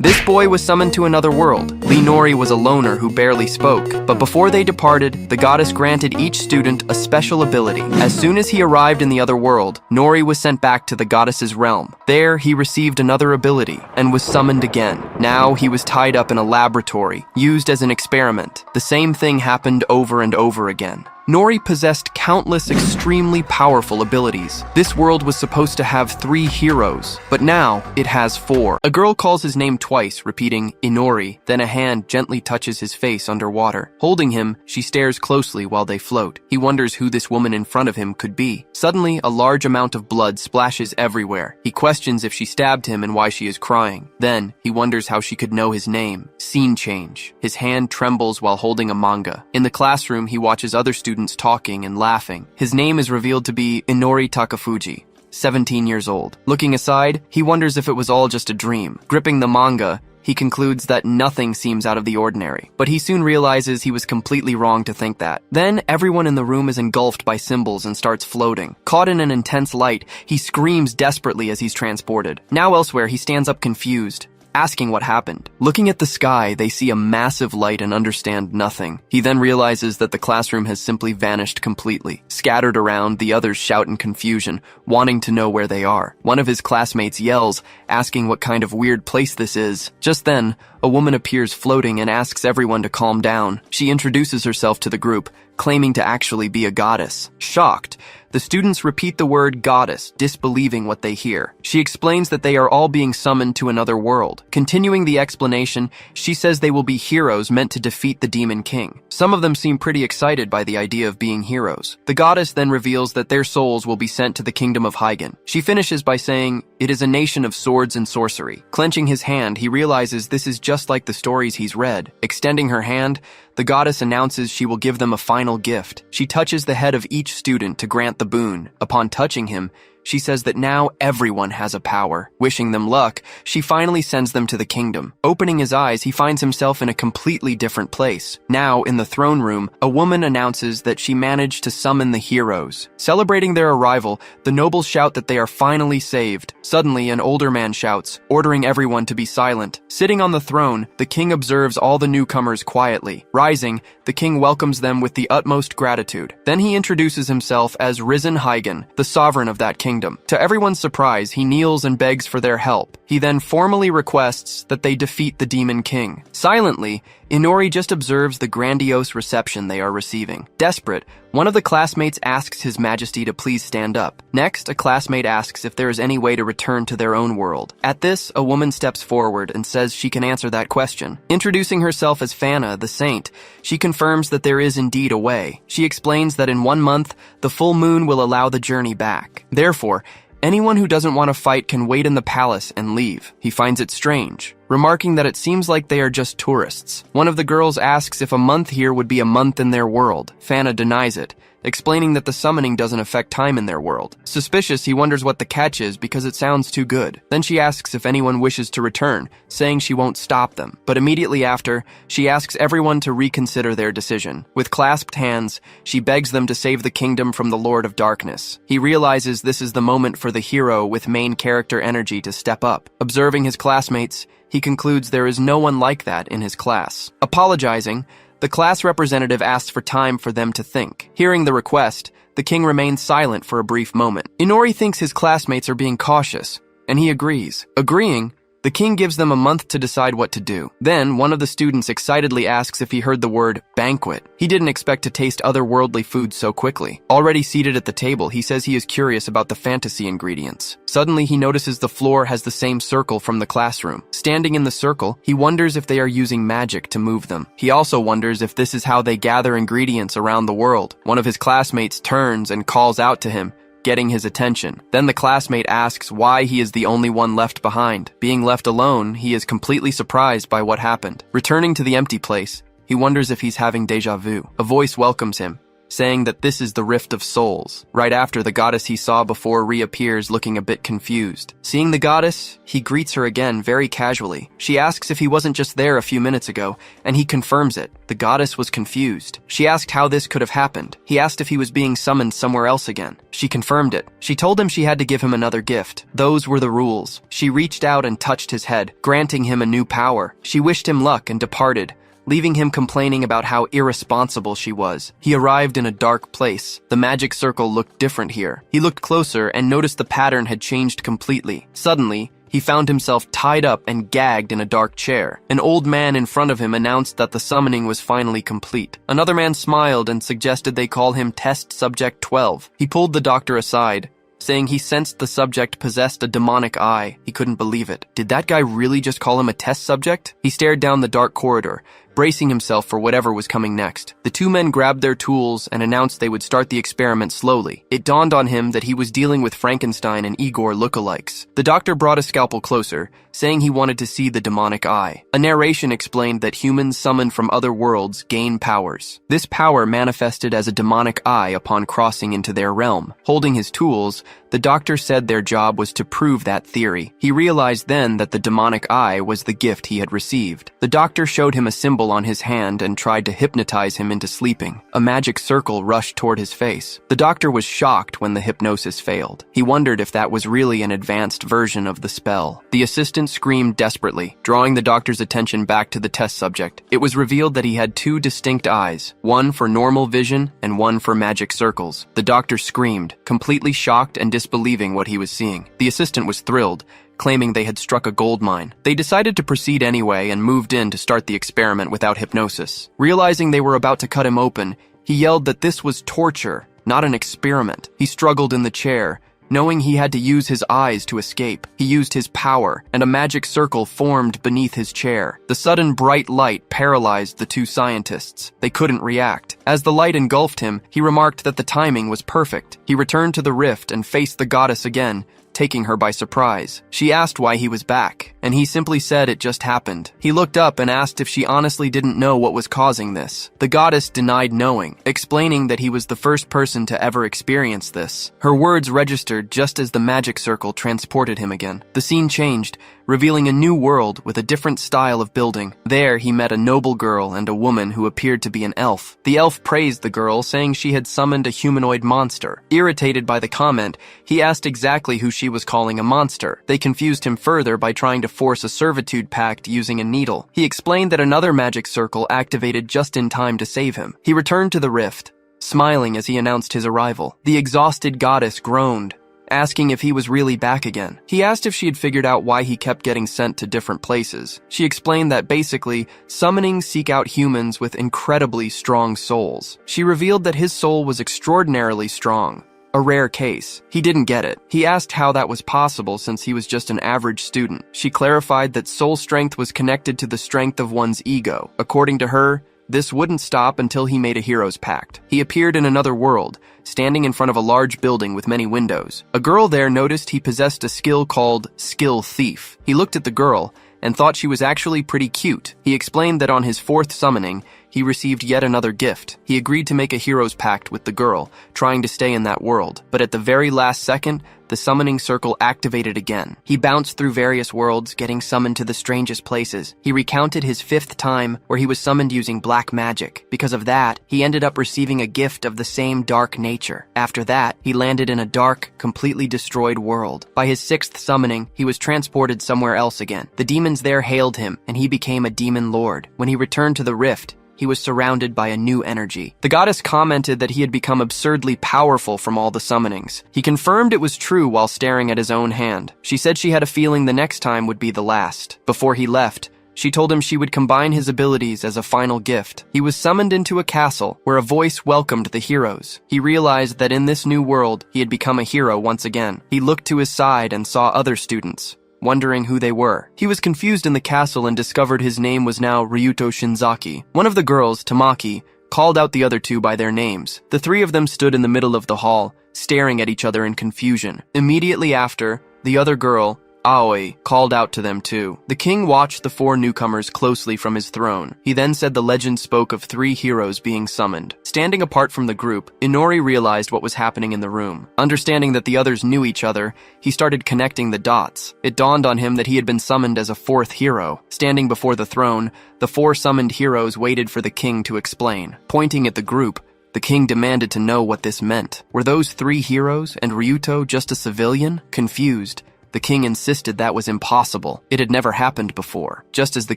This boy was summoned to another world. Nori was a loner who barely spoke, but before they departed, the goddess granted each student a special ability. As soon as he arrived in the other world, Nori was sent back to the goddess's realm. There, he received another ability and was summoned again. Now, he was tied up in a laboratory, used as an experiment. The same thing happened over and over again. Nori possessed countless extremely powerful abilities. This world was supposed to have 3 heroes, but now it has 4. A girl calls his name twice, repeating Inori, then a hand gently touches his face underwater. Holding him, she stares closely while they float. He wonders who this woman in front of him could be. Suddenly, a large amount of blood splashes everywhere. He questions if she stabbed him and why she is crying. Then, he wonders how she could know his name. Scene change. His hand trembles while holding a manga. In the classroom, he watches other students talking and laughing. His name is revealed to be Inori Takafuji, 17 years old. Looking aside, he wonders if it was all just a dream. Gripping the manga, he concludes that nothing seems out of the ordinary. But he soon realizes he was completely wrong to think that. Then, everyone in the room is engulfed by symbols and starts floating. Caught in an intense light, he screams desperately as he's transported. Now elsewhere, he stands up confused, asking what happened. Looking at the sky, they see a massive light and understand nothing. He then realizes that the classroom has simply vanished completely. Scattered around, the others shout in confusion, wanting to know where they are. One of his classmates yells, asking what kind of weird place this is. Just then, a woman appears floating and asks everyone to calm down. She introduces herself to the group, claiming to actually be a goddess. Shocked, the students repeat the word goddess, disbelieving what they hear. She explains that they are all being summoned to another world. Continuing the explanation, she says they will be heroes meant to defeat the demon king. Some of them seem pretty excited by the idea of being heroes. The goddess then reveals that their souls will be sent to the kingdom of Hyen. She finishes by saying, "It is a nation of swords and sorcery." Clenching his hand, he realizes this is just like the stories he's read. Extending her hand, the goddess announces she will give them a final gift. She touches the head of each student to grant the boon. Upon touching him, she says that now everyone has a power. Wishing them luck, she finally sends them to the kingdom. Opening his eyes, he finds himself in a completely different place. Now, in the throne room, a woman announces that she managed to summon the heroes. Celebrating their arrival, the nobles shout that they are finally saved. Suddenly, an older man shouts, ordering everyone to be silent. Sitting on the throne, the king observes all the newcomers quietly. Rising, the king welcomes them with the utmost gratitude. Then he introduces himself as Risen Hyen, the sovereign of that kingdom. To everyone's surprise, he kneels and begs for their help. He then formally requests that they defeat the demon king. Silently, Inori just observes the grandiose reception they are receiving. Desperate, one of the classmates asks His Majesty to please stand up. Next, a classmate asks if there is any way to return to their own world. At this, a woman steps forward and says she can answer that question. Introducing herself as Fana, the saint, she confirms that there is indeed a way. She explains that in 1 month, the full moon will allow the journey back. Therefore, anyone who doesn't want to fight can wait in the palace and leave. He finds it strange, remarking that it seems like they are just tourists. One of the girls asks if a month here would be a month in their world. Fana denies it, explaining that the summoning doesn't affect time in their world. Suspicious, he wonders what the catch is because it sounds too good. Then she asks if anyone wishes to return, saying she won't stop them. But immediately after, she asks everyone to reconsider their decision. With clasped hands, she begs them to save the kingdom from the Lord of Darkness. He realizes this is the moment for the hero with main character energy to step up. Observing his classmates, he concludes there is no one like that in his class. Apologizing, the class representative asks for time for them to think. Hearing the request, the king remains silent for a brief moment. Inori thinks his classmates are being cautious, and he agrees. Agreeing, the king gives them a month to decide what to do. Then, one of the students excitedly asks if he heard the word banquet. He didn't expect to taste otherworldly foods so quickly. Already seated at the table, he says he is curious about the fantasy ingredients. Suddenly, he notices the floor has the same circle from the classroom. Standing in the circle, he wonders if they are using magic to move them. He also wonders if this is how they gather ingredients around the world. One of his classmates turns and calls out to him, getting his attention. Then the classmate asks why he is the only one left behind. Being left alone, he is completely surprised by what happened. Returning to the empty place, he wonders if he's having deja vu. A voice welcomes him, saying that this is the Rift of Souls. Right after, the goddess he saw before reappears looking a bit confused. Seeing the goddess, he greets her again very casually. She asks if he wasn't just there a few minutes ago, and he confirms it. The goddess was confused. She asked how this could have happened. He asked if he was being summoned somewhere else again. She confirmed it. She told him she had to give him another gift. Those were the rules. She reached out and touched his head, granting him a new power. She wished him luck and departed, leaving him complaining about how irresponsible she was. He arrived in a dark place. The magic circle looked different here. He looked closer and noticed the pattern had changed completely. Suddenly, he found himself tied up and gagged in a dark chair. An old man in front of him announced that the summoning was finally complete. Another man smiled and suggested they call him Test Subject 12. He pulled the doctor aside, saying he sensed the subject possessed a demonic eye. He couldn't believe it. Did that guy really just call him a test subject? He stared down the dark corridor, bracing himself for whatever was coming next. The two men grabbed their tools and announced they would start the experiment slowly. It dawned on him that he was dealing with Frankenstein and Igor lookalikes. The doctor brought a scalpel closer, saying he wanted to see the demonic eye. A narration explained that humans summoned from other worlds gain powers. This power manifested as a demonic eye upon crossing into their realm. Holding his tools, the doctor said their job was to prove that theory. He realized then that the demonic eye was the gift he had received. The doctor showed him a symbol on his hand and tried to hypnotize him into sleeping. A magic circle rushed toward his face. The doctor was shocked when the hypnosis failed. He wondered if that was really an advanced version of the spell. The assistant screamed desperately, drawing the doctor's attention back to the test subject. It was revealed that he had two distinct eyes, one for normal vision and one for magic circles. The doctor screamed, completely shocked and disbelieving what he was seeing. The assistant was thrilled, claiming they had struck a gold mine. They decided to proceed anyway and moved in to start the experiment without hypnosis. Realizing they were about to cut him open, he yelled that this was torture, not an experiment. He struggled in the chair, knowing he had to use his eyes to escape. He used his power, and a magic circle formed beneath his chair. The sudden bright light paralyzed the two scientists. They couldn't react. As the light engulfed him, he remarked that the timing was perfect. He returned to the rift and faced the goddess again, taking her by surprise. She asked why he was back, and he simply said it just happened. He looked up and asked if she honestly didn't know what was causing this. The goddess denied knowing, explaining that he was the first person to ever experience this. Her words registered just as the magic circle transported him again. The scene changed, revealing a new world with a different style of building. There, he met a noble girl and a woman who appeared to be an elf. The elf praised the girl, saying she had summoned a humanoid monster. Irritated by the comment, he asked exactly who she was calling a monster. They confused him further by trying to force a servitude pact using a needle. He explained that another magic circle activated just in time to save him. He returned to the rift, smiling as he announced his arrival. The exhausted goddess groaned, asking if he was really back again. He asked if she had figured out why he kept getting sent to different places. She explained that basically, summonings seek out humans with incredibly strong souls. She revealed that his soul was extraordinarily strong, a rare case. He didn't get it. He asked how that was possible since he was just an average student. She clarified that soul strength was connected to the strength of one's ego. According to her, this wouldn't stop until he made a hero's pact. He appeared in another world, standing in front of a large building with many windows. A girl there noticed he possessed a skill called Skill Thief. He looked at the girl and thought she was actually pretty cute. He explained that on his fourth summoning, he received yet another gift. He agreed to make a hero's pact with the girl, trying to stay in that world. But at the very last second, the summoning circle activated again. He bounced through various worlds, getting summoned to the strangest places. He recounted his fifth time where he was summoned using black magic. Because of that, he ended up receiving a gift of the same dark nature. After that, he landed in a dark, completely destroyed world. By his sixth summoning, he was transported somewhere else again. The demons there hailed him, and he became a demon lord. When he returned to the rift, he was surrounded by a new energy. The goddess commented that he had become absurdly powerful from all the summonings. He confirmed it was true while staring at his own hand. She said she had a feeling the next time would be the last. Before he left, she told him she would combine his abilities as a final gift. He was summoned into a castle where a voice welcomed the heroes. He realized that in this new world, he had become a hero once again. He looked to his side and saw other students, wondering who they were. He was confused in the castle and discovered his name was now Ryuto Shinzaki. One of the girls, Tamaki, called out the other two by their names. The three of them stood in the middle of the hall, staring at each other in confusion. Immediately after, the other girl, Aoi called out to them too. The king watched the 4 newcomers closely from his throne. He then said the legend spoke of 3 heroes being summoned. Standing apart from the group, Inori realized what was happening in the room. Understanding that the others knew each other, he started connecting the dots. It dawned on him that he had been summoned as a 4th hero. Standing before the throne, the 4 summoned heroes waited for the king to explain. Pointing at the group, the king demanded to know what this meant. Were those 3 heroes and Ryuto just a civilian? Confused, the king insisted that was impossible. It had never happened before. Just as the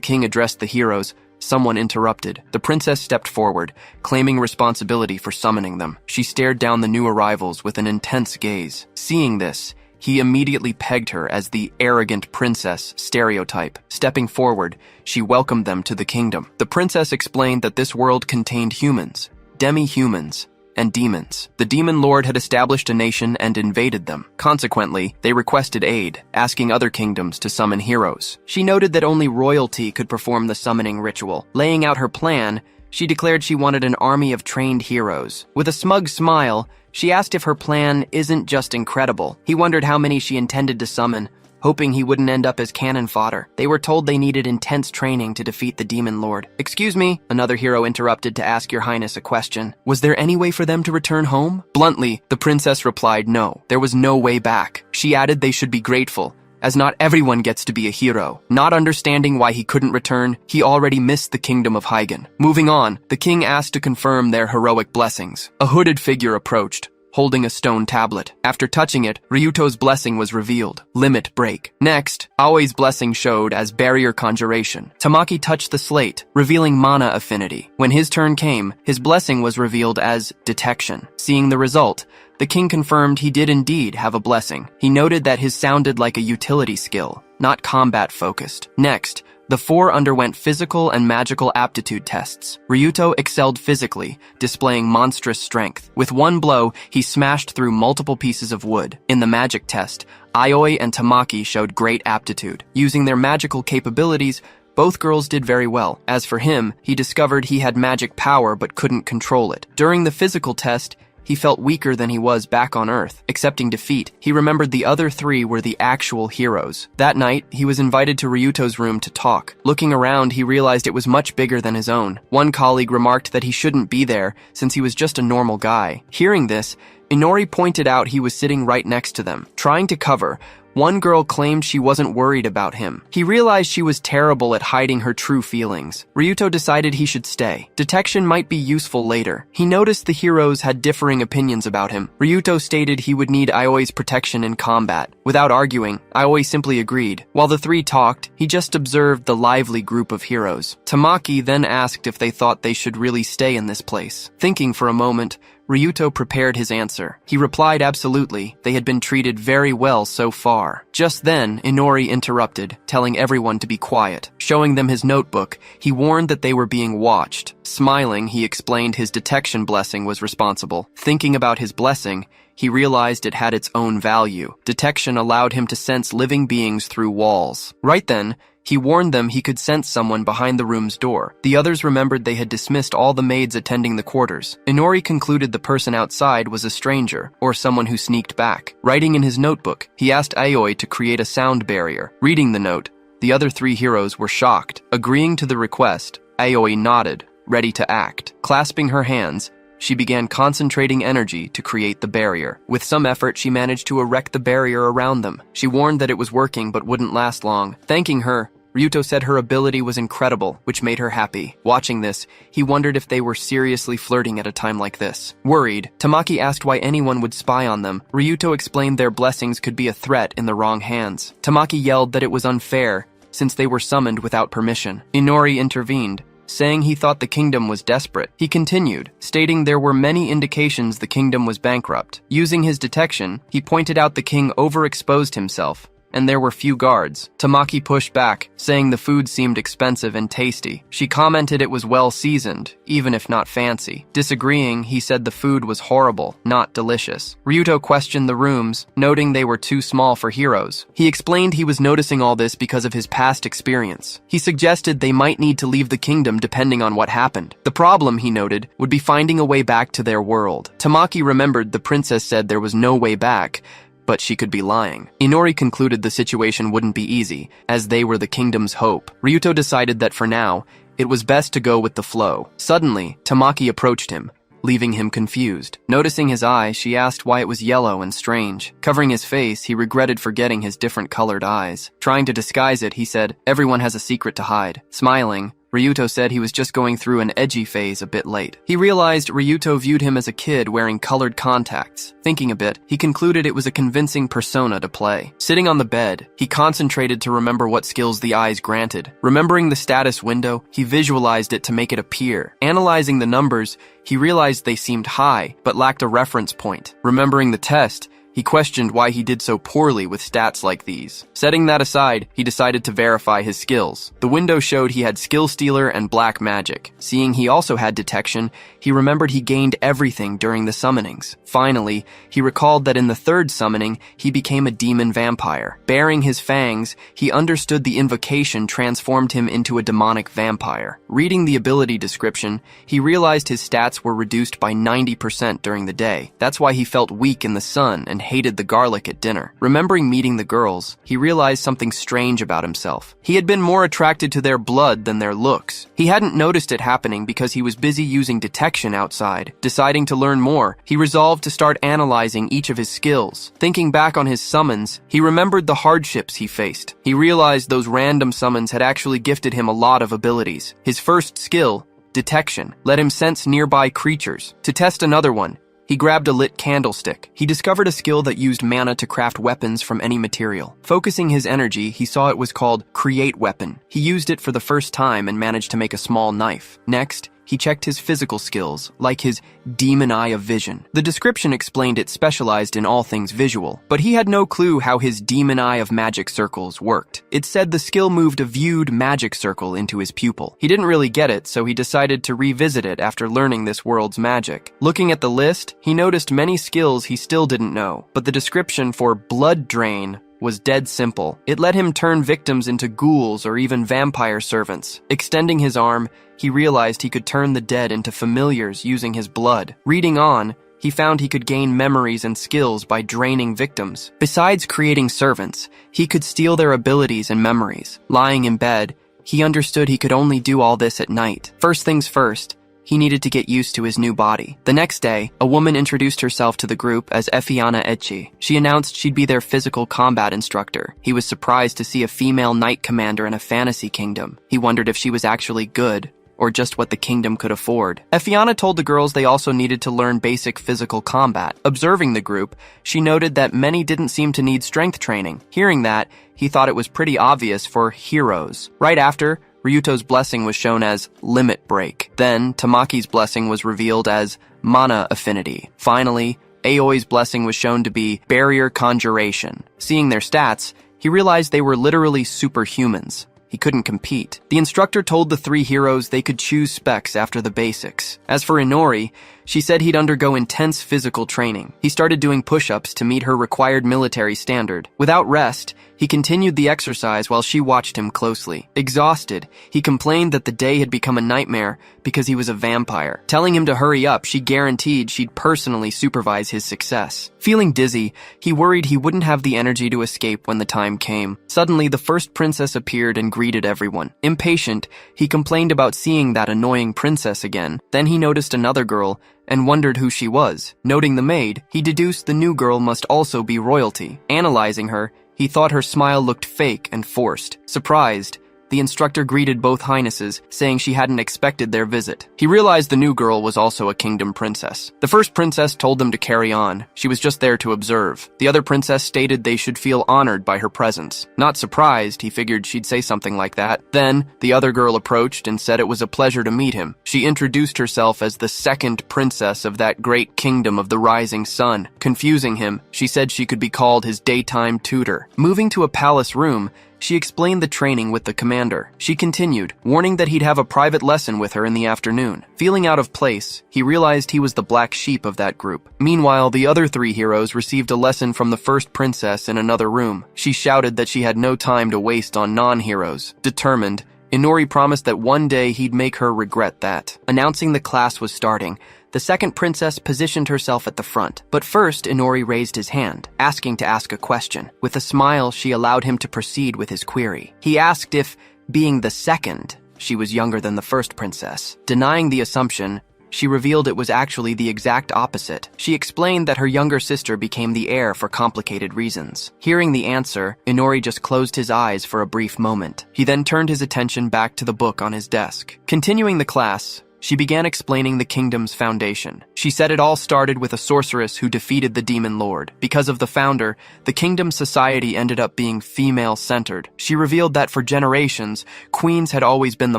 king addressed the heroes, someone interrupted. The princess stepped forward, claiming responsibility for summoning them. She stared down the new arrivals with an intense gaze. Seeing this, he immediately pegged her as the arrogant princess stereotype. Stepping forward, she welcomed them to the kingdom. The princess explained that this world contained humans, demi-humans, and demons. The demon lord had established a nation and invaded them. Consequently, they requested aid, asking other kingdoms to summon heroes. She noted that only royalty could perform the summoning ritual. Laying out her plan, she declared she wanted an army of trained heroes. With a smug smile, she asked if her plan isn't just incredible. He wondered how many she intended to summon, hoping he wouldn't end up as cannon fodder. They were told they needed intense training to defeat the demon lord. "Excuse me," another hero interrupted to ask your highness a question. "Was there any way for them to return home?" Bluntly, the princess replied no. There was no way back. She added they should be grateful, as not everyone gets to be a hero. Not understanding why he couldn't return, he already missed the kingdom of Hyen. Moving on, the king asked to confirm their heroic blessings. A hooded figure approached, holding a stone tablet. After touching it, Ryuto's blessing was revealed. Limit break. Next, Aoi's blessing showed as barrier conjuration. Tamaki touched the slate, revealing mana affinity. When his turn came, his blessing was revealed as detection. Seeing the result, the king confirmed he did indeed have a blessing. He noted that his sounded like a utility skill, not combat-focused. Next, the 4 underwent physical and magical aptitude tests. Ryuto excelled physically, displaying monstrous strength. With one blow, he smashed through multiple pieces of wood. In the magic test, Aoi and Tamaki showed great aptitude. Using their magical capabilities, both girls did very well. As for him, he discovered he had magic power but couldn't control it. During the physical test, he felt weaker than he was back on Earth. Accepting defeat, he remembered the other 3 were the actual heroes. That night, he was invited to Ryuto's room to talk. Looking around, he realized it was much bigger than his own. One colleague remarked that he shouldn't be there since he was just a normal guy. Hearing this, Inori pointed out he was sitting right next to them. Trying to cover, one girl claimed she wasn't worried about him. He realized she was terrible at hiding her true feelings. Ryuto decided he should stay. Detection might be useful later. He noticed the heroes had differing opinions about him. Ryuto stated he would need Aoi's protection in combat. Without arguing, Aoi simply agreed. While the 3 talked, he just observed the lively group of heroes. Tamaki then asked if they thought they should really stay in this place. Thinking for a moment, Ryuto prepared his answer. He replied absolutely. They had been treated very well so far. Just then, Inori interrupted, telling everyone to be quiet. Showing them his notebook, he warned that they were being watched. Smiling, he explained his detection blessing was responsible. Thinking about his blessing, he realized it had its own value. Detection allowed him to sense living beings through walls. Right then, he warned them he could sense someone behind the room's door. The others remembered they had dismissed all the maids attending the quarters. Inori concluded the person outside was a stranger, or someone who sneaked back. Writing in his notebook, he asked Aoi to create a sound barrier. Reading the note, the other 3 heroes were shocked. Agreeing to the request, Aoi nodded, ready to act. Clasping her hands, she began concentrating energy to create the barrier. With some effort, she managed to erect the barrier around them. She warned that it was working but wouldn't last long. Thanking her, Ryuto said her ability was incredible, which made her happy. Watching this, he wondered if they were seriously flirting at a time like this. Worried, Tamaki asked why anyone would spy on them. Ryuto explained their blessings could be a threat in the wrong hands. Tamaki yelled that it was unfair, since they were summoned without permission. Inori intervened, saying he thought the kingdom was desperate. He continued, stating there were many indications the kingdom was bankrupt. Using his detection, he pointed out the king overexposed himself, and there were few guards. Tamaki pushed back, saying the food seemed expensive and tasty. She commented it was well seasoned, even if not fancy. Disagreeing, he said the food was horrible, not delicious. Ryuto questioned the rooms, noting they were too small for heroes. He explained he was noticing all this because of his past experience. He suggested they might need to leave the kingdom depending on what happened. The problem, he noted, would be finding a way back to their world. Tamaki remembered the princess said there was no way back, but she could be lying. Inori concluded the situation wouldn't be easy, as they were the kingdom's hope. Ryuto decided that for now, it was best to go with the flow. Suddenly, Tamaki approached him, leaving him confused. Noticing his eye, she asked why it was yellow and strange. Covering his face, he regretted forgetting his different colored eyes. Trying to disguise it, he said, "Everyone has a secret to hide." Smiling, Ryuto said he was just going through an edgy phase a bit late. He realized Ryuto viewed him as a kid wearing colored contacts. Thinking a bit, he concluded it was a convincing persona to play. Sitting on the bed, he concentrated to remember what skills the eyes granted. Remembering the status window, he visualized it to make it appear. Analyzing the numbers, he realized they seemed high, but lacked a reference point. Remembering the test, he questioned why he did so poorly with stats like these. Setting that aside, he decided to verify his skills. The window showed he had Skill Stealer and Black Magic. Seeing he also had Detection, he remembered he gained everything during the summonings. Finally, he recalled that in the third summoning, he became a demon vampire. Baring his fangs, he understood the invocation transformed him into a demonic vampire. Reading the ability description, he realized his stats were reduced by 90% during the day. That's why he felt weak in the sun and hated the garlic at dinner. Remembering meeting the girls, he realized something strange about himself. He had been more attracted to their blood than their looks. He hadn't noticed it happening because he was busy using detection outside. Deciding to learn more, he resolved to start analyzing each of his skills. Thinking back on his summons, he remembered the hardships he faced. He realized those random summons had actually gifted him a lot of abilities. His first skill, Detection, let him sense nearby creatures. To test another one, he grabbed a lit candlestick. He discovered a skill that used mana to craft weapons from any material. Focusing his energy, he saw it was called Create Weapon. He used it for the first time and managed to make a small knife. Next, he checked his physical skills, like his Demon Eye of Vision. The description explained it specialized in all things visual, but he had no clue how his Demon Eye of Magic Circles worked. It said the skill moved a viewed magic circle into his pupil. He didn't really get it, so he decided to revisit it after learning this world's magic. Looking at the list, he noticed many skills he still didn't know, but the description for Blood Drain was dead simple. It let him turn victims into ghouls or even vampire servants. Extending his arm, he realized he could turn the dead into familiars using his blood. Reading on, he found he could gain memories and skills by draining victims. Besides creating servants, he could steal their abilities and memories. Lying in bed, he understood he could only do all this at night. First things first, he needed to get used to his new body. The next day, a woman introduced herself to the group as Efiana Echi. She announced she'd be their physical combat instructor. He was surprised to see a female knight commander in a fantasy kingdom. He wondered if she was actually good, or just what the kingdom could afford. Efiana told the girls they also needed to learn basic physical combat. Observing the group, she noted that many didn't seem to need strength training. Hearing that, he thought it was pretty obvious for heroes. Right after, Ryuto's blessing was shown as Limit Break. Then, Tamaki's blessing was revealed as Mana Affinity. Finally, Aoi's blessing was shown to be Barrier Conjuration. Seeing their stats, he realized they were literally superhumans. He couldn't compete. The instructor told the three heroes they could choose specs after the basics. As for Inori, she said he'd undergo intense physical training. He started doing push-ups to meet her required military standard. Without rest, he continued the exercise while she watched him closely. Exhausted, he complained that the day had become a nightmare because he was a vampire. Telling him to hurry up, she guaranteed she'd personally supervise his success. Feeling dizzy, he worried he wouldn't have the energy to escape when the time came. Suddenly, the first princess appeared and greeted everyone. Impatient, he complained about seeing that annoying princess again. Then he noticed another girl and wondered who she was. Noting the maid, he deduced the new girl must also be royalty. Analyzing her, he thought her smile looked fake and forced. Surprised, the instructor greeted both highnesses, saying she hadn't expected their visit. He realized the new girl was also a kingdom princess. The first princess told them to carry on. She was just there to observe. The other princess stated they should feel honored by her presence. Not surprised, he figured she'd say something like that. Then, the other girl approached and said it was a pleasure to meet him. She introduced herself as the second princess of that great kingdom of the rising sun. Confusing him, she said she could be called his daytime tutor. Moving to a palace room, she explained the training with the commander. She continued, warning that he'd have a private lesson with her in the afternoon. Feeling out of place, he realized he was the black sheep of that group. Meanwhile, the other three heroes received a lesson from the first princess in another room. She shouted that she had no time to waste on non-heroes. Determined, Inori promised that one day he'd make her regret that. Announcing the class was starting, The second princess positioned herself at the front. But first, Inori raised his hand, asking to ask a question. With a smile, she allowed him to proceed with his query. He asked if, being the second, she was younger than the first princess. Denying the assumption, she revealed it was actually the exact opposite. She explained that her younger sister became the heir for complicated reasons. Hearing the answer, Inori just closed his eyes for a brief moment. He then turned his attention back to the book on his desk. Continuing the class, she began explaining the kingdom's foundation. She said it all started with a sorceress who defeated the demon lord. Because of the founder, the kingdom's society ended up being female-centered. She revealed that for generations, queens had always been the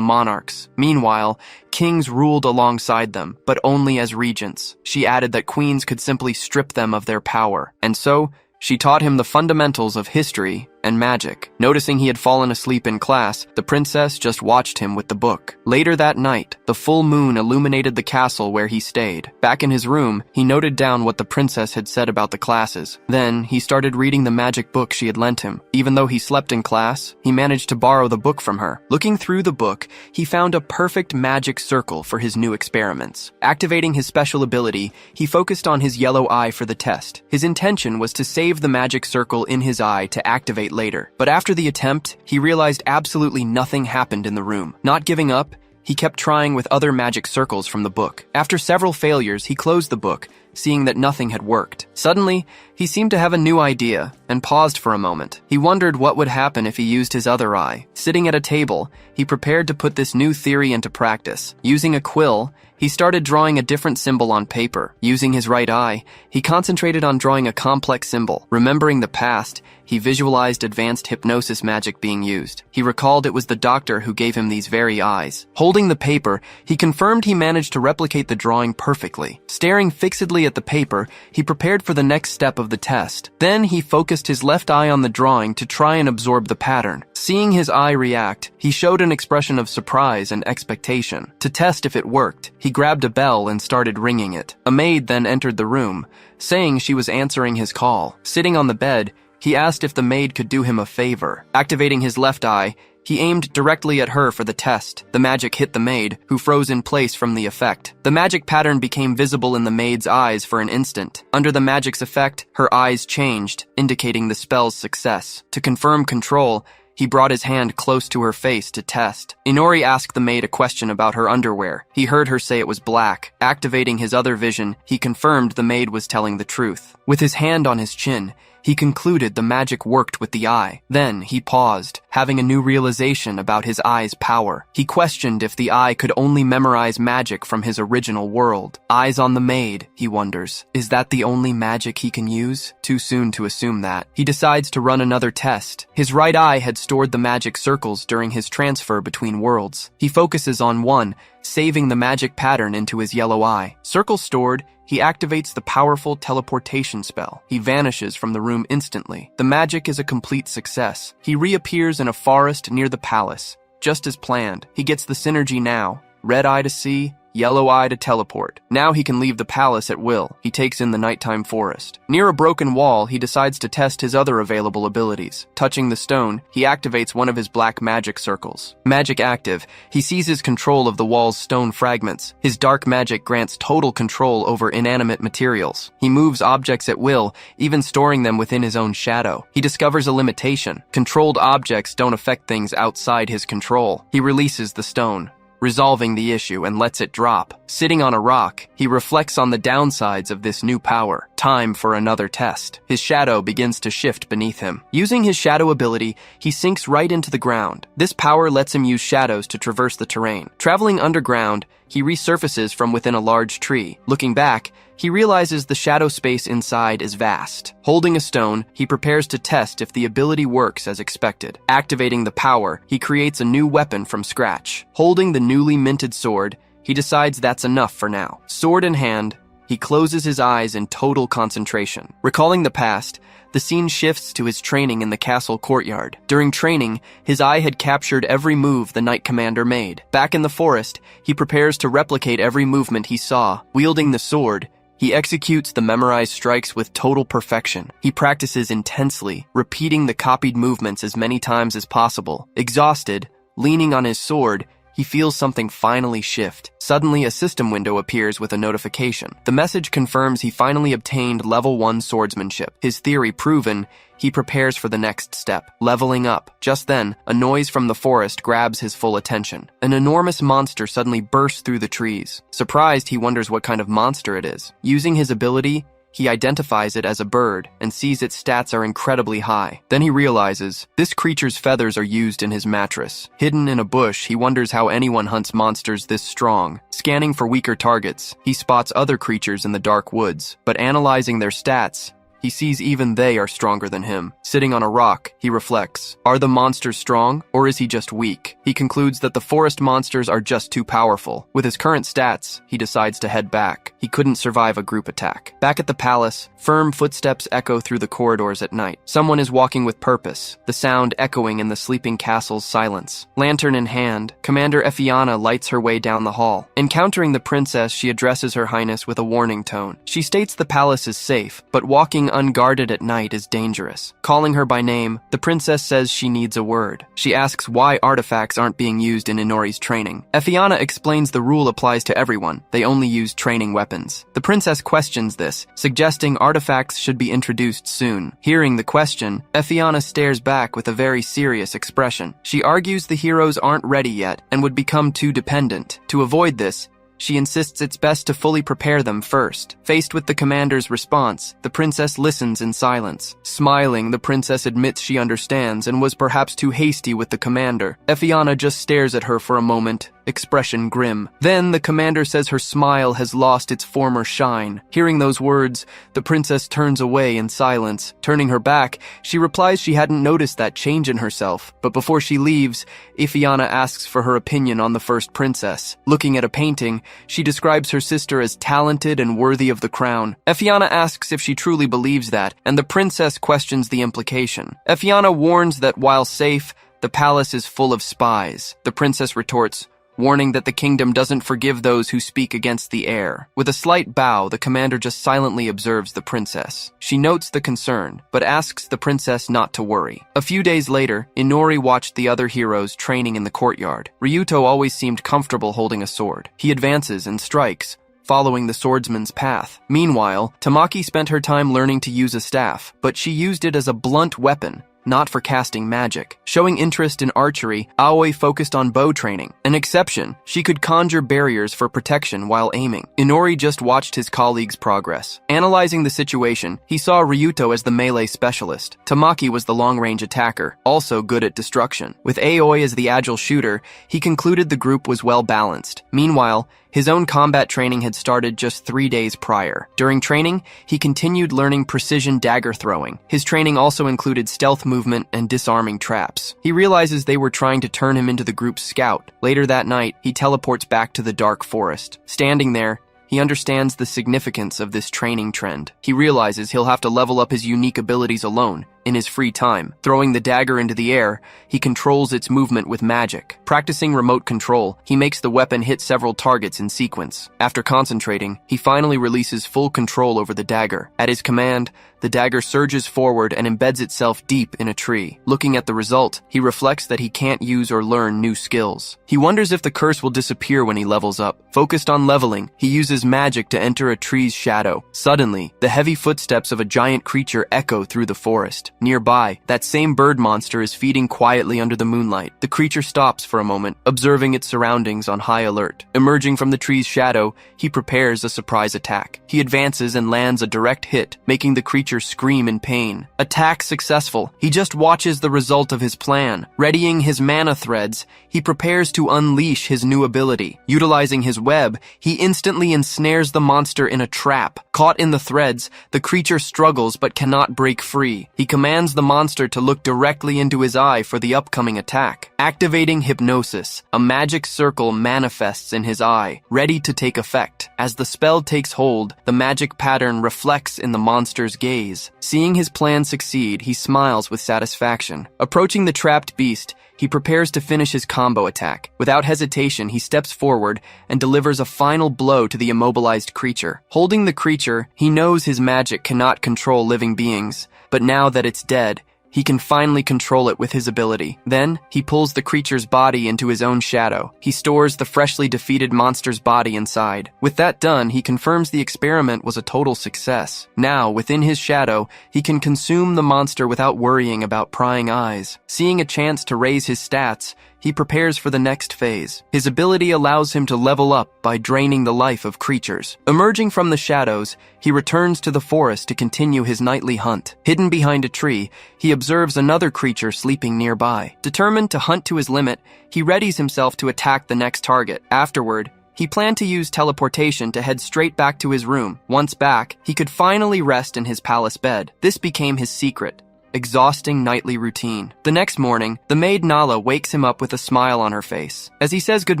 monarchs. Meanwhile, kings ruled alongside them, but only as regents. She added that queens could simply strip them of their power. And so, she taught him the fundamentals of history and magic. Noticing he had fallen asleep in class, the princess just watched him with the book. Later that night, the full moon illuminated the castle where he stayed. Back in his room, he noted down what the princess had said about the classes. Then, he started reading the magic book she had lent him. Even though he slept in class, he managed to borrow the book from her. Looking through the book, he found a perfect magic circle for his new experiments. Activating his special ability, he focused on his yellow eye for the test. His intention was to save the magic circle in his eye to activate later. But after the attempt, he realized absolutely nothing happened in the room. Not giving up, he kept trying with other magic circles from the book. After several failures, he closed the book, seeing that nothing had worked. Suddenly, he seemed to have a new idea and paused for a moment. He wondered what would happen if he used his other eye. Sitting at a table, he prepared to put this new theory into practice. Using a quill, he started drawing a different symbol on paper. Using his right eye, he concentrated on drawing a complex symbol. Remembering the past, he visualized advanced hypnosis magic being used. He recalled it was the doctor who gave him these very eyes. Holding the paper, he confirmed he managed to replicate the drawing perfectly. Staring fixedly at the paper, he prepared for the next step of the test. Then he focused his left eye on the drawing to try and absorb the pattern. Seeing his eye react, he showed an expression of surprise and expectation. To test if it worked, he grabbed a bell and started ringing it. A maid then entered the room, saying she was answering his call. Sitting on the bed, he asked if the maid could do him a favor. Activating his left eye, he aimed directly at her for the test. The magic hit the maid, who froze in place from the effect. The magic pattern became visible in the maid's eyes for an instant. Under the magic's effect, her eyes changed, indicating the spell's success. To confirm control, he brought his hand close to her face to test. Inori asked the maid a question about her underwear. He heard her say it was black. Activating his other vision, he confirmed the maid was telling the truth. With his hand on his chin, he concluded the magic worked with the eye. Then he paused, having a new realization about his eye's power. He questioned if the eye could only memorize magic from his original world. Eyes on the maid, he wonders. Is that the only magic he can use? Too soon to assume that. He decides to run another test. His right eye had stored the magic circles during his transfer between worlds. He focuses on one, saving the magic pattern into his yellow eye. Circle stored, he activates the powerful teleportation spell. He vanishes from the room instantly. The magic is a complete success. He reappears in a forest near the palace. Just as planned, he gets the synergy now. Red eye to see, yellow eye to teleport. Now he can leave the palace at will. He takes in the nighttime forest. Near a broken wall, he decides to test his other available abilities. Touching the stone, he activates one of his black magic circles. Magic active, he seizes control of the wall's stone fragments. His dark magic grants total control over inanimate materials. He moves objects at will, even storing them within his own shadow. He discovers a limitation. Controlled objects don't affect things outside his control. He releases the stone, resolving the issue, and lets it drop. Sitting on a rock, he reflects on the downsides of this new power. Time for another test. His shadow begins to shift beneath him. Using his shadow ability, he sinks right into the ground. This power lets him use shadows to traverse the terrain. Traveling underground, he resurfaces from within a large tree. Looking back, he realizes the shadow space inside is vast. Holding a stone, he prepares to test if the ability works as expected. Activating the power, he creates a new weapon from scratch. Holding the newly minted sword, he decides that's enough for now. Sword in hand, he closes his eyes in total concentration. Recalling the past, the scene shifts to his training in the castle courtyard. During training, his eye had captured every move the Knight Commander made. Back in the forest, he prepares to replicate every movement he saw. Wielding the sword, he executes the memorized strikes with total perfection. He practices intensely, repeating the copied movements as many times as possible. Exhausted, leaning on his sword, he feels something finally shift. Suddenly, a system window appears with a notification. The message confirms he finally obtained level 1 swordsmanship. His theory proven, he prepares for the next step, leveling up. Just then, a noise from the forest grabs his full attention. An enormous monster suddenly bursts through the trees. Surprised, he wonders what kind of monster it is. Using his ability, he identifies it as a bird and sees its stats are incredibly high. Then he realizes this creature's feathers are used in his mattress. Hidden in a bush, he wonders how anyone hunts monsters this strong. Scanning for weaker targets, he spots other creatures in the dark woods, but analyzing their stats, he sees even they are stronger than him. Sitting on a rock, he reflects. Are the monsters strong, or is he just weak? He concludes that the forest monsters are just too powerful. With his current stats, he decides to head back. He couldn't survive a group attack. Back at the palace, firm footsteps echo through the corridors at night. Someone is walking with purpose, the sound echoing in the sleeping castle's silence. Lantern in hand, Commander Efiana lights her way down the hall. Encountering the princess, she addresses Her Highness with a warning tone. She states the palace is safe, but walking unguarded at night is dangerous. Calling her by name, the princess says she needs a word. She asks why artifacts aren't being used in Inori's training. Efiana explains the rule applies to everyone. They only use training weapons. The princess questions this, suggesting artifacts should be introduced soon. Hearing the question, Efiana stares back with a very serious expression. She argues the heroes aren't ready yet and would become too dependent. To avoid this, she insists it's best to fully prepare them first. Faced with the commander's response, the princess listens in silence. Smiling, the princess admits she understands and was perhaps too hasty with the commander. Efiana just stares at her for a moment, expression grim. Then the commander says her smile has lost its former shine. Hearing those words, the princess turns away in silence. Turning her back, she replies she hadn't noticed that change in herself. But before she leaves, Efiana asks for her opinion on the first princess. Looking at a painting, she describes her sister as talented and worthy of the crown. Efiana asks if she truly believes that, and the princess questions the implication. Efiana warns that while safe, the palace is full of spies. The princess retorts, warning that the kingdom doesn't forgive those who speak against the heir. With a slight bow, the commander just silently observes the princess. She notes the concern, but asks the princess not to worry. A few days later, Inori watched the other heroes training in the courtyard. Ryuto always seemed comfortable holding a sword. He advances and strikes, following the swordsman's path. Meanwhile, Tamaki spent her time learning to use a staff, but she used it as a blunt weapon, not for casting magic. Showing interest in archery, Aoi focused on bow training. An exception, she could conjure barriers for protection while aiming. Inori just watched his colleague's progress. Analyzing the situation, he saw Ryuto as the melee specialist. Tamaki was the long-range attacker, also good at destruction. With Aoi as the agile shooter, he concluded the group was well-balanced. Meanwhile, his own combat training had started just 3 days prior. During training, he continued learning precision dagger throwing. His training also included stealth movement and disarming traps. He realizes they were trying to turn him into the group's scout. Later that night, he teleports back to the dark forest. Standing there, he understands the significance of this training trend. He realizes he'll have to level up his unique abilities alone, in his free time. Throwing the dagger into the air, he controls its movement with magic. Practicing remote control, he makes the weapon hit several targets in sequence. After concentrating, he finally releases full control over the dagger. At his command, the dagger surges forward and embeds itself deep in a tree. Looking at the result, he reflects that he can't use or learn new skills. He wonders if the curse will disappear when he levels up. Focused on leveling, he uses magic to enter a tree's shadow. Suddenly, the heavy footsteps of a giant creature echo through the forest. Nearby, that same bird monster is feeding quietly under the moonlight. The creature stops for a moment, observing its surroundings on high alert. Emerging from the tree's shadow, he prepares a surprise attack. He advances and lands a direct hit, making the creature scream in pain. Attack successful. He just watches the result of his plan. Readying his mana threads, he prepares to unleash his new ability. Utilizing his web, he instantly ensnares the monster in a trap. Caught in the threads, the creature struggles but cannot break free. He commands the monster to look directly into his eye for the upcoming attack. Activating hypnosis, a magic circle manifests in his eye, ready to take effect. As the spell takes hold, the magic pattern reflects in the monster's gaze. Seeing his plan succeed, he smiles with satisfaction. Approaching the trapped beast, he prepares to finish his combo attack. Without hesitation, he steps forward and delivers a final blow to the immobilized creature. Holding the creature, he knows his magic cannot control living beings, but now that it's dead, he can finally control it with his ability. Then, he pulls the creature's body into his own shadow. He stores the freshly defeated monster's body inside. With that done, he confirms the experiment was a total success. Now, within his shadow, he can consume the monster without worrying about prying eyes. Seeing a chance to raise his stats, he prepares for the next phase. His ability allows him to level up by draining the life of creatures. Emerging from the shadows, he returns to the forest to continue his nightly hunt. Hidden behind a tree, he observes another creature sleeping nearby. Determined to hunt to his limit, he readies himself to attack the next target. Afterward, he planned to use teleportation to head straight back to his room. Once back, he could finally rest in his palace bed. This became his secret. Exhausting nightly routine. The next morning, the maid Nala wakes him up with a smile on her face. As he says good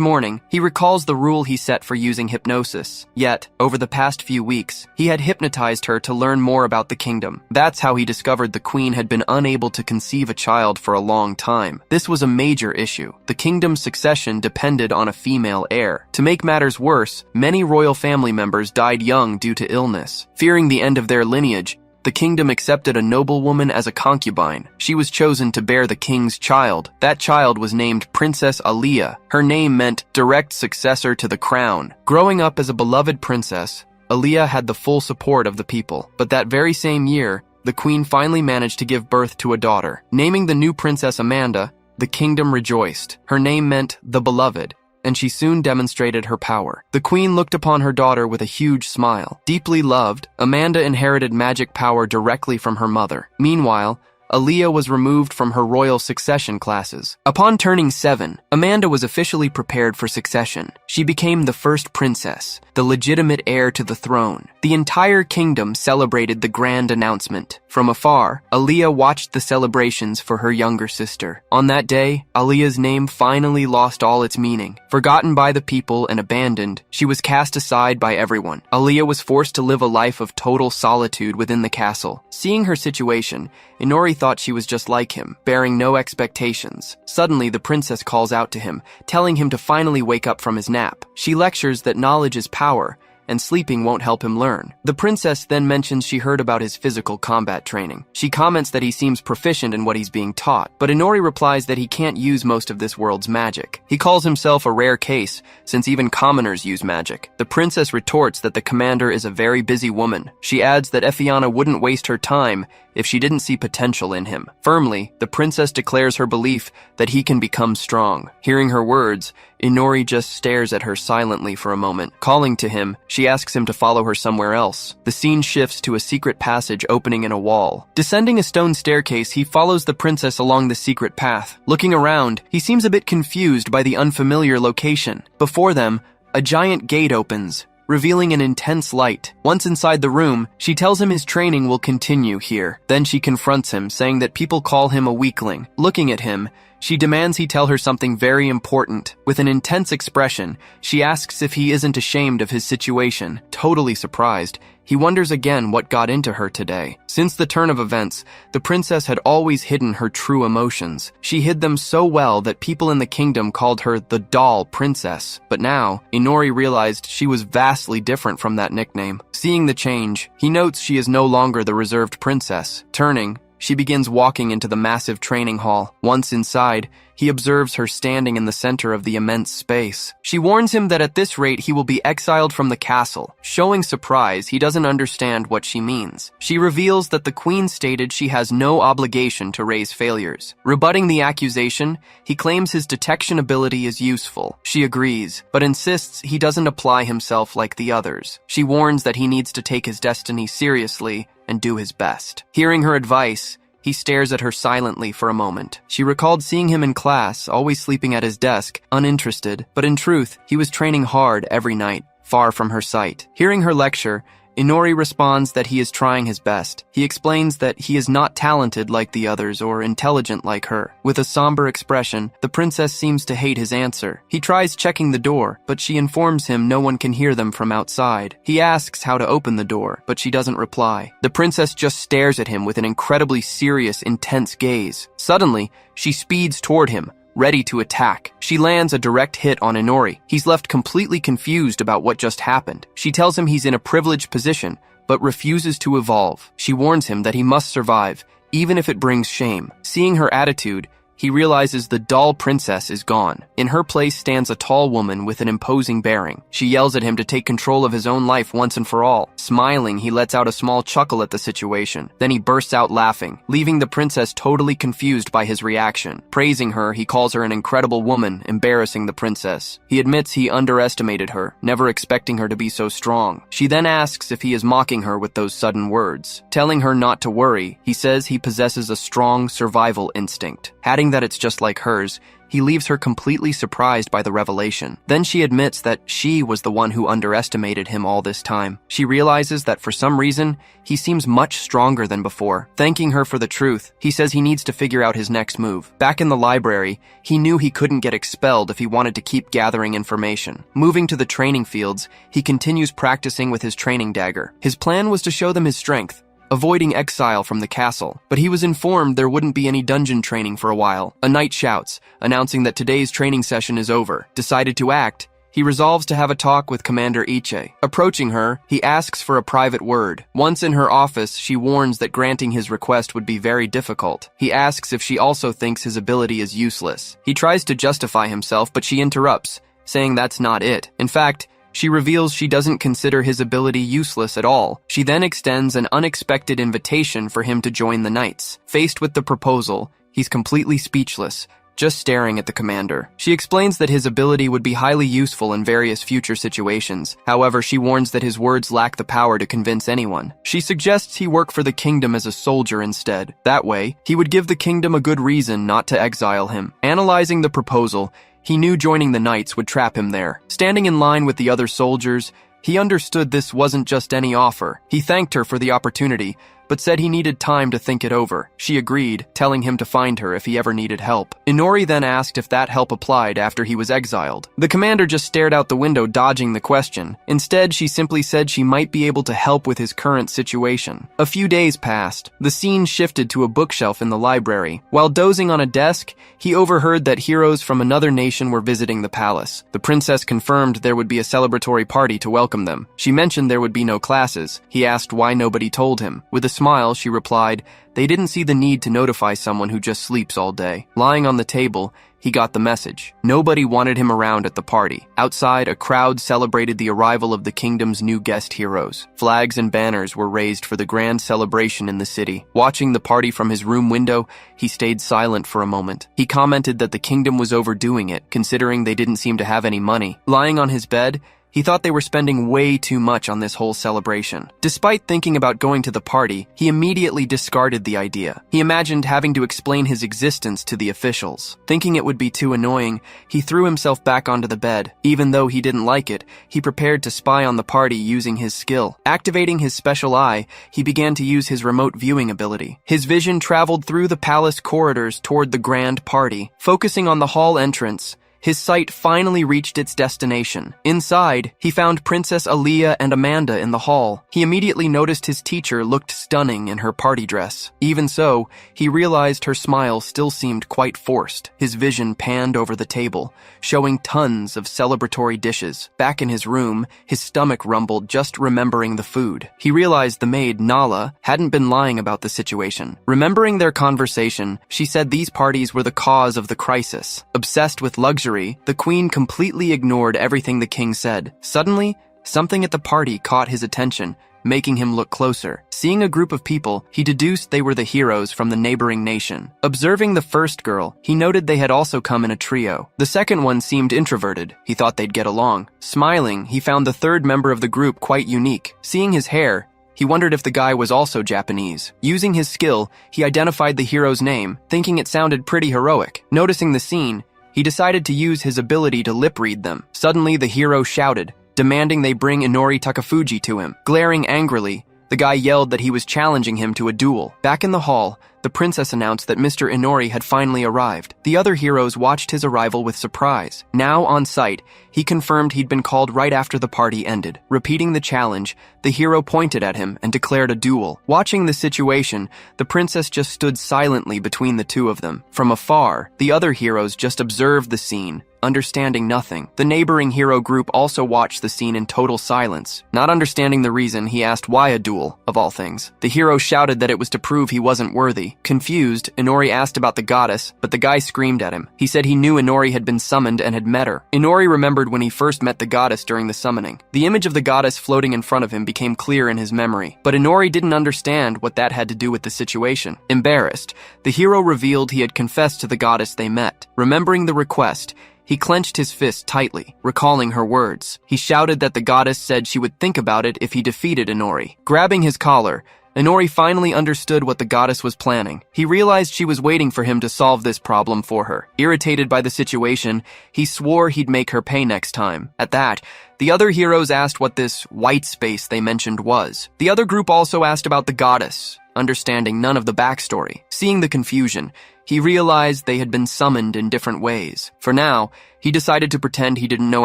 morning, he recalls the rule he set for using hypnosis. Yet, over the past few weeks, he had hypnotized her to learn more about the kingdom. That's how he discovered the queen had been unable to conceive a child for a long time. This was a major issue. The kingdom's succession depended on a female heir. To make matters worse, many royal family members died young due to illness. Fearing the end of their lineage, the kingdom accepted a noblewoman as a concubine. She was chosen to bear the king's child. That child was named Princess Aliyah. Her name meant direct successor to the crown. Growing up as a beloved princess, Aliyah had the full support of the people. But that very same year, the queen finally managed to give birth to a daughter. Naming the new princess Amanda, the kingdom rejoiced. Her name meant the beloved, and she soon demonstrated her power. The queen looked upon her daughter with a huge smile. Deeply loved, Amanda inherited magic power directly from her mother. Meanwhile, Aliyah was removed from her royal succession classes. Upon turning 7, Amanda was officially prepared for succession. She became the first princess, the legitimate heir to the throne. The entire kingdom celebrated the grand announcement. From afar, Aliyah watched the celebrations for her younger sister. On that day, Aliyah's name finally lost all its meaning. Forgotten by the people and abandoned, she was cast aside by everyone. Aliyah was forced to live a life of total solitude within the castle. Seeing her situation, Inori thought she was just like him, bearing no expectations. Suddenly, the princess calls out to him, telling him to finally wake up from his nap. She lectures that knowledge is power, and sleeping won't help him learn. The princess then mentions she heard about his physical combat training. She comments that he seems proficient in what he's being taught, but Inori replies that he can't use most of this world's magic. He calls himself a rare case, since even commoners use magic. The princess retorts that the commander is a very busy woman. She adds that Efiana wouldn't waste her time if she didn't see potential in him. Firmly, the princess declares her belief that he can become strong. Hearing her words, Inori just stares at her silently for a moment. Calling to him, she asks him to follow her somewhere else. The scene shifts to a secret passage opening in a wall. Descending a stone staircase, he follows the princess along the secret path. Looking around, he seems a bit confused by the unfamiliar location. Before them, a giant gate opens, revealing an intense light. Once inside the room, she tells him his training will continue here. Then she confronts him, saying that people call him a weakling. Looking at him, she demands he tell her something very important. With an intense expression, she asks if he isn't ashamed of his situation. Totally surprised, he wonders again what got into her today. Since the turn of events, the princess had always hidden her true emotions. She hid them so well that people in the kingdom called her the doll princess. But now, Inori realized she was vastly different from that nickname. Seeing the change, he notes she is no longer the reserved princess. Turning, she begins walking into the massive training hall. Once inside, he observes her standing in the center of the immense space. She warns him that at this rate he will be exiled from the castle. Showing surprise, he doesn't understand what she means. She reveals that the queen stated she has no obligation to raise failures. Rebutting the accusation, he claims his detection ability is useful. She agrees, but insists he doesn't apply himself like the others. She warns that he needs to take his destiny seriously and do his best. Hearing her advice, he stares at her silently for a moment. She recalled seeing him in class, always sleeping at his desk, uninterested, but in truth, he was training hard every night, far from her sight. Hearing her lecture, Inori responds that he is trying his best. He explains that he is not talented like the others or intelligent like her. With a somber expression, the princess seems to hate his answer. He tries checking the door, but she informs him no one can hear them from outside. He asks how to open the door, but she doesn't reply. The princess just stares at him with an incredibly serious, intense gaze. Suddenly, she speeds toward him, ready to attack. She lands a direct hit on Inori. He's left completely confused about what just happened. She tells him he's in a privileged position, but refuses to evolve. She warns him that he must survive, even if it brings shame. Seeing her attitude, he realizes the doll princess is gone. In her place stands a tall woman with an imposing bearing. She yells at him to take control of his own life once and for all. Smiling, he lets out a small chuckle at the situation. Then he bursts out laughing, leaving the princess totally confused by his reaction. Praising her, he calls her an incredible woman, embarrassing the princess. He admits he underestimated her, never expecting her to be so strong. She then asks if he is mocking her with those sudden words. Telling her not to worry, he says he possesses a strong survival instinct. Adding that it's just like hers, he leaves her completely surprised by the revelation. Then she admits that she was the one who underestimated him all this time. She realizes that for some reason, he seems much stronger than before. Thanking her for the truth, he says he needs to figure out his next move. Back in the library, he knew he couldn't get expelled if he wanted to keep gathering information. Moving to the training fields, he continues practicing with his training dagger. His plan was to show them his strength, avoiding exile from the castle, but he was informed there wouldn't be any dungeon training for a while. A knight shouts, announcing that today's training session is over. Decided to act, he resolves to have a talk with Commander Iche. Approaching her, he asks for a private word. Once in her office, she warns that granting his request would be very difficult. He asks if she also thinks his ability is useless. He tries to justify himself, but she interrupts, saying that's not it. In fact, she reveals she doesn't consider his ability useless at all. She then extends an unexpected invitation for him to join the knights. Faced with the proposal, he's completely speechless, just staring at the commander. She explains that his ability would be highly useful in various future situations. However, she warns that his words lack the power to convince anyone. She suggests he work for the kingdom as a soldier instead. That way, he would give the kingdom a good reason not to exile him. Analyzing the proposal, he knew joining the knights would trap him there. Standing in line with the other soldiers, he understood this wasn't just any offer. He thanked her for the opportunity, but said he needed time to think it over. She agreed, telling him to find her if he ever needed help. Inori then asked if that help applied after he was exiled. The commander just stared out the window, dodging the question. Instead, she simply said she might be able to help with his current situation. A few days passed. The scene shifted to a bookshelf in the library. While dozing on a desk, he overheard that heroes from another nation were visiting the palace. The princess confirmed there would be a celebratory party to welcome them. She mentioned there would be no classes. He asked why nobody told him. With a smile, she replied, they didn't see the need to notify someone who just sleeps all day. Lying on the table, he got the message. Nobody wanted him around at the party. Outside, a crowd celebrated the arrival of the kingdom's new guest heroes. Flags and banners were raised for the grand celebration in the city. Watching the party from his room window, he stayed silent for a moment. He commented that the kingdom was overdoing it, considering they didn't seem to have any money. Lying on his bed, he thought they were spending way too much on this whole celebration. Despite thinking about going to the party, he immediately discarded the idea. He imagined having to explain his existence to the officials. Thinking it would be too annoying, he threw himself back onto the bed. Even though he didn't like it, he prepared to spy on the party using his skill. Activating his special eye, he began to use his remote viewing ability. His vision traveled through the palace corridors toward the grand party. Focusing on the hall entrance, his sight finally reached its destination. Inside, he found Princess Aaliyah and Amanda in the hall. He immediately noticed his teacher looked stunning in her party dress. Even so, he realized her smile still seemed quite forced. His vision panned over the table, showing tons of celebratory dishes. Back in his room, his stomach rumbled just remembering the food. He realized the maid, Nala, hadn't been lying about the situation. Remembering their conversation, she said these parties were the cause of the crisis. Obsessed with luxury, the queen completely ignored everything the king said. Suddenly, something at the party caught his attention, making him look closer. Seeing a group of people, he deduced they were the heroes from the neighboring nation. Observing the first girl, he noted they had also come in a trio. The second one seemed introverted. He thought they'd get along. Smiling, he found the third member of the group quite unique. Seeing his hair, he wondered if the guy was also Japanese. Using his skill, he identified the hero's name, thinking it sounded pretty heroic. Noticing the scene, he decided to use his ability to lip-read them. Suddenly, the hero shouted, demanding they bring Inori Takafuji to him. Glaring angrily, the guy yelled that he was challenging him to a duel. Back in the hall, the princess announced that Mr. Inori had finally arrived. The other heroes watched his arrival with surprise. Now on site, he confirmed he'd been called right after the party ended. Repeating the challenge, the hero pointed at him and declared a duel. Watching the situation, the princess just stood silently between the two of them. From afar, the other heroes just observed the scene, understanding nothing. The neighboring hero group also watched the scene in total silence. Not understanding the reason, he asked why a duel, of all things. The hero shouted that it was to prove he wasn't worthy. Confused, Inori asked about the goddess, but the guy screamed at him. He said he knew Inori had been summoned and had met her. Inori remembered when he first met the goddess during the summoning. The image of the goddess floating in front of him became clear in his memory, but Inori didn't understand what that had to do with the situation. Embarrassed, the hero revealed he had confessed to the goddess they met. Remembering the request, he clenched his fist tightly, recalling her words. He shouted that the goddess said she would think about it if he defeated Inori. Grabbing his collar, Inori finally understood what the goddess was planning. He realized she was waiting for him to solve this problem for her. Irritated by the situation, he swore he'd make her pay next time. At that, the other heroes asked what this white space they mentioned was. The other group also asked about the goddess, understanding none of the backstory. Seeing the confusion, he realized they had been summoned in different ways. For now, he decided to pretend he didn't know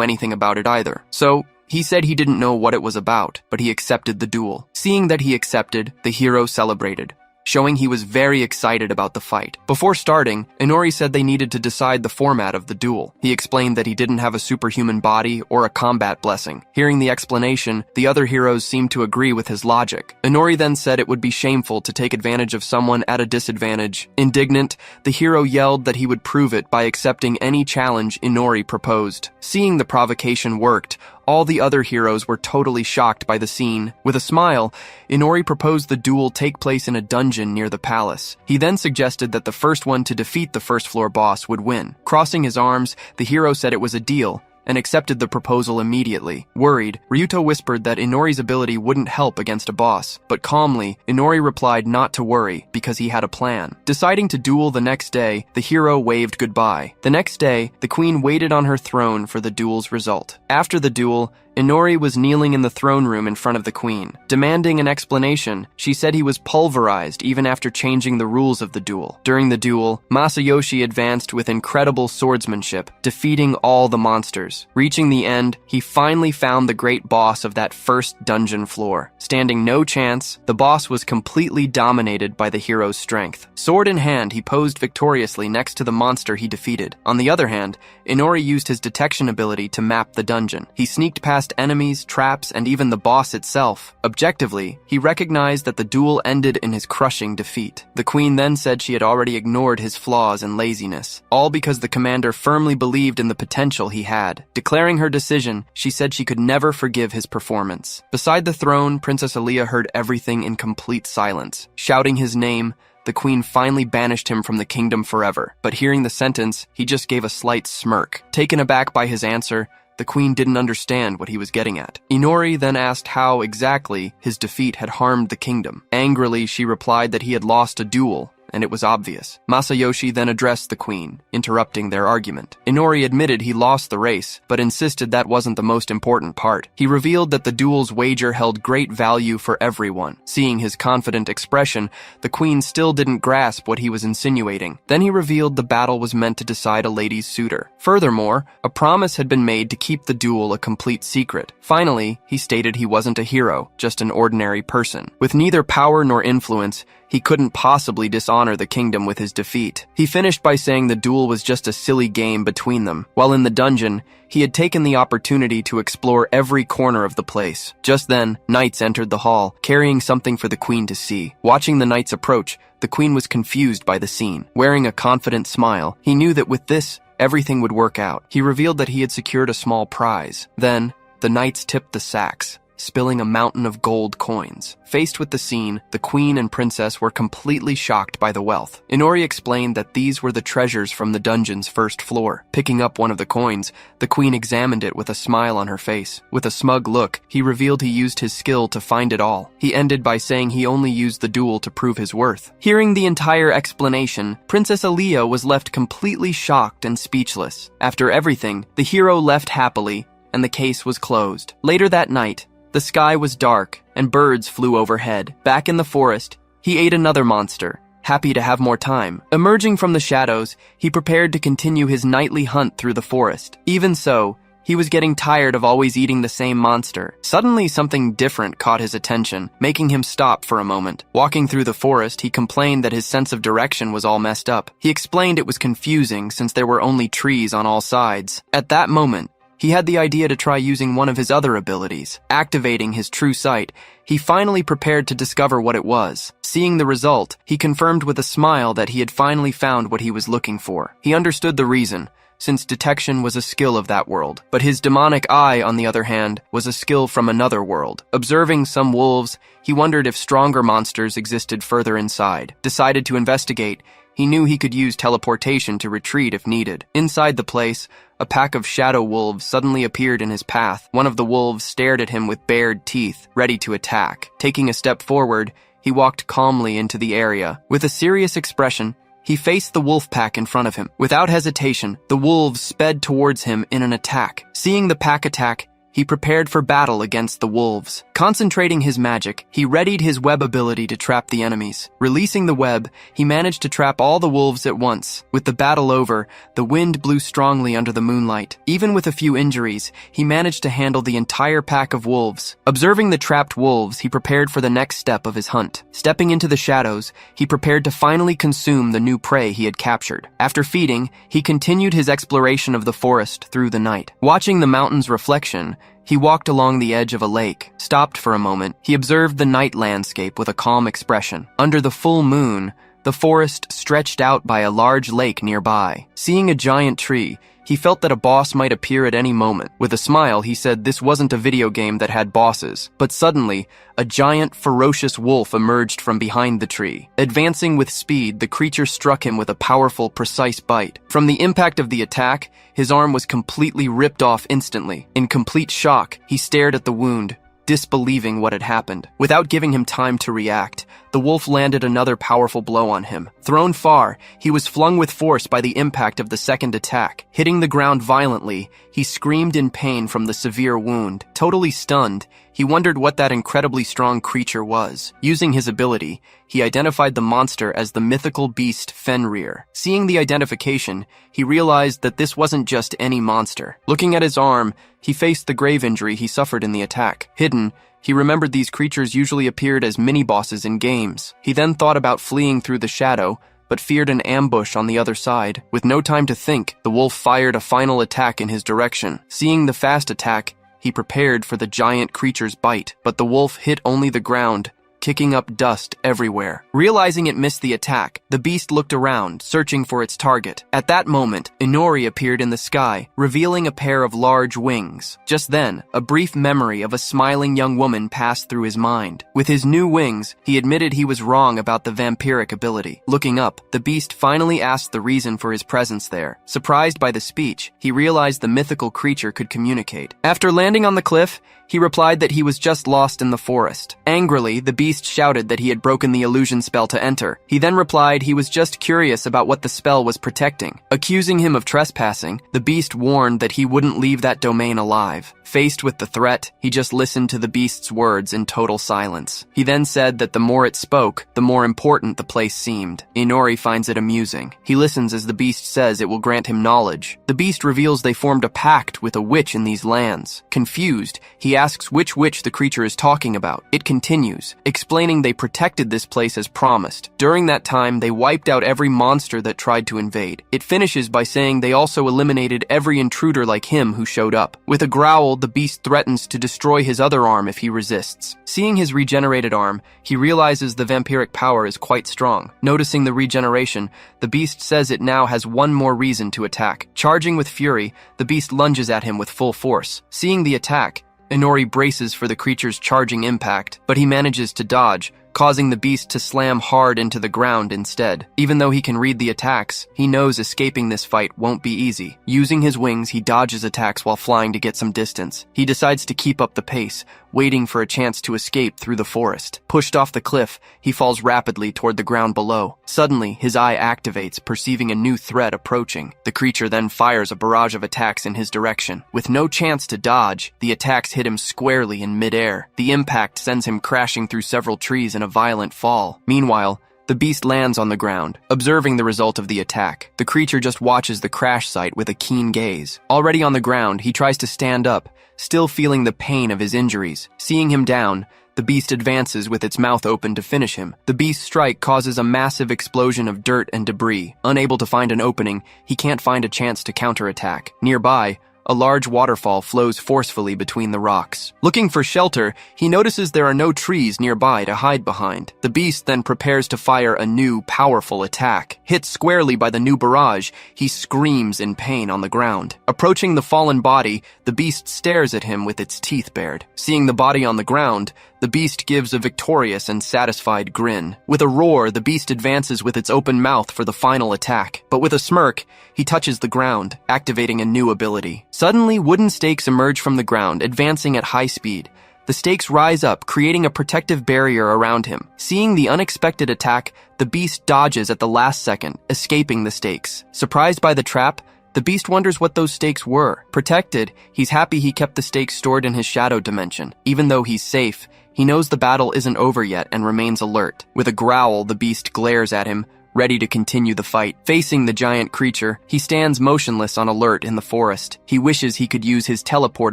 anything about it either. So, he said he didn't know what it was about, but he accepted the duel. Seeing that he accepted, the hero celebrated, showing he was very excited about the fight. Before starting, Inori said they needed to decide the format of the duel. He explained that he didn't have a superhuman body or a combat blessing. Hearing the explanation, the other heroes seemed to agree with his logic. Inori then said it would be shameful to take advantage of someone at a disadvantage. Indignant, the hero yelled that he would prove it by accepting any challenge Inori proposed. Seeing the provocation worked, all the other heroes were totally shocked by the scene. With a smile, Inori proposed the duel take place in a dungeon near the palace. He then suggested that the first one to defeat the first-floor boss would win. Crossing his arms, the hero said it was a deal, and accepted the proposal immediately. Worried, Ryuto whispered that Inori's ability wouldn't help against a boss, but calmly, Inori replied not to worry because he had a plan. Deciding to duel the next day, the hero waved goodbye. The next day, the queen waited on her throne for the duel's result. After the duel, Inori was kneeling in the throne room in front of the queen. Demanding an explanation, she said he was pulverized even after changing the rules of the duel. During the duel, Masayoshi advanced with incredible swordsmanship, defeating all the monsters. Reaching the end, he finally found the great boss of that first dungeon floor. Standing no chance, the boss was completely dominated by the hero's strength. Sword in hand, he posed victoriously next to the monster he defeated. On the other hand, Inori used his detection ability to map the dungeon. He sneaked past enemies, traps, and even the boss itself. Objectively, he recognized that the duel ended in his crushing defeat. The queen then said she had already ignored his flaws and laziness, all because the commander firmly believed in the potential he had. Declaring her decision, she said she could never forgive his performance. Beside the throne, Princess Aaliyah heard everything in complete silence. Shouting his name, the queen finally banished him from the kingdom forever. But hearing the sentence, he just gave a slight smirk. Taken aback by his answer, the queen didn't understand what he was getting at. Inori then asked how, exactly, his defeat had harmed the kingdom. Angrily, she replied that he had lost a duel, and it was obvious. Masayoshi then addressed the queen, interrupting their argument. Inori admitted he lost the race, but insisted that wasn't the most important part. He revealed that the duel's wager held great value for everyone. Seeing his confident expression, the queen still didn't grasp what he was insinuating. Then he revealed the battle was meant to decide a lady's suitor. Furthermore, a promise had been made to keep the duel a complete secret. Finally, he stated he wasn't a hero, just an ordinary person. With neither power nor influence, he couldn't possibly dishonor the kingdom with his defeat. He finished by saying the duel was just a silly game between them. While in the dungeon, he had taken the opportunity to explore every corner of the place. Just then, knights entered the hall, carrying something for the queen to see. Watching the knights approach, the queen was confused by the scene. Wearing a confident smile, he knew that with this, everything would work out. He revealed that he had secured a small prize. Then, the knights tipped the sacks, spilling a mountain of gold coins. Faced with the scene, the queen and princess were completely shocked by the wealth. Inori explained that these were the treasures from the dungeon's first floor. Picking up one of the coins, the queen examined it with a smile on her face. With a smug look, he revealed he used his skill to find it all. He ended by saying he only used the duel to prove his worth. Hearing the entire explanation, Princess Aaliyah was left completely shocked and speechless. After everything, the hero left happily, and the case was closed. Later that night, the sky was dark, and birds flew overhead. Back in the forest, he ate another monster, happy to have more time. Emerging from the shadows, he prepared to continue his nightly hunt through the forest. Even so, He was getting tired of always eating the same monster. Suddenly, something different caught his attention, making him stop for a moment. Walking through the forest, he complained that his sense of direction was all messed up. He explained it was confusing since there were only trees on all sides. At that moment, he had the idea to try using one of his other abilities. Activating his true sight, he finally prepared to discover what it was. Seeing the result, he confirmed with a smile that he had finally found what he was looking for. He understood the reason, since detection was a skill of that world. But his demonic eye, on the other hand, was a skill from another world. Observing some wolves, he wondered if stronger monsters existed further inside. Decided to investigate, he knew he could use teleportation to retreat if needed. Inside the place, a pack of shadow wolves suddenly appeared in his path. One of the wolves stared at him with bared teeth, ready to attack. Taking a step forward, he walked calmly into the area. With a serious expression, he faced the wolf pack in front of him. Without hesitation, the wolves sped towards him in an attack. Seeing the pack attack, he prepared for battle against the wolves. Concentrating his magic, he readied his web ability to trap the enemies. Releasing the web, he managed to trap all the wolves at once. With the battle over, the wind blew strongly under the moonlight. Even with a few injuries, he managed to handle the entire pack of wolves. Observing the trapped wolves, he prepared for the next step of his hunt. Stepping into the shadows, he prepared to finally consume the new prey he had captured. After feeding, he continued his exploration of the forest through the night. Watching the mountain's reflection, he walked along the edge of a lake. Stopped for a moment, he observed the night landscape with a calm expression. Under the full moon, the forest stretched out by a large lake nearby. Seeing a giant tree, he felt that a boss might appear at any moment. With a smile, he said this wasn't a video game that had bosses. But suddenly, a giant, ferocious wolf emerged from behind the tree. Advancing with speed, the creature struck him with a powerful, precise bite. From the impact of the attack, his arm was completely ripped off instantly. In complete shock, he stared at the wound, disbelieving what had happened. Without giving him time to react, the wolf landed another powerful blow on him. Thrown far, he was flung with force by the impact of the second attack. Hitting the ground violently, he screamed in pain from the severe wound. Totally stunned, he wondered what that incredibly strong creature was. Using his ability, he identified the monster as the mythical beast Fenrir. Seeing the identification, he realized that this wasn't just any monster. Looking at his arm, he faced the grave injury he suffered in the attack. Hidden, he remembered these creatures usually appeared as mini-bosses in games. He then thought about fleeing through the shadow, but feared an ambush on the other side. With no time to think, the wolf fired a final attack in his direction. Seeing the fast attack, he prepared for the giant creature's bite, but the wolf hit only the ground, kicking up dust everywhere. Realizing it missed the attack, the beast looked around, searching for its target. At that moment, Inori appeared in the sky, revealing a pair of large wings. Just then, a brief memory of a smiling young woman passed through his mind. With his new wings, he admitted he was wrong about the vampiric ability. Looking up, the beast finally asked the reason for his presence there. Surprised by the speech, he realized the mythical creature could communicate. After landing on the cliff, he replied that he was just lost in the forest. Angrily, the beast shouted that he had broken the illusion spell to enter. He then replied he was just curious about what the spell was protecting. Accusing him of trespassing, the beast warned that he wouldn't leave that domain alive. Faced with the threat, he just listened to the beast's words in total silence. He then said that the more it spoke, the more important the place seemed. Inori finds it amusing. He listens as the beast says it will grant him knowledge. The beast reveals they formed a pact with a witch in these lands. Confused, he asks which witch the creature is talking about. It continues, explaining they protected this place as promised. During that time, they wiped out every monster that tried to invade. It finishes by saying they also eliminated every intruder like him who showed up. With a growl, the beast threatens to destroy his other arm if he resists. Seeing his regenerated arm, he realizes the vampiric power is quite strong. Noticing the regeneration, the beast says it now has one more reason to attack. Charging with fury, the beast lunges at him with full force. Seeing the attack, Inori braces for the creature's charging impact, but he manages to dodge, causing the beast to slam hard into the ground instead. Even though he can read the attacks, he knows escaping this fight won't be easy. Using his wings, he dodges attacks while flying to get some distance. He decides to keep up the pace, waiting for a chance to escape through the forest. Pushed off the cliff, he falls rapidly toward the ground below. Suddenly, his eye activates, perceiving a new threat approaching. The creature then fires a barrage of attacks in his direction. With no chance to dodge, the attacks hit him squarely in midair. The impact sends him crashing through several trees in a violent fall. Meanwhile, The beast lands on the ground, observing the result of the attack. The creature just watches the crash site with a keen gaze. Already on the ground, he tries to stand up, still feeling the pain of his injuries. Seeing him down, the beast advances with its mouth open to finish him. The beast's strike causes a massive explosion of dirt and debris. Unable to find an opening, he can't find a chance to counterattack. Nearby, a large waterfall flows forcefully between the rocks. Looking for shelter, he notices there are no trees nearby to hide behind. The beast then prepares to fire a new, powerful attack. Hit squarely by the new barrage, he screams in pain on the ground. Approaching the fallen body, the beast stares at him with its teeth bared. Seeing the body on the ground, the beast gives a victorious and satisfied grin. With a roar, the beast advances with its open mouth for the final attack. But with a smirk, he touches the ground, activating a new ability. Suddenly, wooden stakes emerge from the ground, advancing at high speed. The stakes rise up, creating a protective barrier around him. Seeing the unexpected attack, the beast dodges at the last second, escaping the stakes. Surprised by the trap, the beast wonders what those stakes were. Protected, he's happy he kept the stakes stored in his shadow dimension. Even though he's safe, he knows the battle isn't over yet and remains alert. With a growl, the beast glares at him, ready to continue the fight. Facing the giant creature, he stands motionless on alert in the forest. He wishes he could use his teleport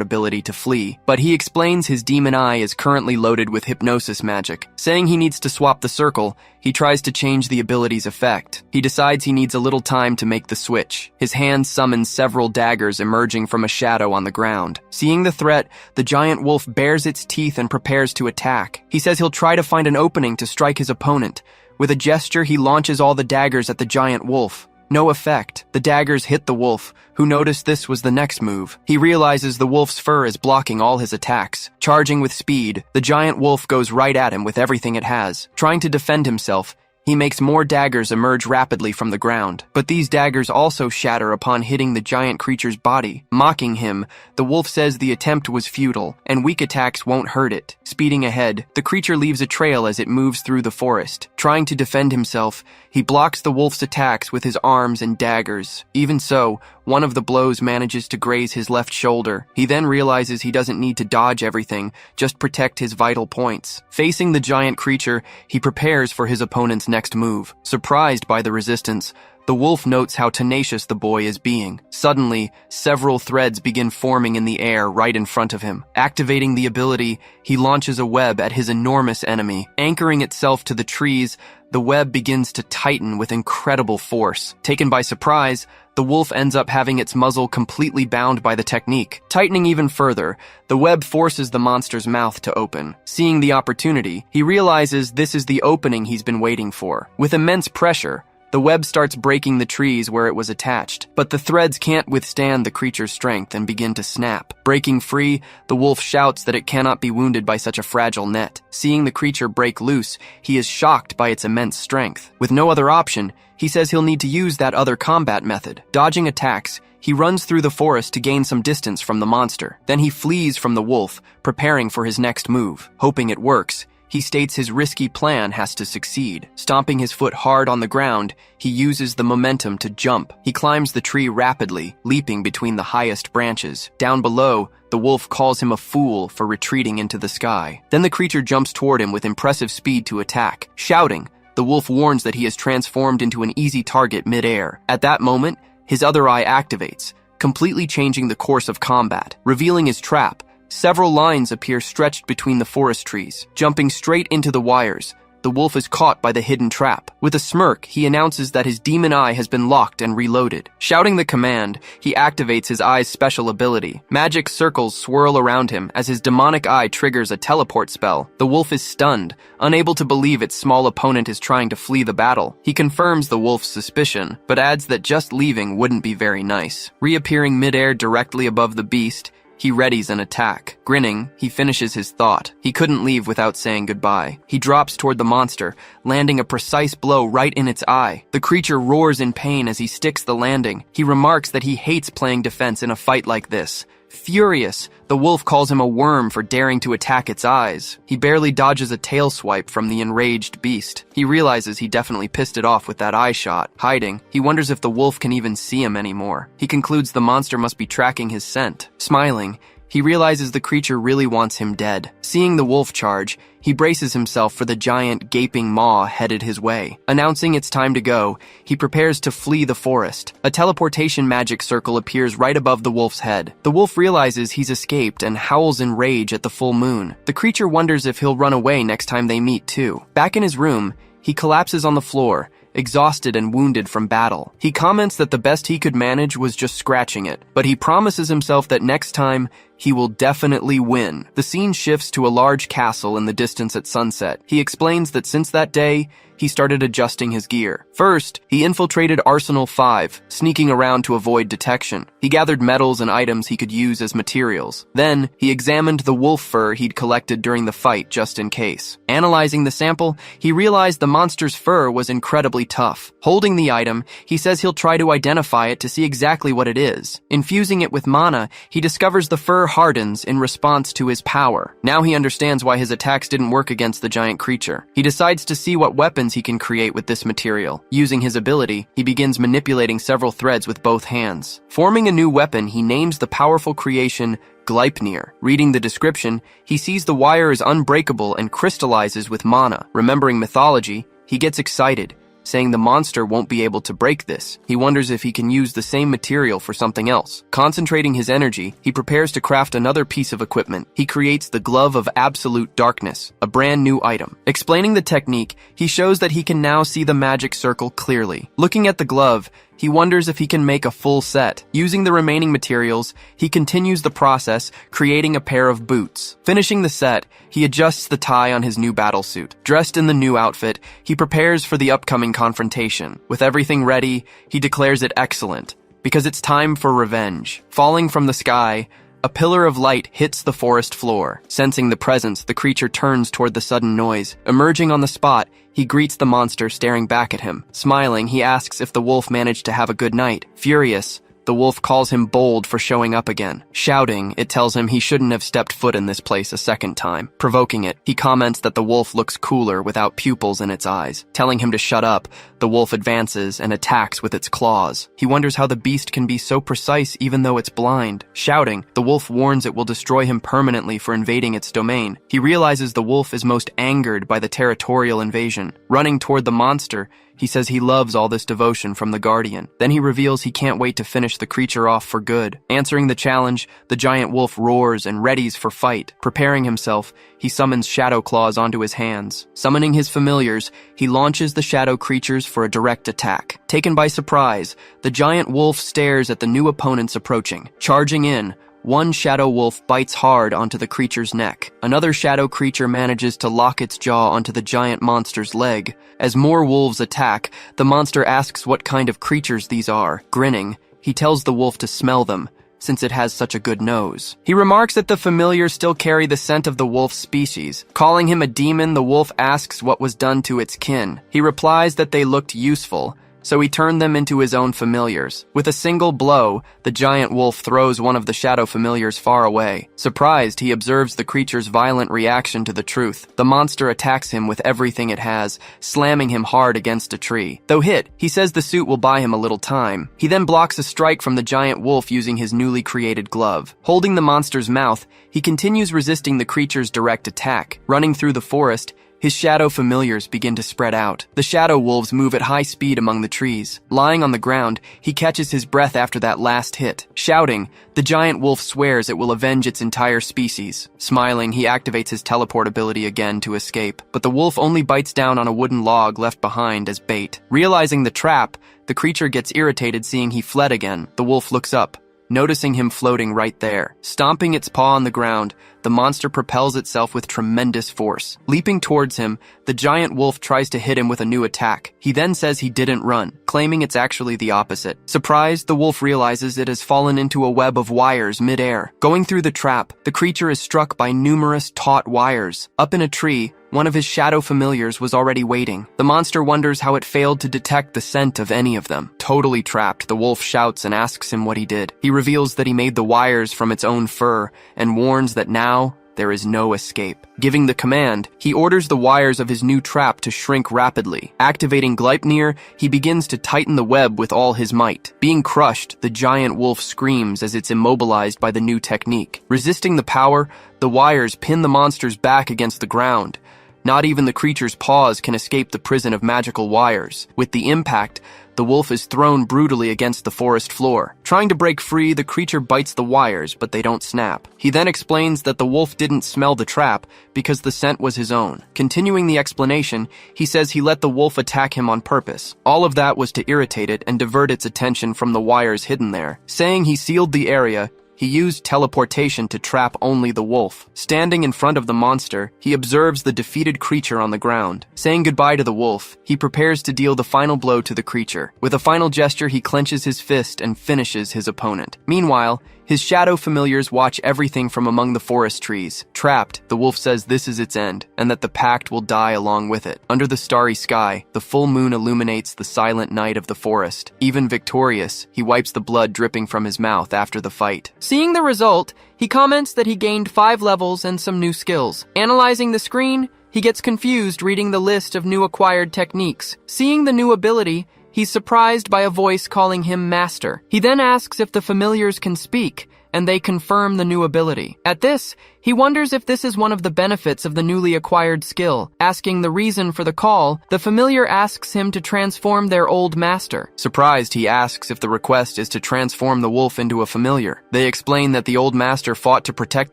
ability to flee, but he explains his demon eye is currently loaded with hypnosis magic. Saying he needs to swap the circle, he tries to change the ability's effect. He decides he needs a little time to make the switch. His hand summons several daggers emerging from a shadow on the ground. Seeing the threat, the giant wolf bares its teeth and prepares to attack. He says he'll try to find an opening to strike his opponent. With a gesture, he launches all the daggers at the giant wolf. No effect. The daggers hit the wolf, who noticed this was the next move. He realizes the wolf's fur is blocking all his attacks. Charging with speed, the giant wolf goes right at him with everything it has. Trying to defend himself, he makes more daggers emerge rapidly from the ground. But these daggers also shatter upon hitting the giant creature's body. Mocking him, the wolf says the attempt was futile, and weak attacks won't hurt it. Speeding ahead, the creature leaves a trail as it moves through the forest. Trying to defend himself, he blocks the wolf's attacks with his arms and daggers. Even so, one of the blows manages to graze his left shoulder. He then realizes he doesn't need to dodge everything, just protect his vital points. Facing the giant creature, he prepares for his opponent's next move. Surprised by the resistance, the wolf notes how tenacious the boy is being. Suddenly, several threads begin forming in the air right in front of him. Activating the ability, he launches a web at his enormous enemy. Anchoring itself to the trees, the web begins to tighten with incredible force. Taken by surprise, the wolf ends up having its muzzle completely bound by the technique. Tightening even further, the web forces the monster's mouth to open. Seeing the opportunity, he realizes this is the opening he's been waiting for. With immense pressure, the web starts breaking the trees where it was attached, but the threads can't withstand the creature's strength and begin to snap. Breaking free, the wolf shouts that it cannot be wounded by such a fragile net. Seeing the creature break loose, he is shocked by its immense strength. With no other option, he says he'll need to use that other combat method. Dodging attacks, he runs through the forest to gain some distance from the monster. Then he flees from the wolf, preparing for his next move. Hoping it works, he states his risky plan has to succeed. Stomping his foot hard on the ground, he uses the momentum to jump. He climbs the tree rapidly, leaping between the highest branches. Down below, the wolf calls him a fool for retreating into the sky. Then the creature jumps toward him with impressive speed to attack. Shouting, the wolf warns that he has transformed into an easy target mid-air. At that moment, his other eye activates, completely changing the course of combat. Revealing his trap, several lines appear stretched between the forest trees. Jumping straight into the wires, the wolf is caught by the hidden trap. With a smirk, he announces that his demon eye has been locked and reloaded. Shouting the command, he activates his eye's special ability. Magic circles swirl around him as his demonic eye triggers a teleport spell. The wolf is stunned, unable to believe its small opponent is trying to flee the battle. He confirms the wolf's suspicion, but adds that just leaving wouldn't be very nice. Reappearing midair directly above the beast, he readies an attack. Grinning, he finishes his thought. He couldn't leave without saying goodbye. He drops toward the monster, landing a precise blow right in its eye. The creature roars in pain as he sticks the landing. He remarks that he hates playing defense in a fight like this. Furious, the wolf calls him a worm for daring to attack its eyes. He barely dodges a tail swipe from the enraged beast. He realizes he definitely pissed it off with that eye shot. Hiding, he wonders if the wolf can even see him anymore. He concludes the monster must be tracking his scent. Smiling, he realizes the creature really wants him dead. Seeing the wolf charge, he braces himself for the giant, gaping maw headed his way. Announcing it's time to go, he prepares to flee the forest. A teleportation magic circle appears right above the wolf's head. The wolf realizes he's escaped and howls in rage at the full moon. The creature wonders if he'll run away next time they meet too. Back in his room, he collapses on the floor, exhausted and wounded from battle. He comments that the best he could manage was just scratching it, but he promises himself that next time, he will definitely win. The scene shifts to a large castle in the distance at sunset. He explains that since that day, he started adjusting his gear. First, he infiltrated Arsenal 5, sneaking around to avoid detection. He gathered metals and items he could use as materials. Then, he examined the wolf fur he'd collected during the fight just in case. Analyzing the sample, he realized the monster's fur was incredibly tough. Holding the item, he says he'll try to identify it to see exactly what it is. Infusing it with mana, he discovers the fur hardens in response to his power. Now he understands why his attacks didn't work against the giant creature. He decides to see what weapons he can create with this material. Using his ability, he begins manipulating several threads with both hands. Forming a new weapon, he names the powerful creation Gleipnir. Reading the description, he sees the wire is unbreakable and crystallizes with mana. Remembering mythology, he gets excited, saying the monster won't be able to break this. He wonders if he can use the same material for something else. Concentrating his energy, he prepares to craft another piece of equipment. He creates the Glove of Absolute Darkness, a brand new item. Explaining the technique, he shows that he can now see the magic circle clearly. Looking at the glove, he wonders if he can make a full set. Using the remaining materials, he continues the process, creating a pair of boots. Finishing the set, he adjusts the tie on his new battlesuit. Dressed in the new outfit, he prepares for the upcoming confrontation. With everything ready, he declares it excellent, because it's time for revenge. Falling from the sky, a pillar of light hits the forest floor. Sensing the presence, the creature turns toward the sudden noise. Emerging on the spot, he greets the monster staring back at him. Smiling, he asks if the wolf managed to have a good night. Furious, the wolf calls him bold for showing up again. Shouting, it tells him he shouldn't have stepped foot in this place a second time. Provoking it, he comments that the wolf looks cooler without pupils in its eyes. Telling him to shut up, the wolf advances and attacks with its claws. He wonders how the beast can be so precise even though it's blind. Shouting, the wolf warns it will destroy him permanently for invading its domain. He realizes the wolf is most angered by the territorial invasion. Running toward the monster, he says he loves all this devotion from the Guardian. Then he reveals he can't wait to finish the creature off for good. Answering the challenge, the giant wolf roars and readies for fight. Preparing himself, he summons shadow claws onto his hands. Summoning his familiars, he launches the shadow creatures for a direct attack. Taken by surprise, the giant wolf stares at the new opponents approaching. Charging in, one shadow wolf bites hard onto the creature's neck. Another shadow creature manages to lock its jaw onto the giant monster's leg. As more wolves attack, the monster asks what kind of creatures these are. Grinning, he tells the wolf to smell them, since it has such a good nose. He remarks that the familiars still carry the scent of the wolf's species. Calling him a demon, the wolf asks what was done to its kin. He replies that they looked useful, so he turned them into his own familiars. With a single blow, the giant wolf throws one of the shadow familiars far away. Surprised, he observes the creature's violent reaction to the truth. The monster attacks him with everything it has, slamming him hard against a tree. Though hit, he says the suit will buy him a little time. He then blocks a strike from the giant wolf using his newly created glove. Holding the monster's mouth, he continues resisting the creature's direct attack. Running through the forest, his shadow familiars begin to spread out. The shadow wolves move at high speed among the trees. Lying on the ground, he catches his breath after that last hit. Shouting, the giant wolf swears it will avenge its entire species. Smiling, he activates his teleport ability again to escape, but the wolf only bites down on a wooden log left behind as bait. Realizing the trap, the creature gets irritated seeing he fled again. The wolf looks up, noticing him floating right there. Stomping its paw on the ground, the monster propels itself with tremendous force. Leaping towards him, the giant wolf tries to hit him with a new attack. He then says he didn't run, claiming it's actually the opposite. Surprised, the wolf realizes it has fallen into a web of wires mid-air. Going through the trap, the creature is struck by numerous taut wires. Up in a tree, one of his shadow familiars was already waiting. The monster wonders how it failed to detect the scent of any of them. Totally trapped, the wolf shouts and asks him what he did. He reveals that he made the wires from its own fur and warns that now there is no escape. Giving the command, he orders the wires of his new trap to shrink rapidly. Activating Gleipnir, he begins to tighten the web with all his might. Being crushed, the giant wolf screams as it's immobilized by the new technique. Resisting the power, the wires pin the monsters back against the ground. Not even the creature's paws can escape the prison of magical wires. With the impact, the wolf is thrown brutally against the forest floor. Trying to break free, the creature bites the wires, but they don't snap. He then explains that the wolf didn't smell the trap because the scent was his own. Continuing the explanation, he says he let the wolf attack him on purpose. All of that was to irritate it and divert its attention from the wires hidden there. Saying he sealed the area, he used teleportation to trap only the wolf. Standing in front of the monster, he observes the defeated creature on the ground. Saying goodbye to the wolf, he prepares to deal the final blow to the creature. With a final gesture, he clenches his fist and finishes his opponent. Meanwhile, his shadow familiars watch everything from among the forest trees. Trapped, the wolf says this is its end, and that the pact will die along with it. Under the starry sky, the full moon illuminates the silent night of the forest. Even victorious, he wipes the blood dripping from his mouth after the fight. Seeing the result, he comments that he gained 5 levels and some new skills. Analyzing the screen, he gets confused reading the list of new acquired techniques. Seeing the new ability, he's surprised by a voice calling him Master. He then asks if the familiars can speak, and they confirm the new ability. At this, he wonders if this is one of the benefits of the newly acquired skill. Asking the reason for the call, the familiar asks him to transform their old master. Surprised, he asks if the request is to transform the wolf into a familiar. They explain that the old master fought to protect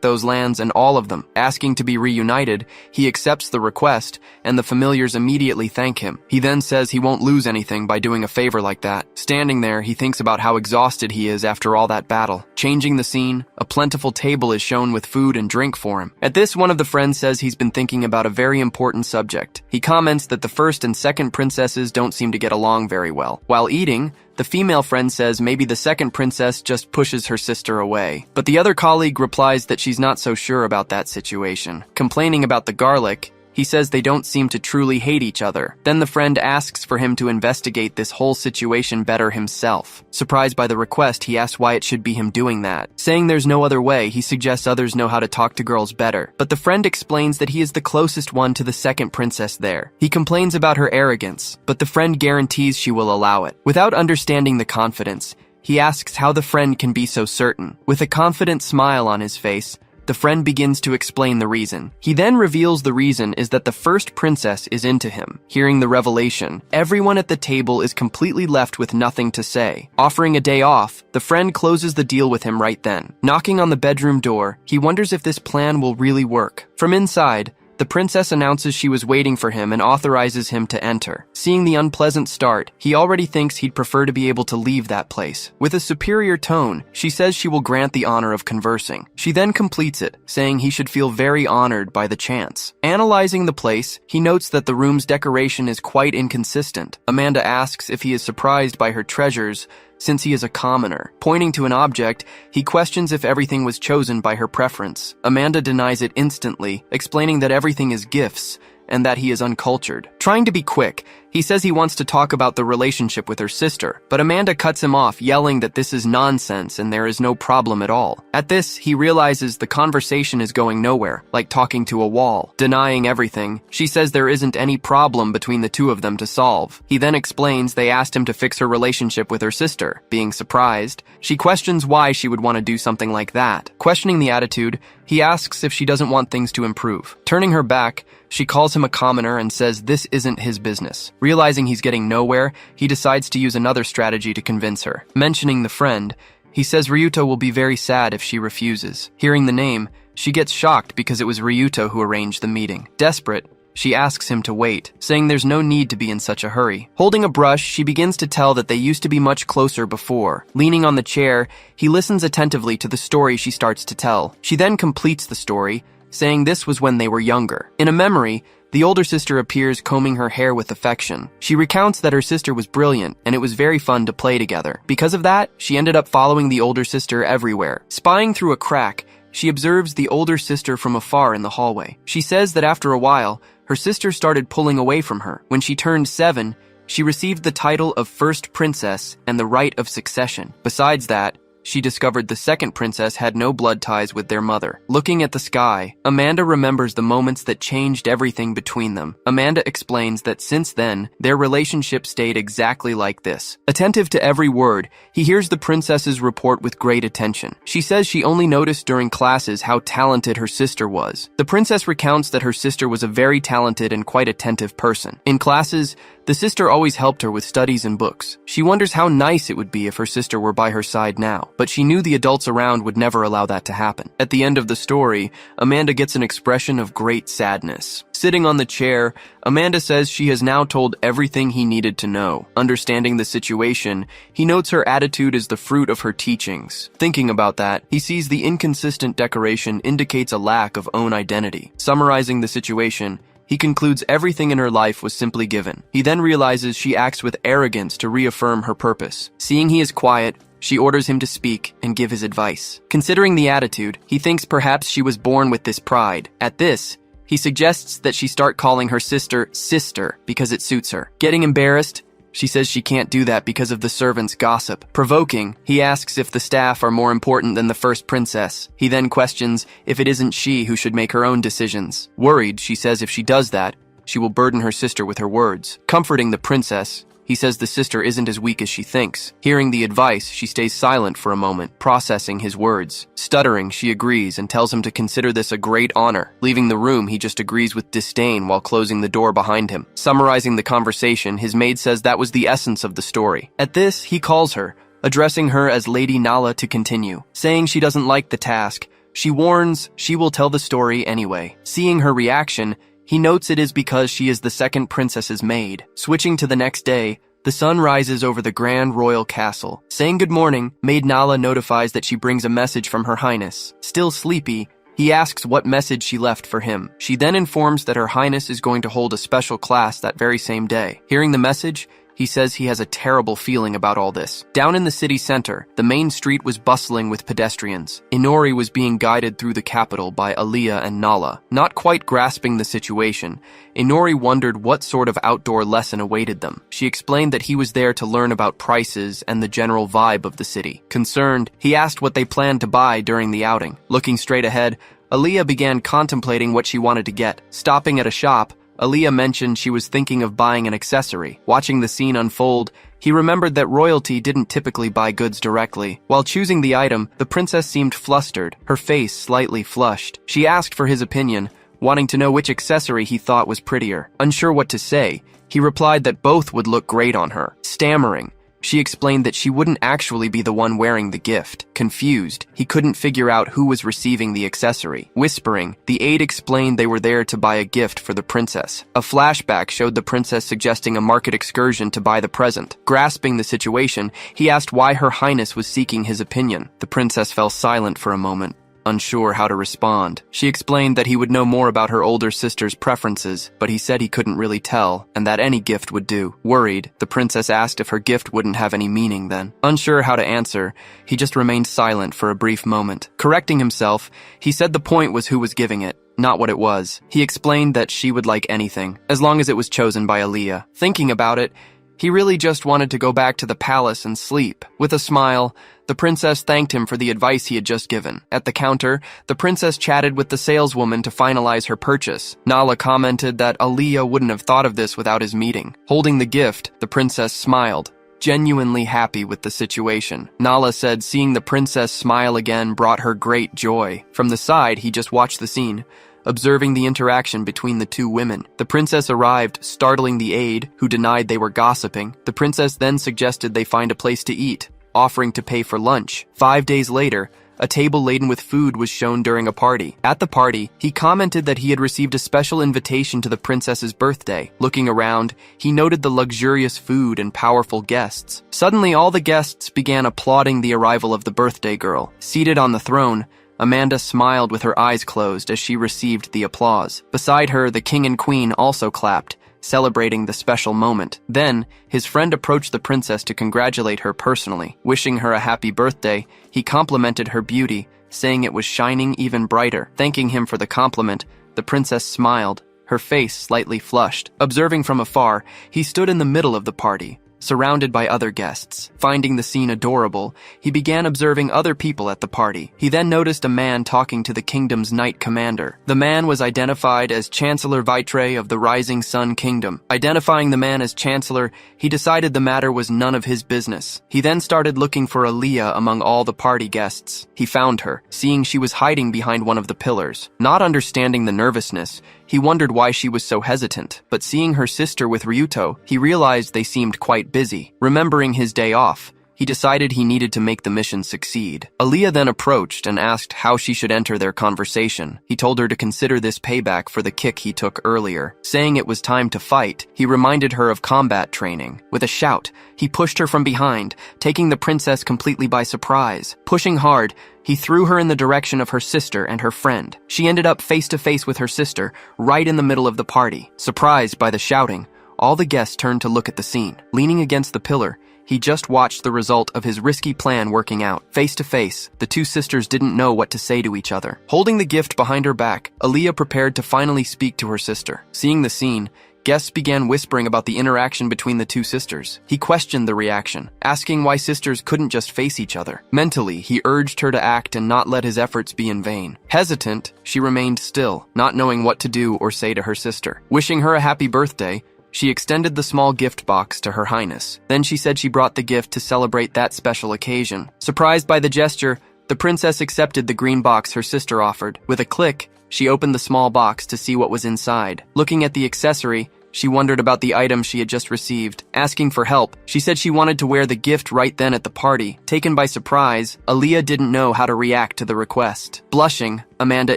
those lands and all of them. Asking to be reunited, he accepts the request, and the familiars immediately thank him. He then says he won't lose anything by doing a favor like that. Standing there, he thinks about how exhausted he is after all that battle. Changing the scene, a plentiful table is shown with food and drink for him. At this, one of the friends says he's been thinking about a very important subject. He comments that the first and second princesses don't seem to get along very well. While eating, the female friend says maybe the second princess just pushes her sister away. But the other colleague replies that she's not so sure about that situation. Complaining about the garlic, he says they don't seem to truly hate each other. Then the friend asks for him to investigate this whole situation better himself. Surprised by the request, he asks why it should be him doing that. Saying there's no other way, he suggests others know how to talk to girls better. But the friend explains that he is the closest one to the second princess there. He complains about her arrogance, but the friend guarantees she will allow it. Without understanding the confidence, he asks how the friend can be so certain. With a confident smile on his face, the friend begins to explain the reason. He then reveals the reason is that the first princess is into him. Hearing the revelation, everyone at the table is completely left with nothing to say. Offering a day off, the friend closes the deal with him right then. Knocking on the bedroom door, he wonders if this plan will really work. From inside, the princess announces she was waiting for him and authorizes him to enter. Seeing the unpleasant start, he already thinks he'd prefer to be able to leave that place. With a superior tone, she says she will grant the honor of conversing. She then completes it, saying he should feel very honored by the chance. Analyzing the place, he notes that the room's decoration is quite inconsistent. Amanda asks if he is surprised by her treasures, since he is a commoner. Pointing to an object, he questions if everything was chosen by her preference. Amanda denies it instantly, explaining that everything is gifts, and that he is uncultured. Trying to be quick, he says he wants to talk about the relationship with her sister, but Amanda cuts him off, yelling that this is nonsense and there is no problem at all. At this, he realizes the conversation is going nowhere, like talking to a wall. Denying everything, she says there isn't any problem between the two of them to solve. He then explains they asked him to fix her relationship with her sister. Being surprised, she questions why she would want to do something like that. Questioning the attitude, he asks if she doesn't want things to improve. Turning her back, she calls him a commoner and says this isn't his business. Realizing he's getting nowhere, he decides to use another strategy to convince her. Mentioning the friend, he says Ryuto will be very sad if she refuses. Hearing the name, she gets shocked because it was Ryuto who arranged the meeting. Desperate, she asks him to wait, saying there's no need to be in such a hurry. Holding a brush, she begins to tell that they used to be much closer before. Leaning on the chair, he listens attentively to the story she starts to tell. She then completes the story, saying this was when they were younger. In a memory, the older sister appears combing her hair with affection. She recounts that her sister was brilliant, and it was very fun to play together. Because of that, she ended up following the older sister everywhere. Spying through a crack, she observes the older sister from afar in the hallway. She says that after a while, her sister started pulling away from her. When she turned 7, she received the title of First Princess and the right of succession. Besides that, she discovered the second princess had no blood ties with their mother. Looking at the sky, Amanda remembers the moments that changed everything between them. Amanda explains that since then, their relationship stayed exactly like this. Attentive to every word, he hears the princess's report with great attention. She says she only noticed during classes how talented her sister was. The princess recounts that her sister was a very talented and quite attentive person. In classes, the sister always helped her with studies and books. She wonders how nice it would be if her sister were by her side now, but she knew the adults around would never allow that to happen. At the end of the story, Amanda gets an expression of great sadness. Sitting on the chair, Amanda says she has now told everything he needed to know. Understanding the situation, he notes her attitude is the fruit of her teachings. Thinking about that, he sees the inconsistent decoration indicates a lack of own identity. Summarizing the situation, he concludes everything in her life was simply given. He then realizes she acts with arrogance to reaffirm her purpose. Seeing he is quiet, she orders him to speak and give his advice. Considering the attitude, he thinks perhaps she was born with this pride. At this, he suggests that she start calling her sister sister because it suits her. Getting embarrassed, she says she can't do that because of the servants' gossip. Provoking, he asks if the staff are more important than the first princess. He then questions if it isn't she who should make her own decisions. Worried, she says if she does that, she will burden her sister with her words. Comforting the princess, he says the sister isn't as weak as she thinks. Hearing the advice, she stays silent for a moment, processing his words. Stuttering, she agrees and tells him to consider this a great honor. Leaving the room, he just agrees with disdain while closing the door behind him. Summarizing the conversation, his maid says that was the essence of the story. At this, he calls her, addressing her as Lady Nala to continue. Saying she doesn't like the task, she warns she will tell the story anyway. Seeing her reaction, he notes it is because she is the second princess's maid. Switching to the next day, the sun rises over the grand royal castle. Saying good morning, Maid Nala notifies that she brings a message from Her Highness. Still sleepy, he asks what message she left for him. She then informs that Her Highness is going to hold a special class that very same day. Hearing the message, he says he has a terrible feeling about all this. Down in the city center, the main street was bustling with pedestrians. Inori was being guided through the capital by Aliyah and Nala. Not quite grasping the situation, Inori wondered what sort of outdoor lesson awaited them. She explained that he was there to learn about prices and the general vibe of the city. Concerned, he asked what they planned to buy during the outing. Looking straight ahead, Aliyah began contemplating what she wanted to get. Stopping at a shop, Aliyah mentioned she was thinking of buying an accessory. Watching the scene unfold, he remembered that royalty didn't typically buy goods directly. While choosing the item, the princess seemed flustered, her face slightly flushed. She asked for his opinion, wanting to know which accessory he thought was prettier. Unsure what to say, he replied that both would look great on her. Stammering, she explained that she wouldn't actually be the one wearing the gift. Confused, he couldn't figure out who was receiving the accessory. Whispering, the aide explained they were there to buy a gift for the princess. A flashback showed the princess suggesting a market excursion to buy the present. Grasping the situation, he asked why Her Highness was seeking his opinion. The princess fell silent for a moment, unsure how to respond. She explained that he would know more about her older sister's preferences, but he said he couldn't really tell, and that any gift would do. Worried, the princess asked if her gift wouldn't have any meaning then. Unsure how to answer, he just remained silent for a brief moment. Correcting himself, he said the point was who was giving it, not what it was. He explained that she would like anything, as long as it was chosen by Aliyah. Thinking about it, he really just wanted to go back to the palace and sleep. With a smile, the princess thanked him for the advice he had just given. At the counter, the princess chatted with the saleswoman to finalize her purchase. Nala commented that Aliyah wouldn't have thought of this without his meeting. Holding the gift, the princess smiled, genuinely happy with the situation. Nala said seeing the princess smile again brought her great joy. From the side, he just watched the scene, observing the interaction between the two women. The princess arrived, startling the aide, who denied they were gossiping. The princess then suggested they find a place to eat, offering to pay for lunch. 5 days later, a table laden with food was shown during a party. At the party, he commented that he had received a special invitation to the princess's birthday. Looking around, he noted the luxurious food and powerful guests. Suddenly, all the guests began applauding the arrival of the birthday girl. Seated on the throne, Amanda smiled with her eyes closed as she received the applause. Beside her, the king and queen also clapped, celebrating the special moment. Then, his friend approached the princess to congratulate her personally. Wishing her a happy birthday, he complimented her beauty, saying it was shining even brighter. Thanking him for the compliment, the princess smiled, her face slightly flushed. Observing from afar, he stood in the middle of the party, surrounded by other guests. Finding the scene adorable, he began observing other people at the party. He then noticed a man talking to the kingdom's knight commander. The man was identified as Chancellor Vitre of the Rising Sun Kingdom. Identifying the man as Chancellor, he decided the matter was none of his business. He then started looking for Aaliyah among all the party guests. He found her, seeing she was hiding behind one of the pillars. Not understanding the nervousness, he wondered why she was so hesitant, but seeing her sister with Ryuto, he realized they seemed quite busy. Remembering his day off, he decided he needed to make the mission succeed. Aaliyah then approached and asked how she should enter their conversation. He told her to consider this payback for the kick he took earlier. Saying it was time to fight, he reminded her of combat training. With a shout, he pushed her from behind, taking the princess completely by surprise. Pushing hard, he threw her in the direction of her sister and her friend. She ended up face to face with her sister, right in the middle of the party. Surprised by the shouting, all the guests turned to look at the scene. Leaning against the pillar, he just watched the result of his risky plan working out. Face to face, the two sisters didn't know what to say to each other. Holding the gift behind her back, Aaliyah prepared to finally speak to her sister. Seeing the scene, guests began whispering about the interaction between the two sisters. He questioned the reaction, asking why sisters couldn't just face each other. Mentally, he urged her to act and not let his efforts be in vain. Hesitant, she remained still, not knowing what to do or say to her sister. Wishing her a happy birthday, she extended the small gift box to Her Highness. Then she said she brought the gift to celebrate that special occasion. Surprised by the gesture, the princess accepted the green box her sister offered. With a click, she opened the small box to see what was inside. Looking at the accessory, she wondered about the item she had just received. Asking for help, she said she wanted to wear the gift right then at the party. Taken by surprise, Aaliyah didn't know how to react to the request. Blushing, Amanda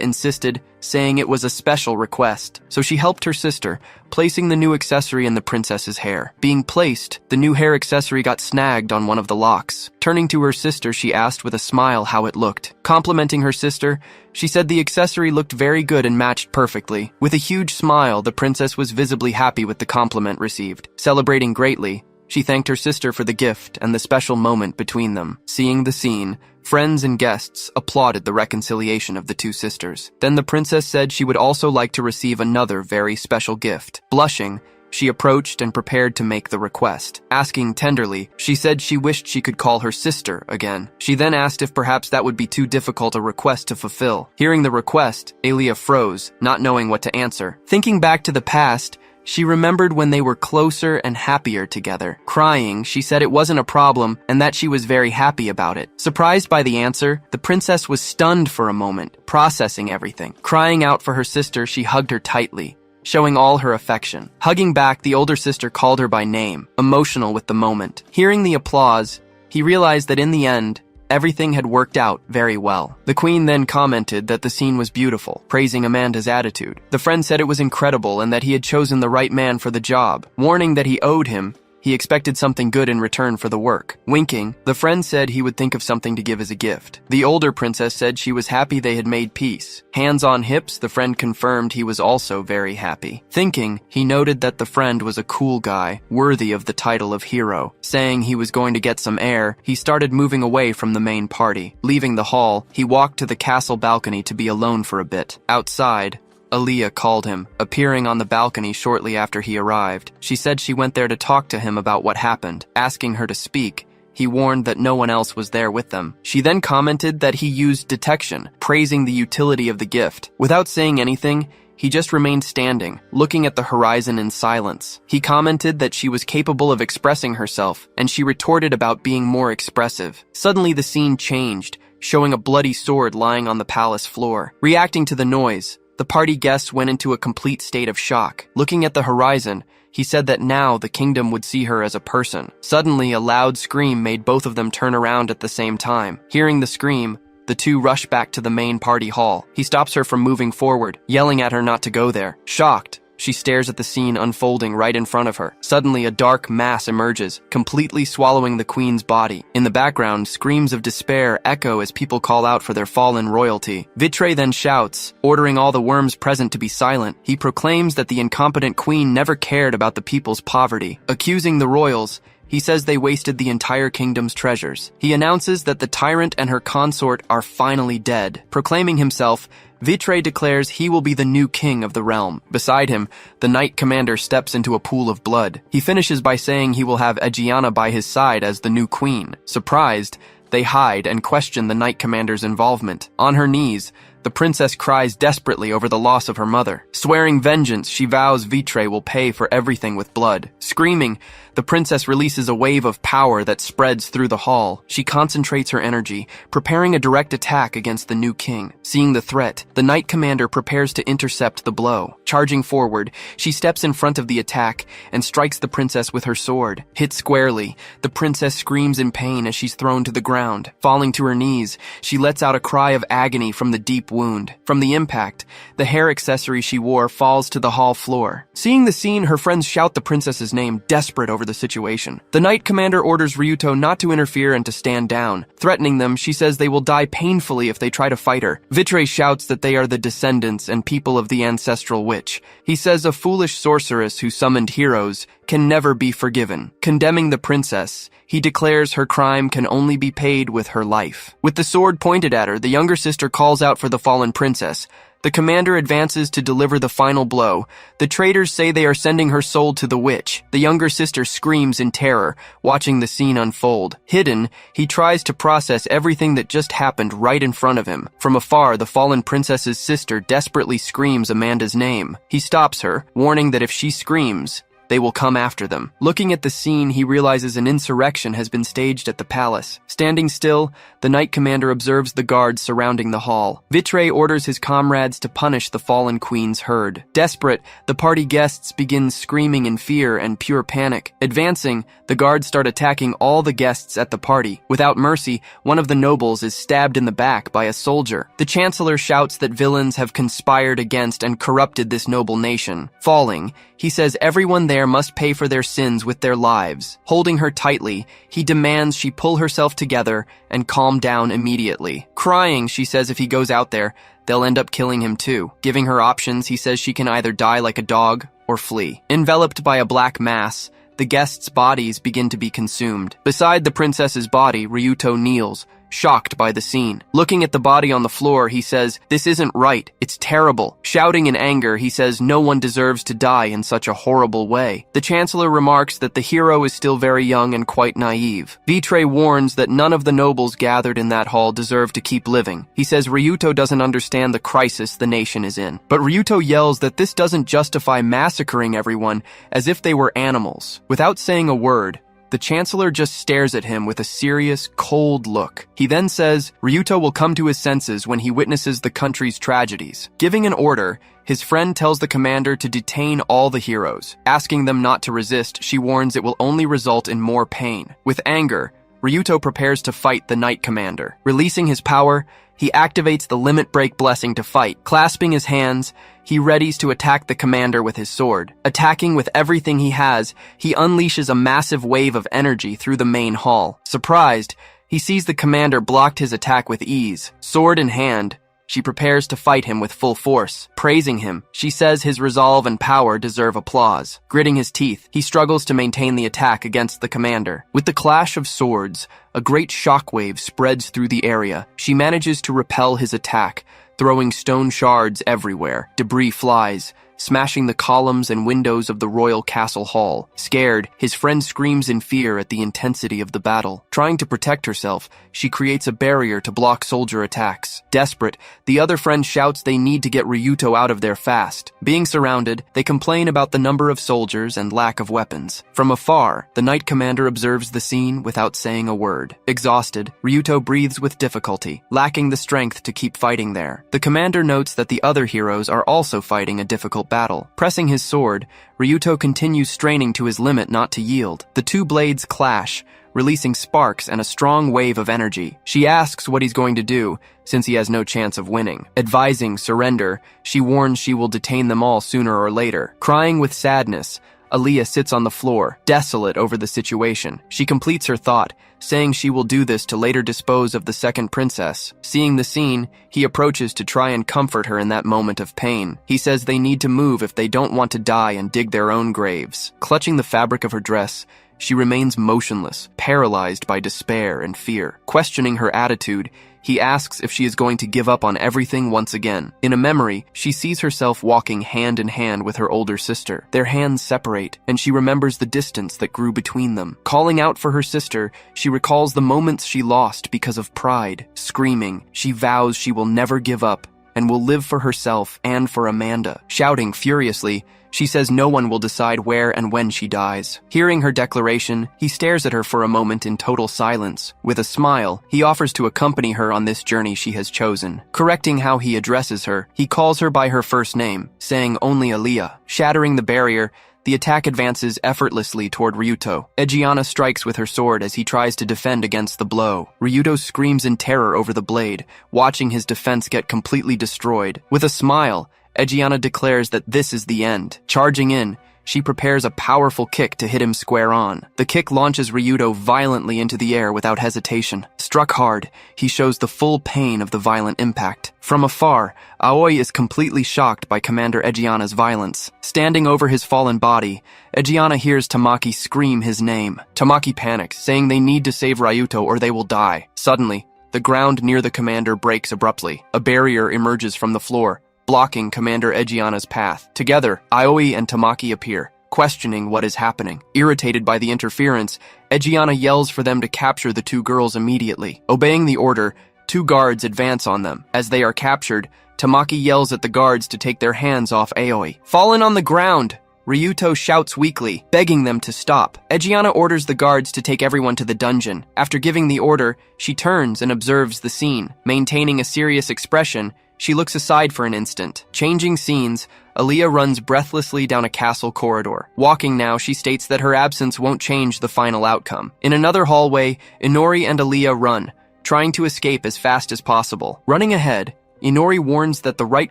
insisted, saying it was a special request. So she helped her sister, placing the new accessory in the princess's hair. Being placed, the new hair accessory got snagged on one of the locks. Turning to her sister, she asked with a smile how it looked. Complimenting her sister, she said the accessory looked very good and matched perfectly. With a huge smile, the princess was visibly happy with the compliment received. Celebrating greatly, she thanked her sister for the gift and the special moment between them. Seeing the scene, friends and guests applauded the reconciliation of the two sisters. Then the princess said she would also like to receive another very special gift. Blushing, she approached and prepared to make the request. Asking tenderly, she said she wished she could call her sister again. She then asked if perhaps that would be too difficult a request to fulfill. Hearing the request, Aaliyah froze, not knowing what to answer. Thinking back to the past, she remembered when they were closer and happier together. Crying, she said it wasn't a problem and that she was very happy about it. Surprised by the answer, the princess was stunned for a moment, processing everything. Crying out for her sister, she hugged her tightly, showing all her affection. Hugging back, the older sister called her by name, emotional with the moment. Hearing the applause, he realized that in the end, everything had worked out very well. The queen then commented that the scene was beautiful, praising Amanda's attitude. The friend said it was incredible and that he had chosen the right man for the job, warning that he owed him. He expected something good in return for the work. Winking, the friend said he would think of something to give as a gift. The older princess said she was happy they had made peace. Hands on hips, the friend confirmed he was also very happy. Thinking, he noted that the friend was a cool guy, worthy of the title of hero. Saying he was going to get some air, he started moving away from the main party. Leaving the hall, he walked to the castle balcony to be alone for a bit. Outside, Aaliyah called him, appearing on the balcony shortly after he arrived. She said she went there to talk to him about what happened. Asking her to speak, he warned that no one else was there with them. She then commented that he used detection, praising the utility of the gift. Without saying anything, he just remained standing, looking at the horizon in silence. He commented that she was capable of expressing herself, and she retorted about being more expressive. Suddenly the scene changed, showing a bloody sword lying on the palace floor. Reacting to the noise, the party guests went into a complete state of shock. Looking at the horizon, he said that now the kingdom would see her as a person. Suddenly, a loud scream made both of them turn around at the same time. Hearing the scream, the two rush back to the main party hall. He stops her from moving forward, yelling at her not to go there. Shocked, she stares at the scene unfolding right in front of her. Suddenly, a dark mass emerges, completely swallowing the queen's body. In the background, screams of despair echo as people call out for their fallen royalty. Vitre then shouts, ordering all the worms present to be silent. He proclaims that the incompetent queen never cared about the people's poverty. Accusing the royals, He says they wasted the entire kingdom's treasures. He announces that the tyrant and her consort are finally dead. Proclaiming himself, Vitre declares he will be the new king of the realm. Beside him, the knight commander steps into a pool of blood. He finishes by saying he will have Aegiana by his side as the new queen. Surprised, they hide and question the knight commander's involvement. On her knees, the princess cries desperately over the loss of her mother. Swearing vengeance, she vows Vitre will pay for everything with blood. Screaming, the princess releases a wave of power that spreads through the hall. She concentrates her energy, preparing a direct attack against the new king. Seeing the threat, the knight commander prepares to intercept the blow. Charging forward, she steps in front of the attack and strikes the princess with her sword. Hit squarely, the princess screams in pain as she's thrown to the ground. Falling to her knees, she lets out a cry of agony from the deep wound. From the impact, the hair accessory she wore falls to the hall floor. Seeing the scene, her friends shout the princess's name, desperate over the situation. The knight commander orders Ryuto not to interfere and to stand down. Threatening them, she says they will die painfully if they try to fight her. Vitre shouts that they are the descendants and people of the ancestral witch. He says a foolish sorceress who summoned heroes can never be forgiven. Condemning the princess, he declares her crime can only be paid with her life. With the sword pointed at her, the younger sister calls out for the fallen princess. The commander advances to deliver the final blow. The traitors say they are sending her soul to the witch. The younger sister screams in terror, watching the scene unfold. Hidden, he tries to process everything that just happened right in front of him. From afar, the fallen princess's sister desperately screams Amanda's name. He stops her, warning that if she screams, they will come after them. Looking at the scene, he realizes an insurrection has been staged at the palace. Standing still, the knight commander observes the guards surrounding the hall. Vitre orders his comrades to punish the fallen queen's herd. Desperate, the party guests begin screaming in fear and pure panic. Advancing, the guards start attacking all the guests at the party. Without mercy, one of the nobles is stabbed in the back by a soldier. The chancellor shouts that villains have conspired against and corrupted this noble nation. Falling, he says everyone there must pay for their sins with their lives. Holding her tightly, he demands she pull herself together and calm down immediately. Crying, she says if he goes out there, they'll end up killing him too. Giving her options, he says she can either die like a dog or flee. Enveloped by a black mass, the guests' bodies begin to be consumed. Beside the princess's body, Ryuto kneels, shocked by the scene. Looking at the body on the floor, he says, "This isn't right. It's terrible." Shouting in anger, he says no one deserves to die in such a horrible way. The chancellor remarks that the hero is still very young and quite naive. Vitre warns that none of the nobles gathered in that hall deserve to keep living. He says Ryuto doesn't understand the crisis the nation is in. But Ryuto yells that this doesn't justify massacring everyone as if they were animals. Without saying a word, the chancellor just stares at him with a serious, cold look. He then says Ryuto will come to his senses when he witnesses the country's tragedies. Giving an order, his friend tells the commander to detain all the heroes. Asking them not to resist, she warns it will only result in more pain. With anger, Ryuto prepares to fight the knight commander. Releasing his power, he activates the limit break blessing to fight. Clasping his hands, he readies to attack the commander with his sword. Attacking with everything he has, he unleashes a massive wave of energy through the main hall. Surprised, he sees the commander blocked his attack with ease. Sword in hand, she prepares to fight him with full force. Praising him, she says his resolve and power deserve applause. Gritting his teeth, he struggles to maintain the attack against the commander. With the clash of swords, a great shockwave spreads through the area. She manages to repel his attack, throwing stone shards everywhere. Debris flies, smashing the columns and windows of the royal castle hall. Scared, his friend screams in fear at the intensity of the battle. Trying to protect herself, she creates a barrier to block soldier attacks. Desperate, the other friend shouts they need to get Ryuto out of there fast. Being surrounded, they complain about the number of soldiers and lack of weapons. From afar, the knight commander observes the scene without saying a word. Exhausted, Ryuto breathes with difficulty, lacking the strength to keep fighting there. The commander notes that the other heroes are also fighting a difficult battle. Pressing his sword, Ryuto continues straining to his limit not to yield. The two blades clash, releasing sparks and a strong wave of energy. She asks what he's going to do, since he has no chance of winning. Advising surrender, she warns she will detain them all sooner or later. Crying with sadness, Aaliyah sits on the floor, desolate over the situation. She completes her thought, saying she will do this to later dispose of the second princess. Seeing the scene, he approaches to try and comfort her in that moment of pain. He says they need to move if they don't want to die and dig their own graves. Clutching the fabric of her dress, she remains motionless, paralyzed by despair and fear. Questioning her attitude, he asks if she is going to give up on everything once again. In a memory, she sees herself walking hand in hand with her older sister. Their hands separate, and she remembers the distance that grew between them. Calling out for her sister, she recalls the moments she lost because of pride. Screaming, she vows she will never give up and will live for herself and for Amanda. Shouting furiously, she says no one will decide where and when she dies. Hearing her declaration, he stares at her for a moment in total silence. With a smile, he offers to accompany her on this journey she has chosen. Correcting how he addresses her, he calls her by her first name, saying only Aaliyah. Shattering the barrier, the attack advances effortlessly toward Ryuto. Egiana strikes with her sword as he tries to defend against the blow. Ryuto screams in terror over the blade, watching his defense get completely destroyed. With a smile, Egiana declares that this is the end. Charging in, she prepares a powerful kick to hit him square on. The kick launches Ryuto violently into the air without hesitation. Struck hard, he shows the full pain of the violent impact. From afar, Aoi is completely shocked by Commander Egiana's violence. Standing over his fallen body, Egiana hears Tamaki scream his name. Tamaki panics, saying they need to save Ryuto or they will die. Suddenly, the ground near the commander breaks abruptly. A barrier emerges from the floor, blocking Commander Egiana's path. Together, Aoi and Tamaki appear, questioning what is happening. Irritated by the interference, Egiana yells for them to capture the two girls immediately. Obeying the order, two guards advance on them. As they are captured, Tamaki yells at the guards to take their hands off Aoi. Fallen on the ground, Ryuto shouts weakly, begging them to stop. Egiana orders the guards to take everyone to the dungeon. After giving the order, she turns and observes the scene. Maintaining a serious expression, she looks aside for an instant. Changing scenes, Aaliyah runs breathlessly down a castle corridor. Walking now, she states that her absence won't change the final outcome. In another hallway, Inori and Aaliyah run, trying to escape as fast as possible. Running ahead, Inori warns that the right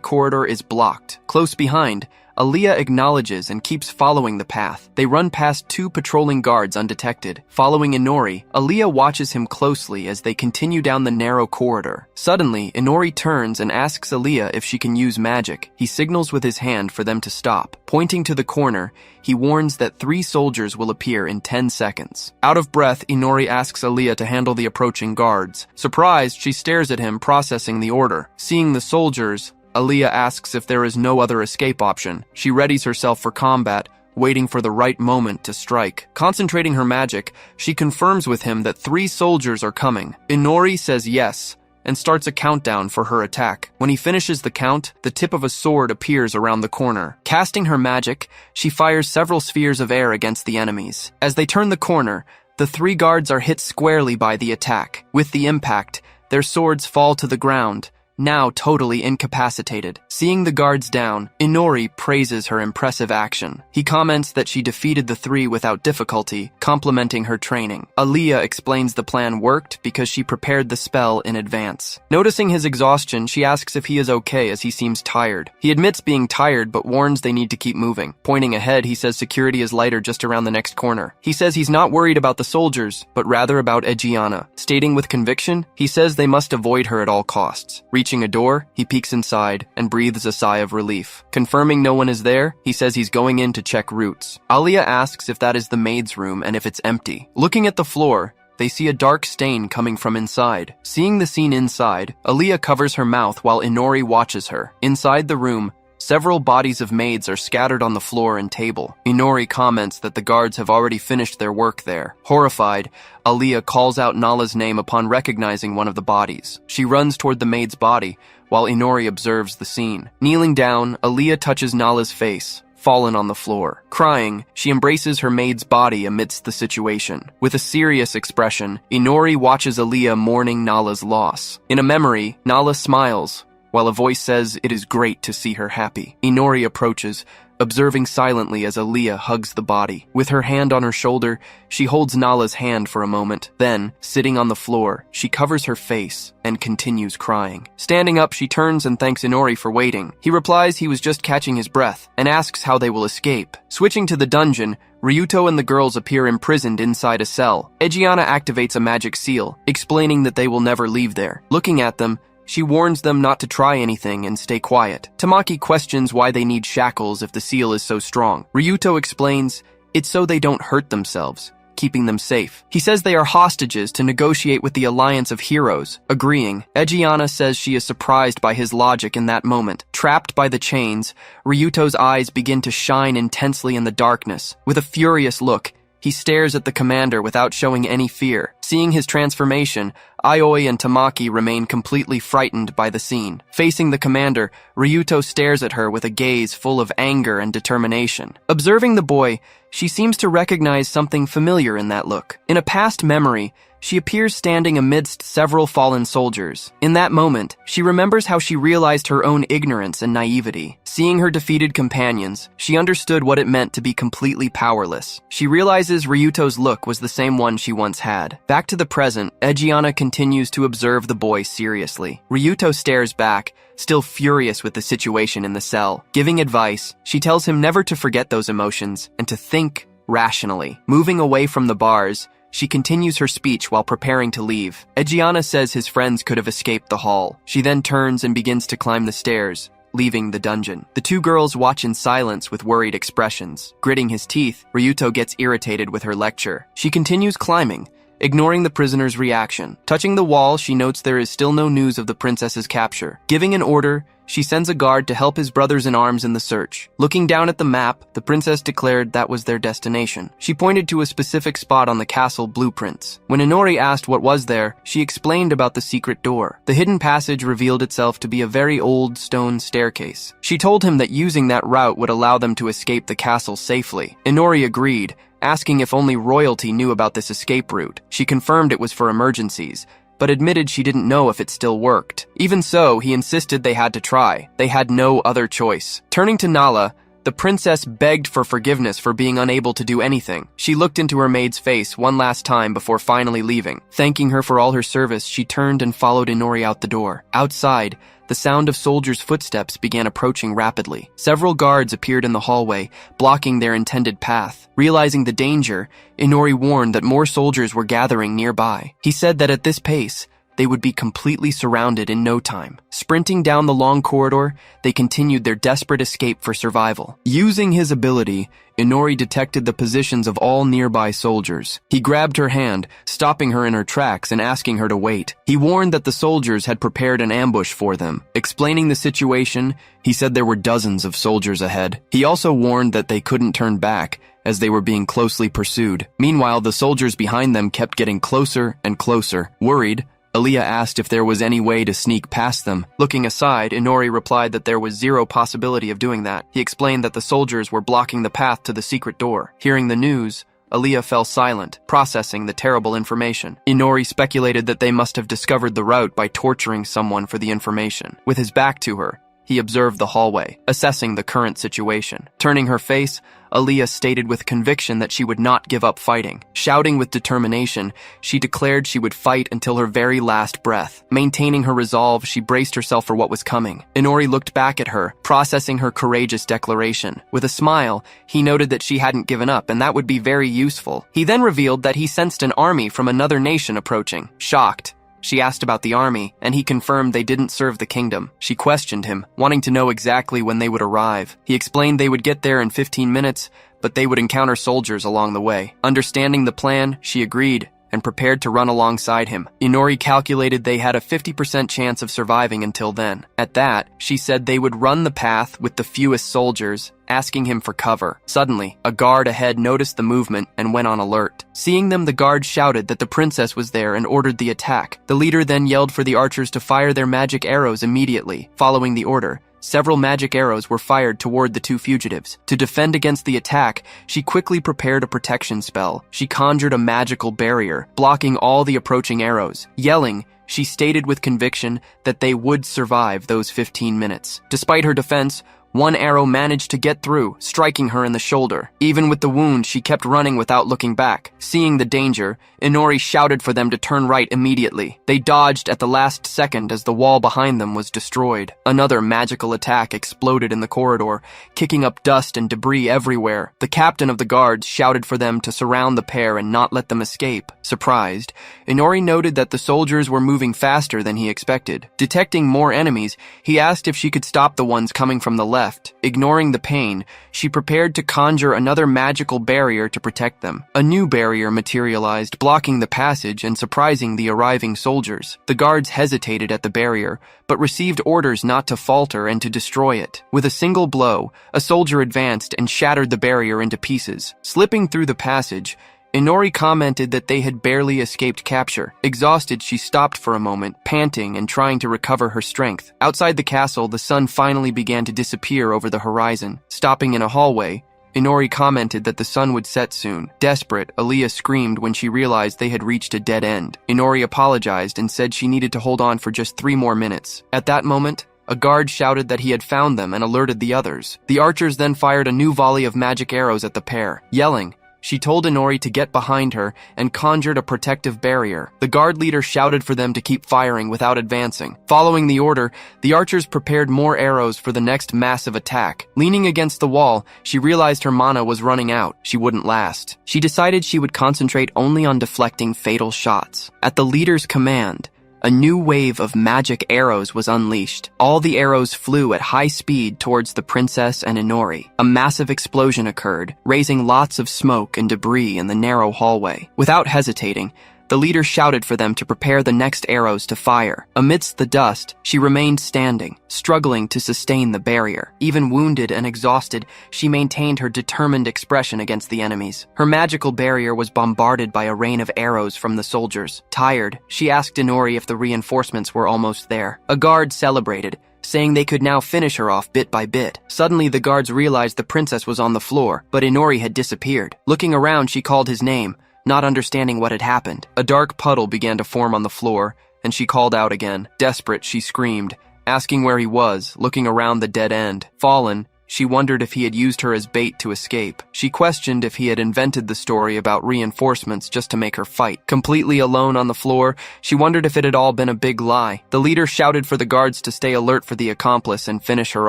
corridor is blocked. Close behind, Aaliyah acknowledges and keeps following the path. They run past two patrolling guards undetected. Following Inori, Aaliyah watches him closely as they continue down the narrow corridor. Suddenly, Inori turns and asks Aaliyah if she can use magic. He signals with his hand for them to stop. Pointing to the corner, he warns that 3 soldiers will appear in 10 seconds. Out of breath, Inori asks Aaliyah to handle the approaching guards. Surprised, she stares at him, processing the order. Seeing the soldiers, Aaliyah asks if there is no other escape option. She readies herself for combat, waiting for the right moment to strike. Concentrating her magic, she confirms with him that 3 soldiers are coming. Inori says yes, and starts a countdown for her attack. When he finishes the count, the tip of a sword appears around the corner. Casting her magic, she fires several spheres of air against the enemies. As they turn the corner, the 3 guards are hit squarely by the attack. With the impact, their swords fall to the ground, now totally incapacitated. Seeing the guards down, Inori praises her impressive action. He comments that she defeated the 3 without difficulty, complimenting her training. Aaliyah explains the plan worked because she prepared the spell in advance. Noticing his exhaustion, she asks if he is okay as he seems tired. He admits being tired but warns they need to keep moving. Pointing ahead, he says security is lighter just around the next corner. He says he's not worried about the soldiers, but rather about Egiana. Stating with conviction, he says they must avoid her at all costs. Reaching a door, he peeks inside and breathes a sigh of relief. Confirming no one is there, he says he's going in to check routes. Aaliyah asks if that is the maid's room and if it's empty. Looking at the floor, they see a dark stain coming from inside. Seeing the scene inside, Aaliyah covers her mouth while Inori watches her. Inside the room, several bodies of maids are scattered on the floor and table. Inori comments that the guards have already finished their work there. Horrified, Aaliyah calls out Nala's name upon recognizing one of the bodies. She runs toward the maid's body, while Inori observes the scene. Kneeling down, Aaliyah touches Nala's face, fallen on the floor. Crying, she embraces her maid's body amidst the situation. With a serious expression, Inori watches Aaliyah mourning Nala's loss. In a memory, Nala smiles, while a voice says it is great to see her happy. Inori approaches, observing silently as Aaliyah hugs the body. With her hand on her shoulder, she holds Nala's hand for a moment. Then, sitting on the floor, she covers her face and continues crying. Standing up, she turns and thanks Inori for waiting. He replies he was just catching his breath and asks how they will escape. Switching to the dungeon, Ryuto and the girls appear imprisoned inside a cell. Egiana activates a magic seal, explaining that they will never leave there. Looking at them, she warns them not to try anything and stay quiet. Tamaki questions why they need shackles if the seal is so strong. Ryuto explains, it's so they don't hurt themselves. keeping them safe. He says they are hostages to negotiate with the Alliance of Heroes. Agreeing, Egiana says she is surprised by his logic in that moment. Trapped by the chains, Ryuto's eyes begin to shine intensely in the darkness. With a furious look, he stares at the commander without showing any fear. Seeing his transformation, Aioi and Tamaki remain completely frightened by the scene. Facing the commander, Ryuto stares at her with a gaze full of anger and determination. Observing the boy, she seems to recognize something familiar in that look. In a past memory, she appears standing amidst several fallen soldiers. In that moment, she remembers how she realized her own ignorance and naivety. Seeing her defeated companions, she understood what it meant to be completely powerless. She realizes Ryuto's look was the same one she once had. Back to the present, Egiana continues to observe the boy seriously. Ryuto stares back, still furious with the situation in the cell. Giving advice, she tells him never to forget those emotions and to think rationally. Moving away from the bars, she continues her speech while preparing to leave. Egiana says his friends could have escaped the hall. She then turns and begins to climb the stairs, leaving the dungeon. The two girls watch in silence with worried expressions. Gritting his teeth, Ryuto gets irritated with her lecture. She continues climbing, ignoring the prisoner's reaction. Touching the wall, she notes there is still no news of the princess's capture. Giving an order, she sends a guard to help his brothers-in-arms in the search. Looking down at the map, the princess declared that was their destination. She pointed to a specific spot on the castle blueprints. When Inori asked what was there, she explained about the secret door. The hidden passage revealed itself to be a very old stone staircase. She told him that using that route would allow them to escape the castle safely. Inori agreed, asking if only royalty knew about this escape route. She confirmed it was for emergencies, but admitted she didn't know if it still worked. Even so, he insisted they had to try. They had no other choice. Turning to Nala, the princess begged for forgiveness for being unable to do anything. She looked into her maid's face one last time before finally leaving. Thanking her for all her service, she turned and followed Inori out the door. Outside, the sound of soldiers' footsteps began approaching rapidly. Several guards appeared in the hallway, blocking their intended path. Realizing the danger, Inori warned that more soldiers were gathering nearby. He said that at this pace, they would be completely surrounded in no time. Sprinting down the long corridor, they continued their desperate escape for survival. Using his ability, Inori detected the positions of all nearby soldiers. He grabbed her hand, stopping her in her tracks and asking her to wait. He warned that the soldiers had prepared an ambush for them. Explaining the situation, he said there were dozens of soldiers ahead. He also warned that they couldn't turn back, as they were being closely pursued. Meanwhile, the soldiers behind them kept getting closer and closer. Worried, Aaliyah asked if there was any way to sneak past them. Looking aside, Inori replied that there was zero possibility of doing that. He explained that the soldiers were blocking the path to the secret door. Hearing the news, Aaliyah fell silent, processing the terrible information. Inori speculated that they must have discovered the route by torturing someone for the information. With his back to her, he observed the hallway, assessing the current situation. Turning her face, Aaliyah stated with conviction that she would not give up fighting. Shouting with determination, she declared she would fight until her very last breath. Maintaining her resolve, she braced herself for what was coming. Inori looked back at her, processing her courageous declaration. With a smile, he noted that she hadn't given up, and that would be very useful. He then revealed that he sensed an army from another nation approaching. Shocked, she asked about the army, and he confirmed they didn't serve the kingdom. She questioned him, wanting to know exactly when they would arrive. He explained they would get there in 15 minutes, but they would encounter soldiers along the way. Understanding the plan, she agreed and prepared to run alongside him. Inori calculated they had a 50% chance of surviving until then. At that, she said they would run the path with the fewest soldiers, asking him for cover. Suddenly, a guard ahead noticed the movement and went on alert. Seeing them, the guard shouted that the princess was there and ordered the attack. The leader then yelled for the archers to fire their magic arrows immediately. Following the order, several magic arrows were fired toward the two fugitives. To defend against the attack, she quickly prepared a protection spell. She conjured a magical barrier, blocking all the approaching arrows. Yelling, she stated with conviction that they would survive those 15 minutes. Despite her defense, one arrow managed to get through, striking her in the shoulder. Even with the wound, she kept running without looking back. Seeing the danger, Inori shouted for them to turn right immediately. They dodged at the last second as the wall behind them was destroyed. Another magical attack exploded in the corridor, kicking up dust and debris everywhere. The captain of the guards shouted for them to surround the pair and not let them escape. Surprised, Inori noted that the soldiers were moving moving faster than he expected. Detecting more enemies, he asked if she could stop the ones coming from the left. Ignoring the pain, she prepared to conjure another magical barrier to protect them. A new barrier materialized, blocking the passage and surprising the arriving soldiers. The guards hesitated at the barrier, but received orders not to falter and to destroy it. With a single blow, a soldier advanced and shattered the barrier into pieces. Slipping through the passage, Inori commented that they had barely escaped capture. Exhausted, she stopped for a moment, panting and trying to recover her strength. Outside the castle, the sun finally began to disappear over the horizon. Stopping in a hallway, Inori commented that the sun would set soon. Desperate, Aaliyah screamed when she realized they had reached a dead end. Inori apologized and said she needed to hold on for just 3 more minutes. At that moment, a guard shouted that he had found them and alerted the others. The archers then fired a new volley of magic arrows at the pair. Yelling, she told Inori to get behind her and conjured a protective barrier. The guard leader shouted for them to keep firing without advancing. Following the order, the archers prepared more arrows for the next massive attack. Leaning against the wall, she realized her mana was running out. She wouldn't last. She decided she would concentrate only on deflecting fatal shots. At the leader's command, a new wave of magic arrows was unleashed. All the arrows flew at high speed towards the princess and Inori. A massive explosion occurred, raising lots of smoke and debris in the narrow hallway. Without hesitating, the leader shouted for them to prepare the next arrows to fire. Amidst the dust, she remained standing, struggling to sustain the barrier. Even wounded and exhausted, she maintained her determined expression against the enemies. Her magical barrier was bombarded by a rain of arrows from the soldiers. Tired, she asked Inori if the reinforcements were almost there. A guard celebrated, saying they could now finish her off bit by bit. Suddenly, the guards realized the princess was on the floor, but Inori had disappeared. Looking around, she called his name, not understanding what had happened. A dark puddle began to form on the floor, and she called out again. Desperate, she screamed, asking where he was, looking around the dead end. Fallen, she wondered if he had used her as bait to escape. She questioned if he had invented the story about reinforcements just to make her fight. Completely alone on the floor, she wondered if it had all been a big lie. The leader shouted for the guards to stay alert for the accomplice and finish her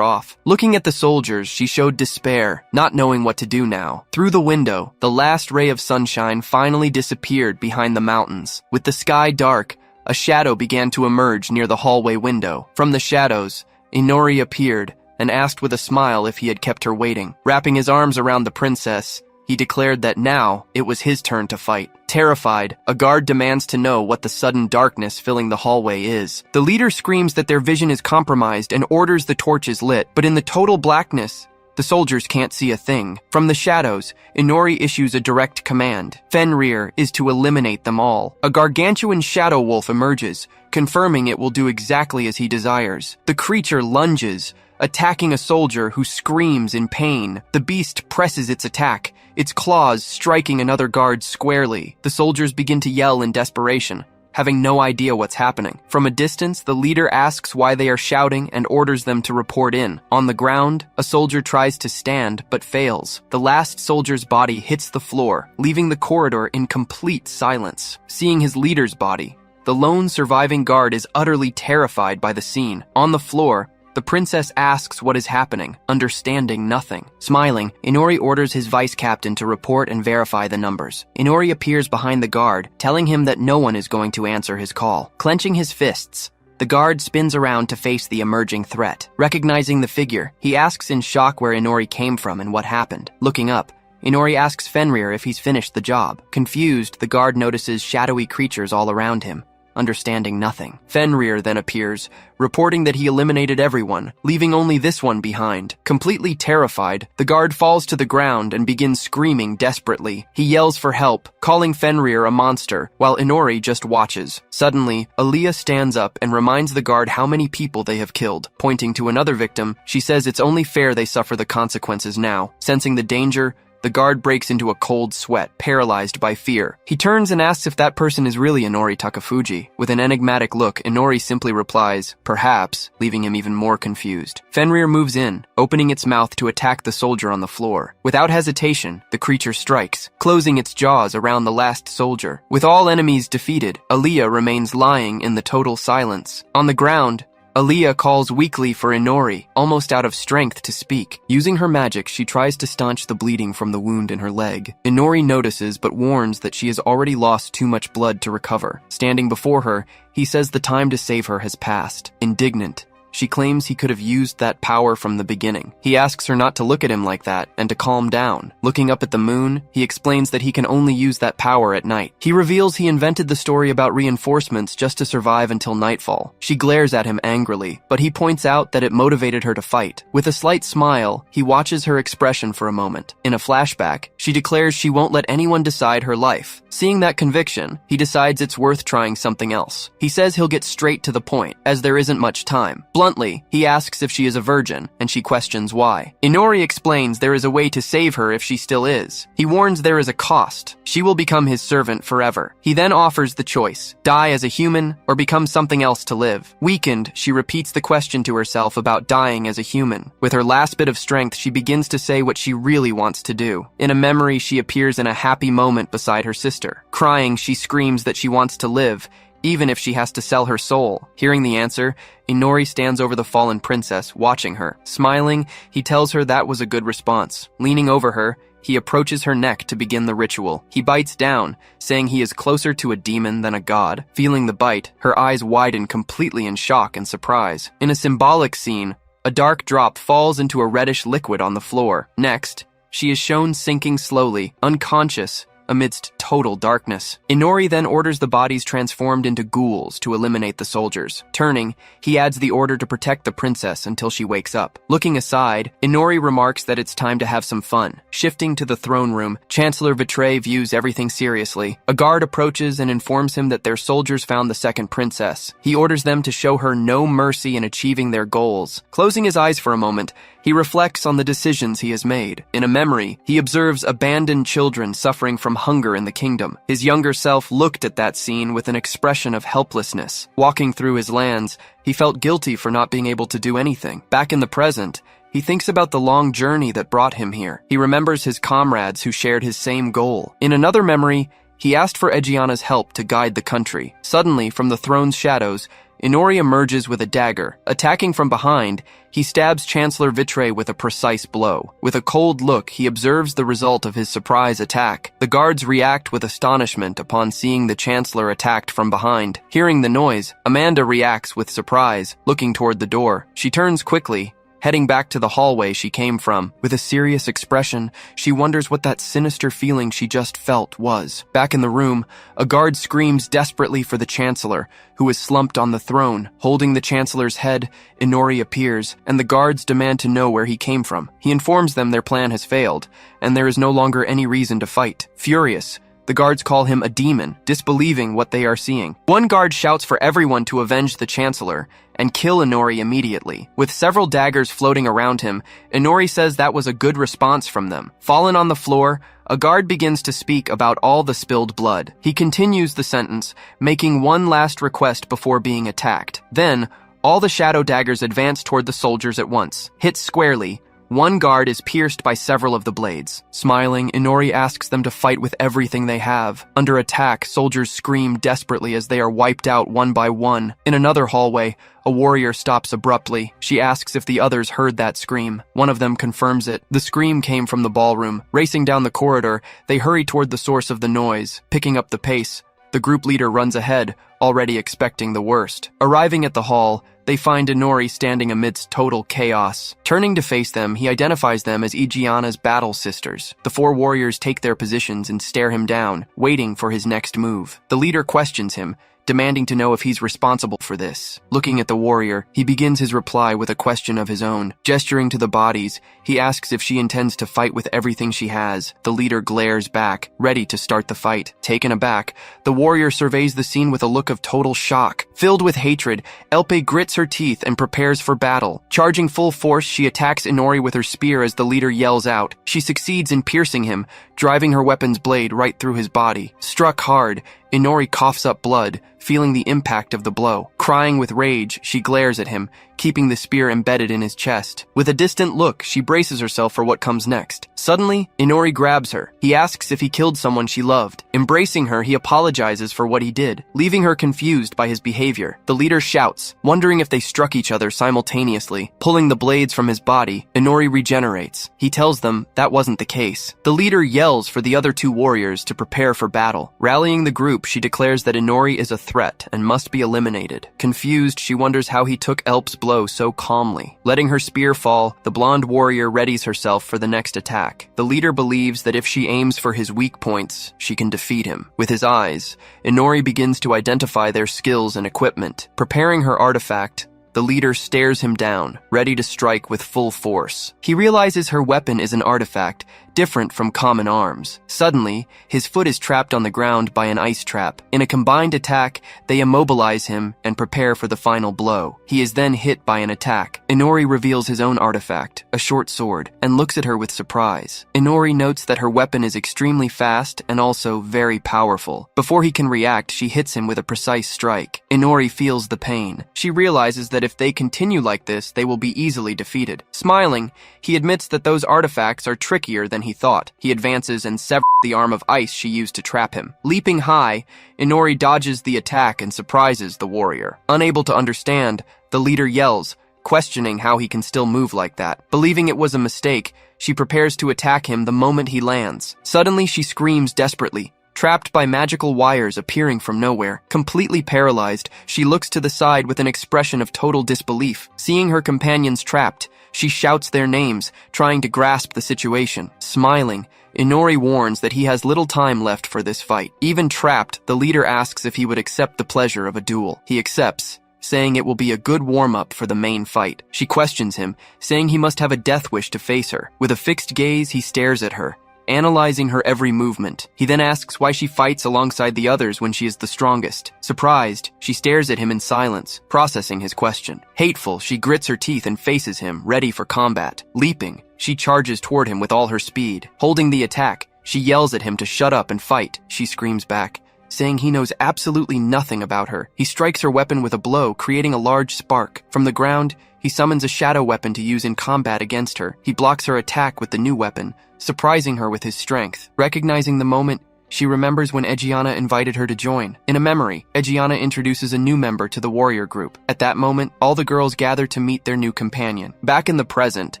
off. Looking at the soldiers, she showed despair, not knowing what to do now. Through the window, the last ray of sunshine finally disappeared behind the mountains. With the sky dark, a shadow began to emerge near the hallway window. From the shadows, Inori appeared and asked with a smile if he had kept her waiting. Wrapping his arms around the princess, he declared that now it was his turn to fight. Terrified, a guard demands to know what the sudden darkness filling the hallway is. The leader screams that their vision is compromised and orders the torches lit, but in the total blackness, the soldiers can't see a thing. From the shadows, Inori issues a direct command. Fenrir is to eliminate them all. A gargantuan shadow wolf emerges, confirming it will do exactly as he desires. The creature lunges, attacking a soldier who screams in pain. The beast presses its attack, its claws striking another guard squarely. The soldiers begin to yell in desperation, having no idea what's happening. From a distance, the leader asks why they are shouting and orders them to report in. On the ground, a soldier tries to stand but fails. The last soldier's body hits the floor, leaving the corridor in complete silence. Seeing his leader's body, the lone surviving guard is utterly terrified by the scene. On the floor, the princess asks what is happening, understanding nothing. Smiling, Inori orders his vice captain to report and verify the numbers. Inori appears behind the guard, telling him that no one is going to answer his call. Clenching his fists, the guard spins around to face the emerging threat. Recognizing the figure, he asks in shock where Inori came from and what happened. Looking up, Inori asks Fenrir if he's finished the job. Confused, the guard notices shadowy creatures all around him, understanding nothing. Fenrir then appears, reporting that he eliminated everyone, leaving only this one behind. Completely terrified, the guard falls to the ground and begins screaming desperately. He yells for help, calling Fenrir a monster, while Inori just watches. Suddenly, Aaliyah stands up and reminds the guard how many people they have killed. Pointing to another victim, she says it's only fair they suffer the consequences now. Sensing the danger, the guard breaks into a cold sweat, paralyzed by fear. He turns and asks if that person is really Inori Takafuji. With an enigmatic look, Inori simply replies, perhaps, leaving him even more confused. Fenrir moves in, opening its mouth to attack the soldier on the floor. Without hesitation, the creature strikes, closing its jaws around the last soldier. With all enemies defeated, Aaliyah remains lying in the total silence. On the ground, Aaliyah calls weakly for Inori, almost out of strength to speak. Using her magic, she tries to staunch the bleeding from the wound in her leg. Inori notices but warns that she has already lost too much blood to recover. Standing before her, he says the time to save her has passed. Indignant, she claims he could have used that power from the beginning. He asks her not to look at him like that and to calm down. Looking up at the moon, he explains that he can only use that power at night. He reveals he invented the story about reinforcements just to survive until nightfall. She glares at him angrily, but he points out that it motivated her to fight. With a slight smile, he watches her expression for a moment. In a flashback, she declares she won't let anyone decide her life. Seeing that conviction, he decides it's worth trying something else. He says he'll get straight to the point, as there isn't much time. Bluntly, he asks if she is a virgin, and she questions why. Inori explains there is a way to save her if she still is. He warns there is a cost. She will become his servant forever. He then offers the choice: die as a human or become something else to live. Weakened, she repeats the question to herself about dying as a human. With her last bit of strength, she begins to say what she really wants to do. In a memory, she appears in a happy moment beside her sister. Crying, she screams that she wants to live, even if she has to sell her soul. Hearing the answer, Inori stands over the fallen princess, watching her. Smiling, he tells her that was a good response. Leaning over her, he approaches her neck to begin the ritual. He bites down, saying he is closer to a demon than a god. Feeling the bite, her eyes widen completely in shock and surprise. In a symbolic scene, a dark drop falls into a reddish liquid on the floor. Next, she is shown sinking slowly, unconscious, amidst total darkness. Inori then orders the bodies transformed into ghouls to eliminate the soldiers. Turning, he adds the order to protect the princess until she wakes up. Looking aside, Inori remarks that it's time to have some fun. Shifting to the throne room, Chancellor Vitre views everything seriously. A guard approaches and informs him that their soldiers found the second princess. He orders them to show her no mercy in achieving their goals. Closing his eyes for a moment, he reflects on the decisions he has made. In a memory, he observes abandoned children suffering from hunger in the kingdom. His younger self looked at that scene with an expression of helplessness. Walking through his lands, he felt guilty for not being able to do anything. Back in the present, he thinks about the long journey that brought him here. He remembers his comrades who shared his same goal. In another memory, he asked for Egiana's help to guide the country. Suddenly, from the throne's shadows, Inori emerges with a dagger. Attacking from behind, he stabs Chancellor Vitre with a precise blow. With a cold look, he observes the result of his surprise attack. The guards react with astonishment upon seeing the Chancellor attacked from behind. Hearing the noise, Amanda reacts with surprise, looking toward the door. She turns quickly, heading back to the hallway she came from. With a serious expression, she wonders what that sinister feeling she just felt was. Back in the room, a guard screams desperately for the Chancellor, who is slumped on the throne. Holding the Chancellor's head, Inori appears, and the guards demand to know where he came from. He informs them their plan has failed, and there is no longer any reason to fight. Furious, the guards call him a demon, disbelieving what they are seeing. One guard shouts for everyone to avenge the Chancellor and kill Inori immediately. With several daggers floating around him, Inori says that was a good response from them. Fallen on the floor, a guard begins to speak about all the spilled blood. He continues the sentence, making one last request before being attacked. Then, all the shadow daggers advance toward the soldiers at once. Hit squarely, one guard is pierced by several of the blades. Smiling, Inori asks them to fight with everything they have. Under attack, soldiers scream desperately as they are wiped out one by one. In another hallway, a warrior stops abruptly. She asks if the others heard that scream. One of them confirms it. The scream came from the ballroom. Racing down the corridor, they hurry toward the source of the noise. Picking up the pace, the group leader runs ahead, already expecting the worst. Arriving at the hall, they find Inori standing amidst total chaos. Turning to face them, he identifies them as Egiana's battle sisters. The four warriors take their positions and stare him down, waiting for his next move. The leader questions him, demanding to know if he's responsible for this. Looking at the warrior, he begins his reply with a question of his own. Gesturing to the bodies, he asks if she intends to fight with everything she has. The leader glares back, ready to start the fight. Taken aback, the warrior surveys the scene with a look of total shock. Filled with hatred, Elpe grits her teeth and prepares for battle. Charging full force, she attacks Inori with her spear as the leader yells out. She succeeds in piercing him, driving her weapon's blade right through his body. Struck hard, Inori coughs up blood, feeling the impact of the blow. Crying with rage, she glares at him, keeping the spear embedded in his chest. With a distant look, she braces herself for what comes next. Suddenly, Inori grabs her. He asks if he killed someone she loved. Embracing her, he apologizes for what he did, leaving her confused by his behavior. The leader shouts, wondering if they struck each other simultaneously. Pulling the blades from his body, Inori regenerates. He tells them that wasn't the case. The leader yells for the other two warriors to prepare for battle. Rallying the group, she declares that Inori is a threat and must be eliminated. Confused, she wonders how he took Elp's blow so calmly. Letting her spear fall, the blonde warrior readies herself for the next attack. The leader believes that if she aims for his weak points, she can defeat him. With his eyes, Inori begins to identify their skills and equipment. Preparing her artifact, the leader stares him down, ready to strike with full force. He realizes her weapon is an artifact, different from common arms. Suddenly, his foot is trapped on the ground by an ice trap. In a combined attack, they immobilize him and prepare for the final blow. He is then hit by an attack. Inori reveals his own artifact, a short sword, and looks at her with surprise. Inori notes that her weapon is extremely fast and also very powerful. Before he can react, she hits him with a precise strike. Inori feels the pain. She realizes that if they continue like this, they will be easily defeated. Smiling, he admits that those artifacts are trickier than he thought. He advances and severs the arm of ice she used to trap him. Leaping high, Inori dodges the attack and surprises the warrior. Unable to understand, the leader yells, questioning how he can still move like that. Believing it was a mistake, she prepares to attack him the moment he lands. Suddenly, she screams desperately. Trapped by magical wires appearing from nowhere, completely paralyzed, she looks to the side with an expression of total disbelief. Seeing her companions trapped, she shouts their names, trying to grasp the situation. Smiling, Inori warns that he has little time left for this fight. Even trapped, the leader asks if he would accept the pleasure of a duel. He accepts, saying it will be a good warm-up for the main fight. She questions him, saying he must have a death wish to face her. With a fixed gaze, he stares at her, analyzing her every movement. He then asks why she fights alongside the others when she is the strongest. Surprised, she stares at him in silence, processing his question. Hateful, she grits her teeth and faces him, ready for combat. Leaping, she charges toward him with all her speed. Holding the attack, she yells at him to shut up and fight. She screams back, saying he knows absolutely nothing about her. He strikes her weapon with a blow, creating a large spark. From the ground, he summons a shadow weapon to use in combat against her. He blocks her attack with the new weapon, surprising her with his strength. Recognizing the moment, she remembers when Egiana invited her to join. In a memory, Egiana introduces a new member to the warrior group. At that moment, all the girls gather to meet their new companion. Back in the present,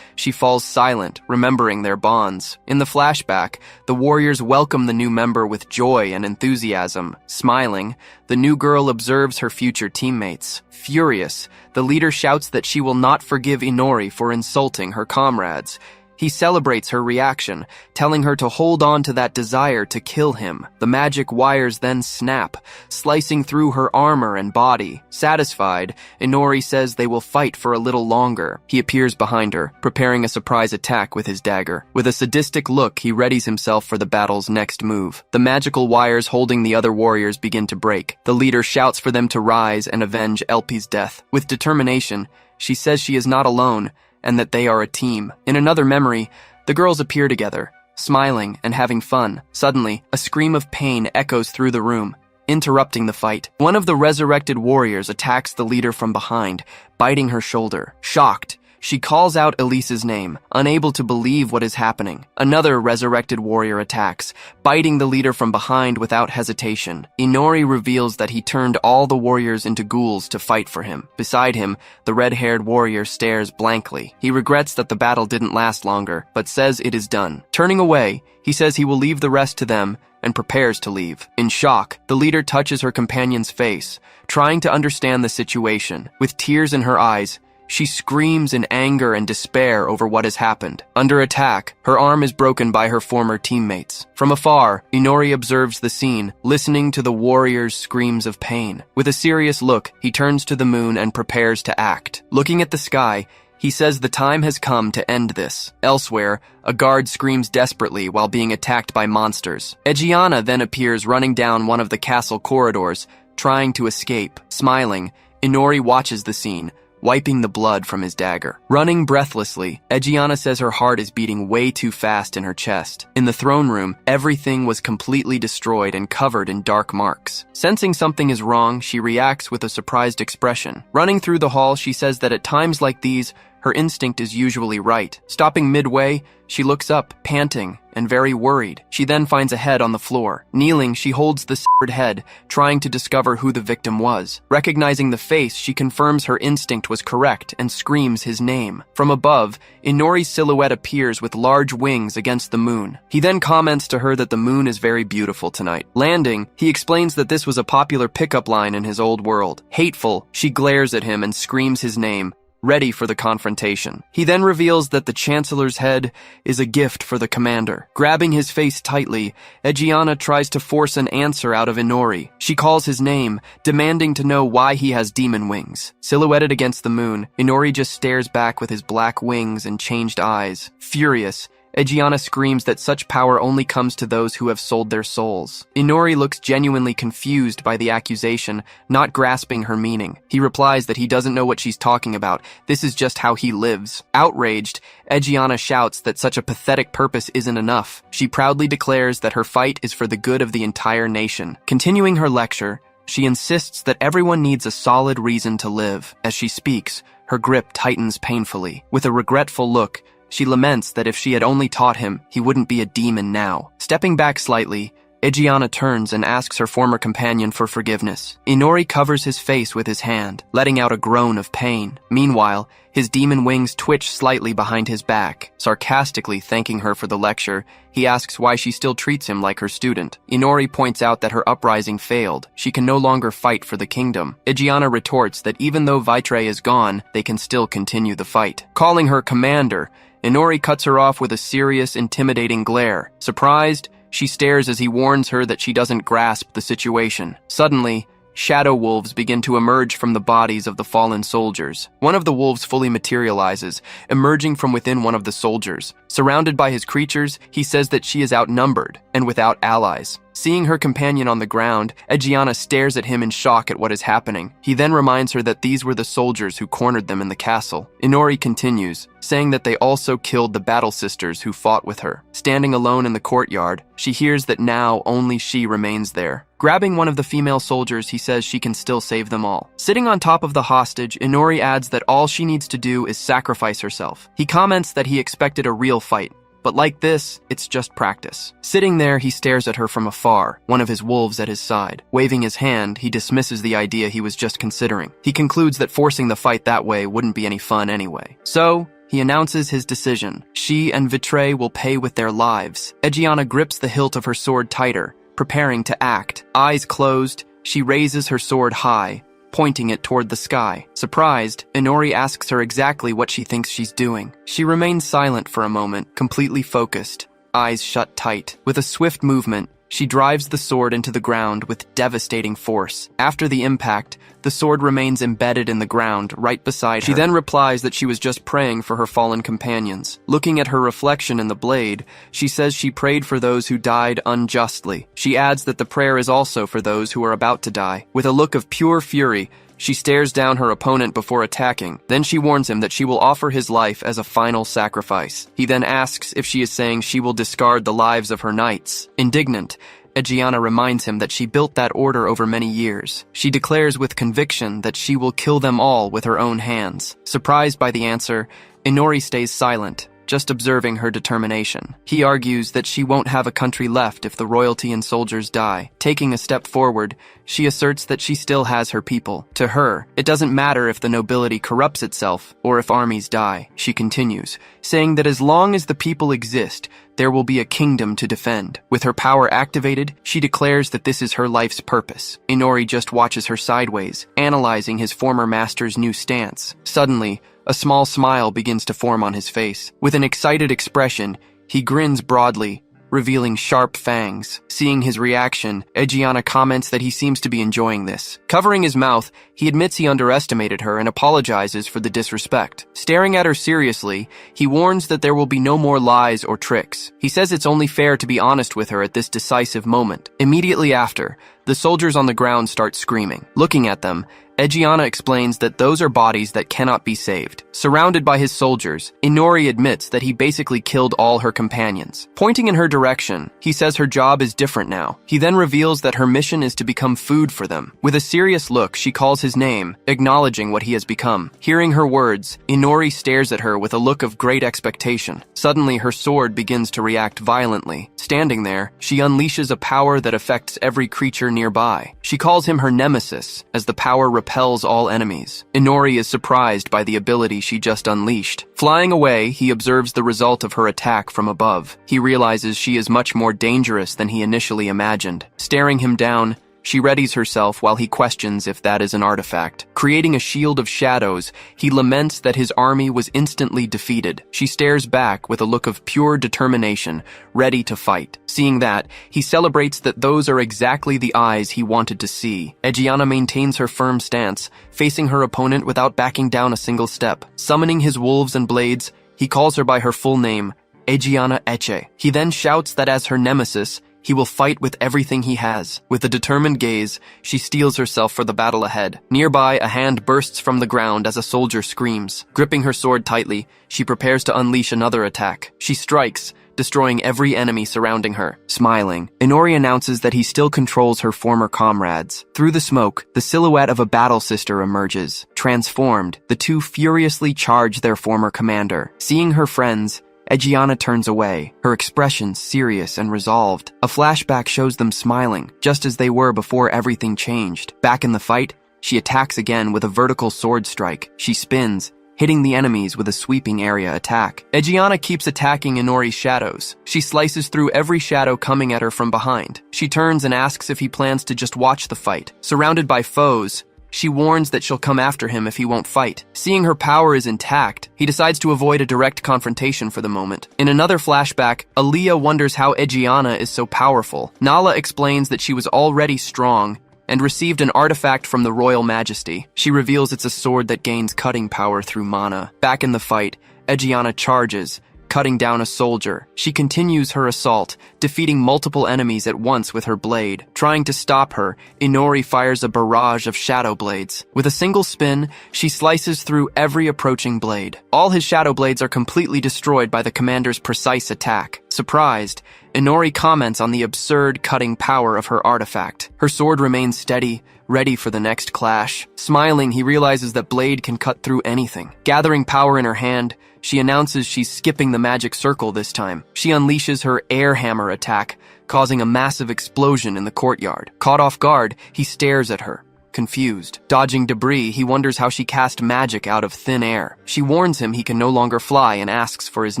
she falls silent, remembering their bonds. In the flashback, the warriors welcome the new member with joy and enthusiasm. Smiling, the new girl observes her future teammates. Furious, the leader shouts that she will not forgive Inori for insulting her comrades. He celebrates her reaction, telling her to hold on to that desire to kill him. The magic wires then snap, slicing through her armor and body. Satisfied, Inori says they will fight for a little longer. He appears behind her, preparing a surprise attack with his dagger. With a sadistic look, he readies himself for the battle's next move. The magical wires holding the other warriors begin to break. The leader shouts for them to rise and avenge Elpi's death. With determination, she says she is not alone, and that they are a team. In another memory, the girls appear together, smiling and having fun. Suddenly, a scream of pain echoes through the room, interrupting the fight. One of the resurrected warriors attacks the leader from behind, biting her shoulder. Shocked, she calls out Elise's name, unable to believe what is happening. Another resurrected warrior attacks, biting the leader from behind without hesitation. Inori reveals that he turned all the warriors into ghouls to fight for him. Beside him, the red-haired warrior stares blankly. He regrets that the battle didn't last longer, but says it is done. Turning away, he says he will leave the rest to them and prepares to leave. In shock, the leader touches her companion's face, trying to understand the situation. With tears in her eyes, she screams in anger and despair over what has happened. Under attack, her arm is broken by her former teammates. From afar, Inori observes the scene, listening to the warrior's screams of pain. With a serious look, he turns to the moon and prepares to act. Looking at the sky, he says the time has come to end this. Elsewhere, a guard screams desperately while being attacked by monsters. Egiana then appears running down one of the castle corridors, trying to escape. Smiling, Inori watches the scene, wiping the blood from his dagger. Running breathlessly, Egiana says her heart is beating way too fast in her chest. In the throne room, everything was completely destroyed and covered in dark marks. Sensing something is wrong, she reacts with a surprised expression. Running through the hall, she says that at times like these, her instinct is usually right. Stopping midway, she looks up, panting and very worried. She then finds a head on the floor. Kneeling, she holds the severed head, trying to discover who the victim was. Recognizing the face, she confirms her instinct was correct and screams his name. From above, Inori's silhouette appears with large wings against the moon. He then comments to her that the moon is very beautiful tonight. Landing, he explains that this was a popular pickup line in his old world. Hateful, she glares at him and screams his name, ready for the confrontation. He then reveals that the Chancellor's head is a gift for the commander. Grabbing his face tightly, Egiana tries to force an answer out of Inori. She calls his name, demanding to know why he has demon wings. Silhouetted against the moon, Inori just stares back with his black wings and changed eyes. Furious, Egiana screams that such power only comes to those who have sold their souls. Inori looks genuinely confused by the accusation, not grasping her meaning. He replies that he doesn't know what she's talking about. This is just how he lives. Outraged, Egiana shouts that such a pathetic purpose isn't enough. She proudly declares that her fight is for the good of the entire nation. Continuing her lecture, she insists that everyone needs a solid reason to live. As she speaks, her grip tightens painfully. With a regretful look, she laments that if she had only taught him, he wouldn't be a demon now. Stepping back slightly, Egiana turns and asks her former companion for forgiveness. Inori covers his face with his hand, letting out a groan of pain. Meanwhile, his demon wings twitch slightly behind his back. Sarcastically thanking her for the lecture, he asks why she still treats him like her student. Inori points out that her uprising failed. She can no longer fight for the kingdom. Egiana retorts that even though Vitre is gone, they can still continue the fight. Calling her commander, Inori cuts her off with a serious, intimidating glare. Surprised, she stares as he warns her that she doesn't grasp the situation. Suddenly, shadow wolves begin to emerge from the bodies of the fallen soldiers. One of the wolves fully materializes, emerging from within one of the soldiers. Surrounded by his creatures, he says that she is outnumbered and without allies. Seeing her companion on the ground, Egiana stares at him in shock at what is happening. He then reminds her that these were the soldiers who cornered them in the castle. Inori continues, saying that they also killed the battle sisters who fought with her. Standing alone in the courtyard, she hears that now only she remains there. Grabbing one of the female soldiers, he says she can still save them all. Sitting on top of the hostage, Inori adds that all she needs to do is sacrifice herself. He comments that he expected a real fight, but like this, it's just practice. Sitting there, he stares at her from afar, one of his wolves at his side. Waving his hand, he dismisses the idea he was just considering. He concludes that forcing the fight that way wouldn't be any fun anyway. So, he announces his decision. She and Vitre will pay with their lives. Egiana grips the hilt of her sword tighter, preparing to act. Eyes closed, she raises her sword high, pointing it toward the sky. Surprised, Inori asks her exactly what she thinks she's doing. She remains silent for a moment, completely focused, eyes shut tight. With a swift movement, she drives the sword into the ground with devastating force. After the impact, the sword remains embedded in the ground right beside her. She then replies that she was just praying for her fallen companions. Looking at her reflection in the blade, she says she prayed for those who died unjustly. She adds that the prayer is also for those who are about to die. With a look of pure fury, she stares down her opponent before attacking. Then she warns him that she will offer his life as a final sacrifice. He then asks if she is saying she will discard the lives of her knights. Indignant, Egiana reminds him that she built that order over many years. She declares with conviction that she will kill them all with her own hands. Surprised by the answer, Inori stays silent, just observing her determination. He argues that she won't have a country left if the royalty and soldiers die. Taking a step forward, she asserts that she still has her people. To her, it doesn't matter if the nobility corrupts itself or if armies die. She continues, saying that as long as the people exist, there will be a kingdom to defend. With her power activated, she declares that this is her life's purpose. Inori just watches her sideways, analyzing his former master's new stance. Suddenly, a small smile begins to form on his face. With an excited expression, he grins broadly, revealing sharp fangs. Seeing his reaction, Egiana comments that he seems to be enjoying this. Covering his mouth, he admits he underestimated her and apologizes for the disrespect. Staring at her seriously, he warns that there will be no more lies or tricks. He says it's only fair to be honest with her at this decisive moment. Immediately after, The soldiers on the ground start screaming. Looking at them, Egiana explains that those are bodies that cannot be saved. Surrounded by his soldiers, Inori admits that he basically killed all her companions. Pointing in her direction, he says her job is different now. He then reveals that her mission is to become food for them. With a serious look, she calls his name, acknowledging what he has become. Hearing her words, Inori stares at her with a look of great expectation. Suddenly, her sword begins to react violently. Standing there, she unleashes a power that affects every creature nearby. She calls him her nemesis, as the power repels all enemies. Inori is surprised by the ability she just unleashed. Flying away, he observes the result of her attack from above. He realizes she is much more dangerous than he initially imagined. Staring him down, she readies herself while he questions if that is an artifact. Creating a shield of shadows, he laments that his army was instantly defeated. She stares back with a look of pure determination, ready to fight. Seeing that, he celebrates that those are exactly the eyes he wanted to see. Egiana maintains her firm stance, facing her opponent without backing down a single step. Summoning his wolves and blades, he calls her by her full name, Egiana Eche. He then shouts that as her nemesis, he will fight with everything he has. With a determined gaze, she steels herself for the battle ahead. Nearby, a hand bursts from the ground as a soldier screams. Gripping her sword tightly, she prepares to unleash another attack. She strikes, destroying every enemy surrounding her. Smiling, Inori announces that he still controls her former comrades. Through the smoke, the silhouette of a battle sister emerges. Transformed, the two furiously charge their former commander. Seeing her friends, Egiana turns away, her expression serious and resolved. A flashback shows them smiling, just as they were before everything changed. Back in the fight, she attacks again with a vertical sword strike. She spins, hitting the enemies with a sweeping area attack. Egiana keeps attacking Inori's shadows. She slices through every shadow coming at her from behind. She turns and asks if he plans to just watch the fight. Surrounded by foes, she warns that she'll come after him if he won't fight. Seeing her power is intact, he decides to avoid a direct confrontation for the moment. In another flashback, Aaliyah wonders how Egiana is so powerful. Nala explains that she was already strong and received an artifact from the Royal Majesty. She reveals it's a sword that gains cutting power through mana. Back in the fight, Egiana charges, cutting down a soldier. She continues her assault, defeating multiple enemies at once with her blade. Trying to stop her, Inori fires a barrage of shadow blades. With a single spin, she slices through every approaching blade. All his shadow blades are completely destroyed by the commander's precise attack. Surprised, Inori comments on the absurd cutting power of her artifact. Her sword remains steady, ready for the next clash. Smiling, he realizes that blade can cut through anything. Gathering power in her hand, she announces she's skipping the magic circle this time. She unleashes her air hammer attack, causing a massive explosion in the courtyard. Caught off guard, he stares at her. Confused. Dodging debris, he wonders how she cast magic out of thin air. She warns him he can no longer fly and asks for his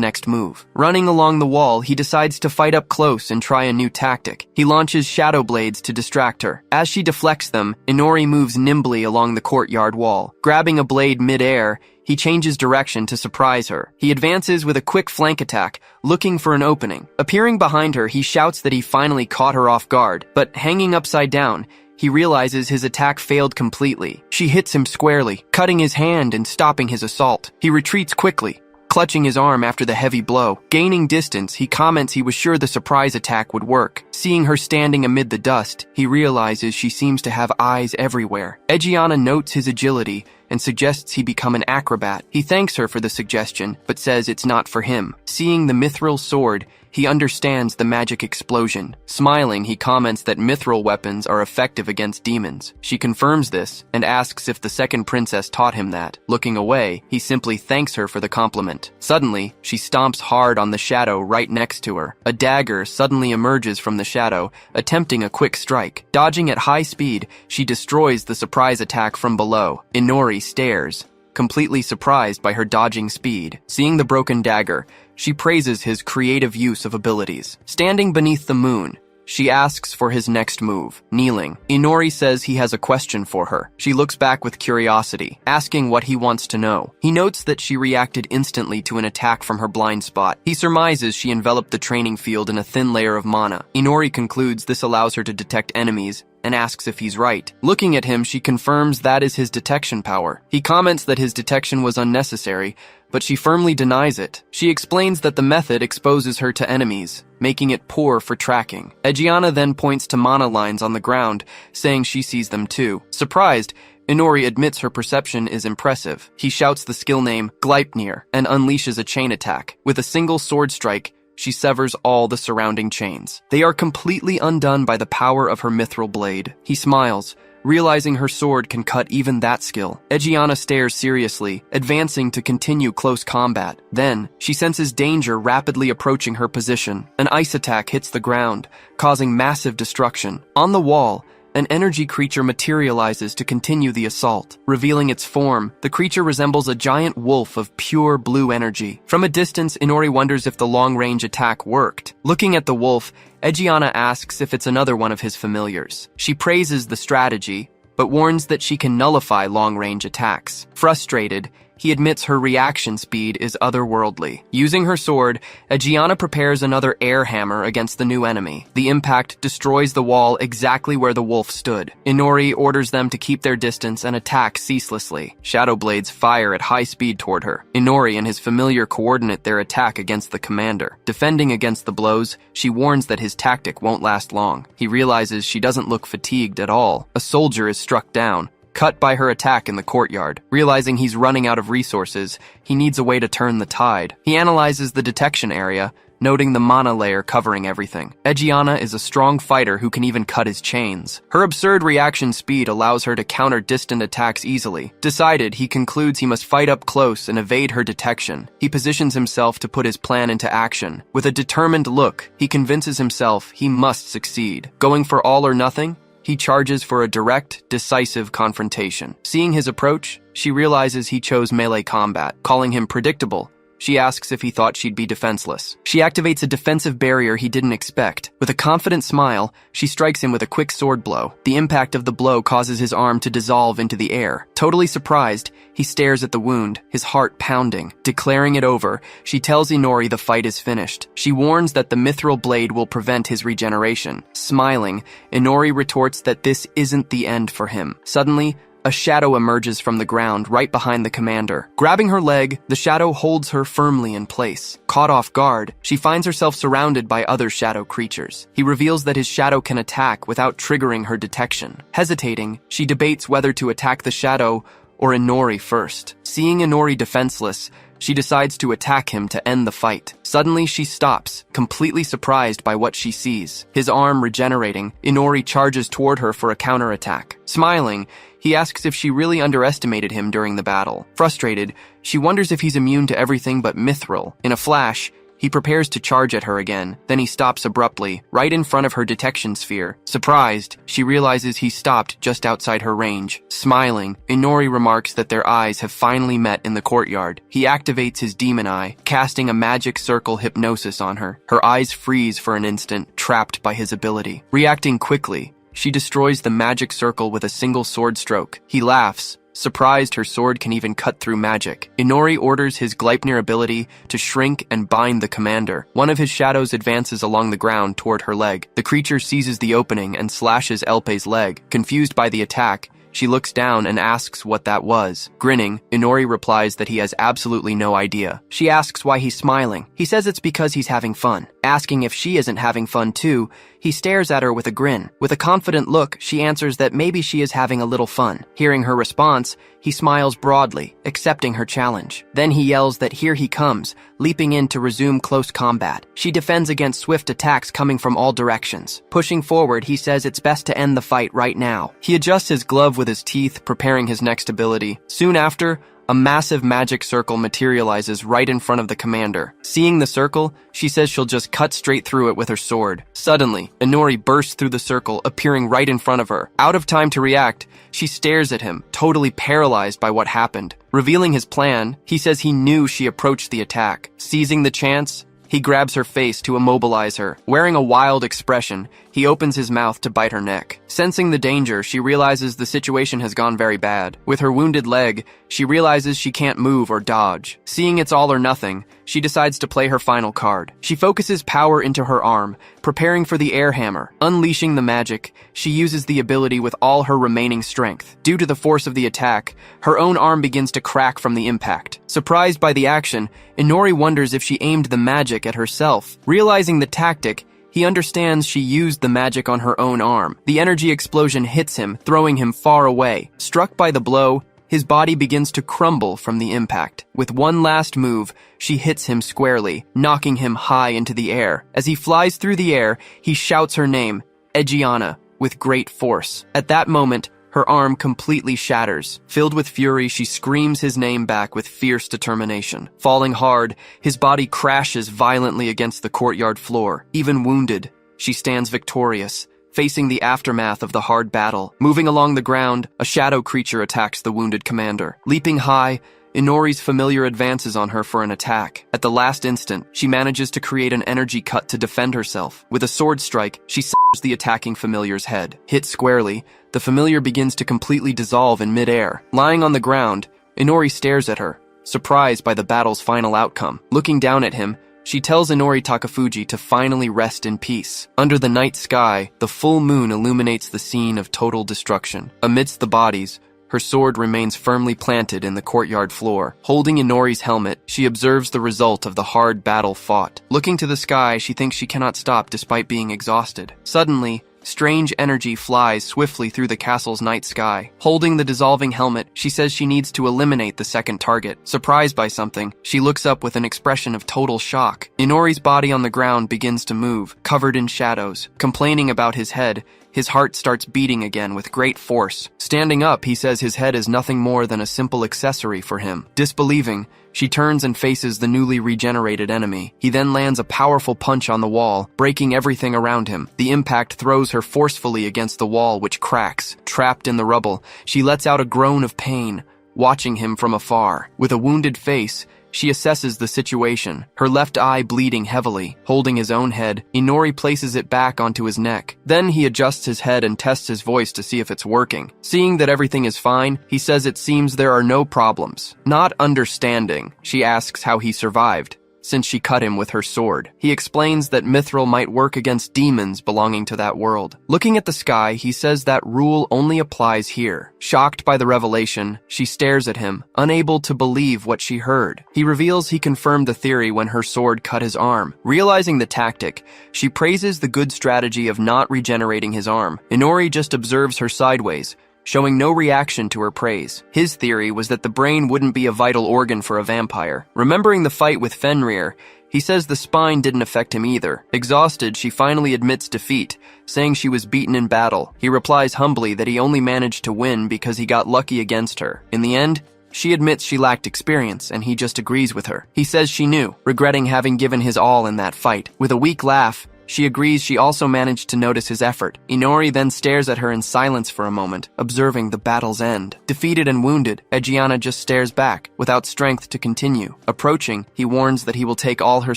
next move. Running along the wall, he decides to fight up close and try a new tactic. He launches shadow blades to distract her. As she deflects them, Inori moves nimbly along the courtyard wall. Grabbing a blade mid-air, he changes direction to surprise her. He advances with a quick flank attack, looking for an opening. Appearing behind her, he shouts that he finally caught her off guard, but hanging upside down, he realizes his attack failed completely. She hits him squarely, cutting his hand and stopping his assault. He retreats quickly, clutching his arm after the heavy blow. Gaining distance, he comments he was sure the surprise attack would work. Seeing her standing amid the dust, he realizes she seems to have eyes everywhere. Egiana notes his agility and suggests he become an acrobat. He thanks her for the suggestion, but says it's not for him. Seeing the mithril sword, he understands the magic explosion. Smiling, he comments that mithril weapons are effective against demons. She confirms this and asks if the second princess taught him that. Looking away, he simply thanks her for the compliment. Suddenly, she stomps hard on the shadow right next to her. A dagger suddenly emerges from the shadow, attempting a quick strike. Dodging at high speed, she destroys the surprise attack from below. Inori stares, completely surprised by her dodging speed. Seeing the broken dagger, she praises his creative use of abilities. Standing beneath the moon, she asks for his next move. Kneeling, Inori says he has a question for her. She looks back with curiosity, asking what he wants to know. He notes that she reacted instantly to an attack from her blind spot. He surmises she enveloped the training field in a thin layer of mana. Inori concludes this allows her to detect enemies and asks if he's right. Looking at him, she confirms that is his detection power. He comments that his detection was unnecessary, but she firmly denies it. She explains that the method exposes her to enemies, making it poor for tracking. Egiana then points to mana lines on the ground, saying she sees them too. Surprised, Inori admits her perception is impressive. He shouts the skill name Gleipnir and unleashes a chain attack. With a single sword strike, she severs all the surrounding chains. They are completely undone by the power of her mithril blade. He smiles, realizing her sword can cut even that skill. Egiana stares seriously, advancing to continue close combat. Then, she senses danger rapidly approaching her position. An ice attack hits the ground, causing massive destruction. On the wall, an energy creature materializes to continue the assault. Revealing its form, the creature resembles a giant wolf of pure blue energy. From a distance, Inori wonders if the long-range attack worked. Looking at the wolf, Egiana asks if it's another one of his familiars. She praises the strategy, but warns that she can nullify long-range attacks. Frustrated, he admits her reaction speed is otherworldly. Using her sword, Egiana prepares another air hammer against the new enemy. The impact destroys the wall exactly where the wolf stood. Inori orders them to keep their distance and attack ceaselessly. Shadow blades fire at high speed toward her. Inori and his familiar coordinate their attack against the commander. Defending against the blows, she warns that his tactic won't last long. He realizes she doesn't look fatigued at all. A soldier is struck down, cut by her attack in the courtyard. Realizing he's running out of resources, he needs a way to turn the tide. He analyzes the detection area, noting the mana layer covering everything. Egiana is a strong fighter who can even cut his chains. Her absurd reaction speed allows her to counter distant attacks easily. Decided, he concludes he must fight up close and evade her detection. He positions himself to put his plan into action. With a determined look, he convinces himself he must succeed. Going for all or nothing, he charges for a direct, decisive confrontation. Seeing his approach, she realizes he chose melee combat. Calling him predictable, she asks if he thought she'd be defenseless. She activates a defensive barrier he didn't expect. With a confident smile, she strikes him with a quick sword blow. The impact of the blow causes his arm to dissolve into the air. Totally surprised, he stares at the wound, his heart pounding. Declaring it over, she tells Inori the fight is finished. She warns that the mithril blade will prevent his regeneration. Smiling, Inori retorts that this isn't the end for him. Suddenly, a shadow emerges from the ground right behind the commander. Grabbing her leg, the shadow holds her firmly in place. Caught off guard, she finds herself surrounded by other shadow creatures. He reveals that his shadow can attack without triggering her detection. Hesitating, she debates whether to attack the shadow or Inori first. Seeing Inori defenseless, she decides to attack him to end the fight. Suddenly, she stops, completely surprised by what she sees. His arm regenerating, Inori charges toward her for a counterattack. Smiling, he asks if she really underestimated him during the battle. Frustrated, she wonders if he's immune to everything but mithril. In a flash, he prepares to charge at her again, then he stops abruptly, right in front of her detection sphere. Surprised, she realizes he stopped just outside her range. Smiling, Inori remarks that their eyes have finally met in the courtyard. He activates his demon eye, casting a magic circle hypnosis on her. Her eyes freeze for an instant, trapped by his ability. Reacting quickly, she destroys the magic circle with a single sword stroke. He laughs, surprised her sword can even cut through magic. Inori orders his Gleipnir ability to shrink and bind the commander. One of his shadows advances along the ground toward her leg. The creature seizes the opening and slashes Elpe's leg. Confused by the attack, she looks down and asks what that was. Grinning, Inori replies that he has absolutely no idea. She asks why he's smiling. He says it's because he's having fun. Asking if she isn't having fun too, he stares at her with a grin. With a confident look, she answers that maybe she is having a little fun. Hearing her response, he smiles broadly, accepting her challenge. Then he yells that here he comes, leaping in to resume close combat. She defends against swift attacks coming from all directions. Pushing forward, he says it's best to end the fight right now. He adjusts his glove with his teeth, preparing his next ability. Soon after, a massive magic circle materializes right in front of the commander. Seeing the circle, she says she'll just cut straight through it with her sword. Suddenly, Inori bursts through the circle, appearing right in front of her. Out of time to react, she stares at him, totally paralyzed by what happened. Revealing his plan, he says he knew she approached the attack. Seizing the chance, he grabs her face to immobilize her. Wearing a wild expression, he opens his mouth to bite her neck. Sensing the danger, she realizes the situation has gone very bad. With her wounded leg, She realizes she can't move or dodge. Seeing it's all or nothing, she decides to play her final card. She focuses power into her arm, preparing for the air hammer. Unleashing the magic, she uses the ability with all her remaining strength. Due to the force of the attack, her own arm begins to crack from the impact. Surprised by the action, Inori wonders if she aimed the magic at herself. Realizing the tactic, he understands she used the magic on her own arm. The energy explosion hits him, throwing him far away. Struck by the blow, his body begins to crumble from the impact. With one last move, she hits him squarely, knocking him high into the air. As he flies through the air, he shouts her name, Egiana, with great force. At that moment, her arm completely shatters. Filled with fury, she screams his name back with fierce determination. Falling hard, his body crashes violently against the courtyard floor. Even wounded, she stands victorious, facing the aftermath of the hard battle. Moving along the ground, a shadow creature attacks the wounded commander. Leaping high, Inori's familiar advances on her for an attack. At the last instant, she manages to create an energy cut to defend herself. With a sword strike, she severs the attacking familiar's head. Hit squarely, the familiar begins to completely dissolve in midair. Lying on the ground, Inori stares at her, surprised by the battle's final outcome. Looking down at him, she tells Inori Takafuji to finally rest in peace. Under the night sky, the full moon illuminates the scene of total destruction. Amidst the bodies, her sword remains firmly planted in the courtyard floor. Holding Inori's helmet, she observes the result of the hard battle fought. Looking to the sky, she thinks she cannot stop despite being exhausted. Suddenly, strange energy flies swiftly through the castle's night sky. Holding the dissolving helmet, she says she needs to eliminate the second target. Surprised by something, she looks up with an expression of total shock. Inori's body on the ground begins to move, covered in shadows. Complaining about his head, his heart starts beating again with great force. Standing up, he says his head is nothing more than a simple accessory for him. Disbelieving, she turns and faces the newly regenerated enemy. He then lands a powerful punch on the wall, breaking everything around him. The impact throws her forcefully against the wall, which cracks. Trapped in the rubble, she lets out a groan of pain, watching him from afar. With a wounded face, she assesses the situation, her left eye bleeding heavily. Holding his own head, Inori places it back onto his neck. Then he adjusts his head and tests his voice to see if it's working. Seeing that everything is fine, he says it seems there are no problems. Not understanding, she asks how he survived, since she cut him with her sword. He explains that mithril might work against demons belonging to that world. Looking at the sky, he says that rule only applies here. Shocked by the revelation, she stares at him, unable to believe what she heard. He reveals he confirmed the theory when her sword cut his arm. Realizing the tactic, she praises the good strategy of not regenerating his arm. Inori just observes her sideways, showing no reaction to her praise. His theory was that the brain wouldn't be a vital organ for a vampire. Remembering the fight with Fenrir, he says the spine didn't affect him either. Exhausted, she finally admits defeat, saying she was beaten in battle. He replies humbly that he only managed to win because he got lucky against her. In the end, she admits she lacked experience, and he just agrees with her. He says she knew, regretting having given his all in that fight. With a weak laugh, she agrees she also managed to notice his effort. Inori then stares at her in silence for a moment, observing the battle's end. Defeated and wounded, Egiana just stares back, without strength to continue. Approaching, he warns that he will take all her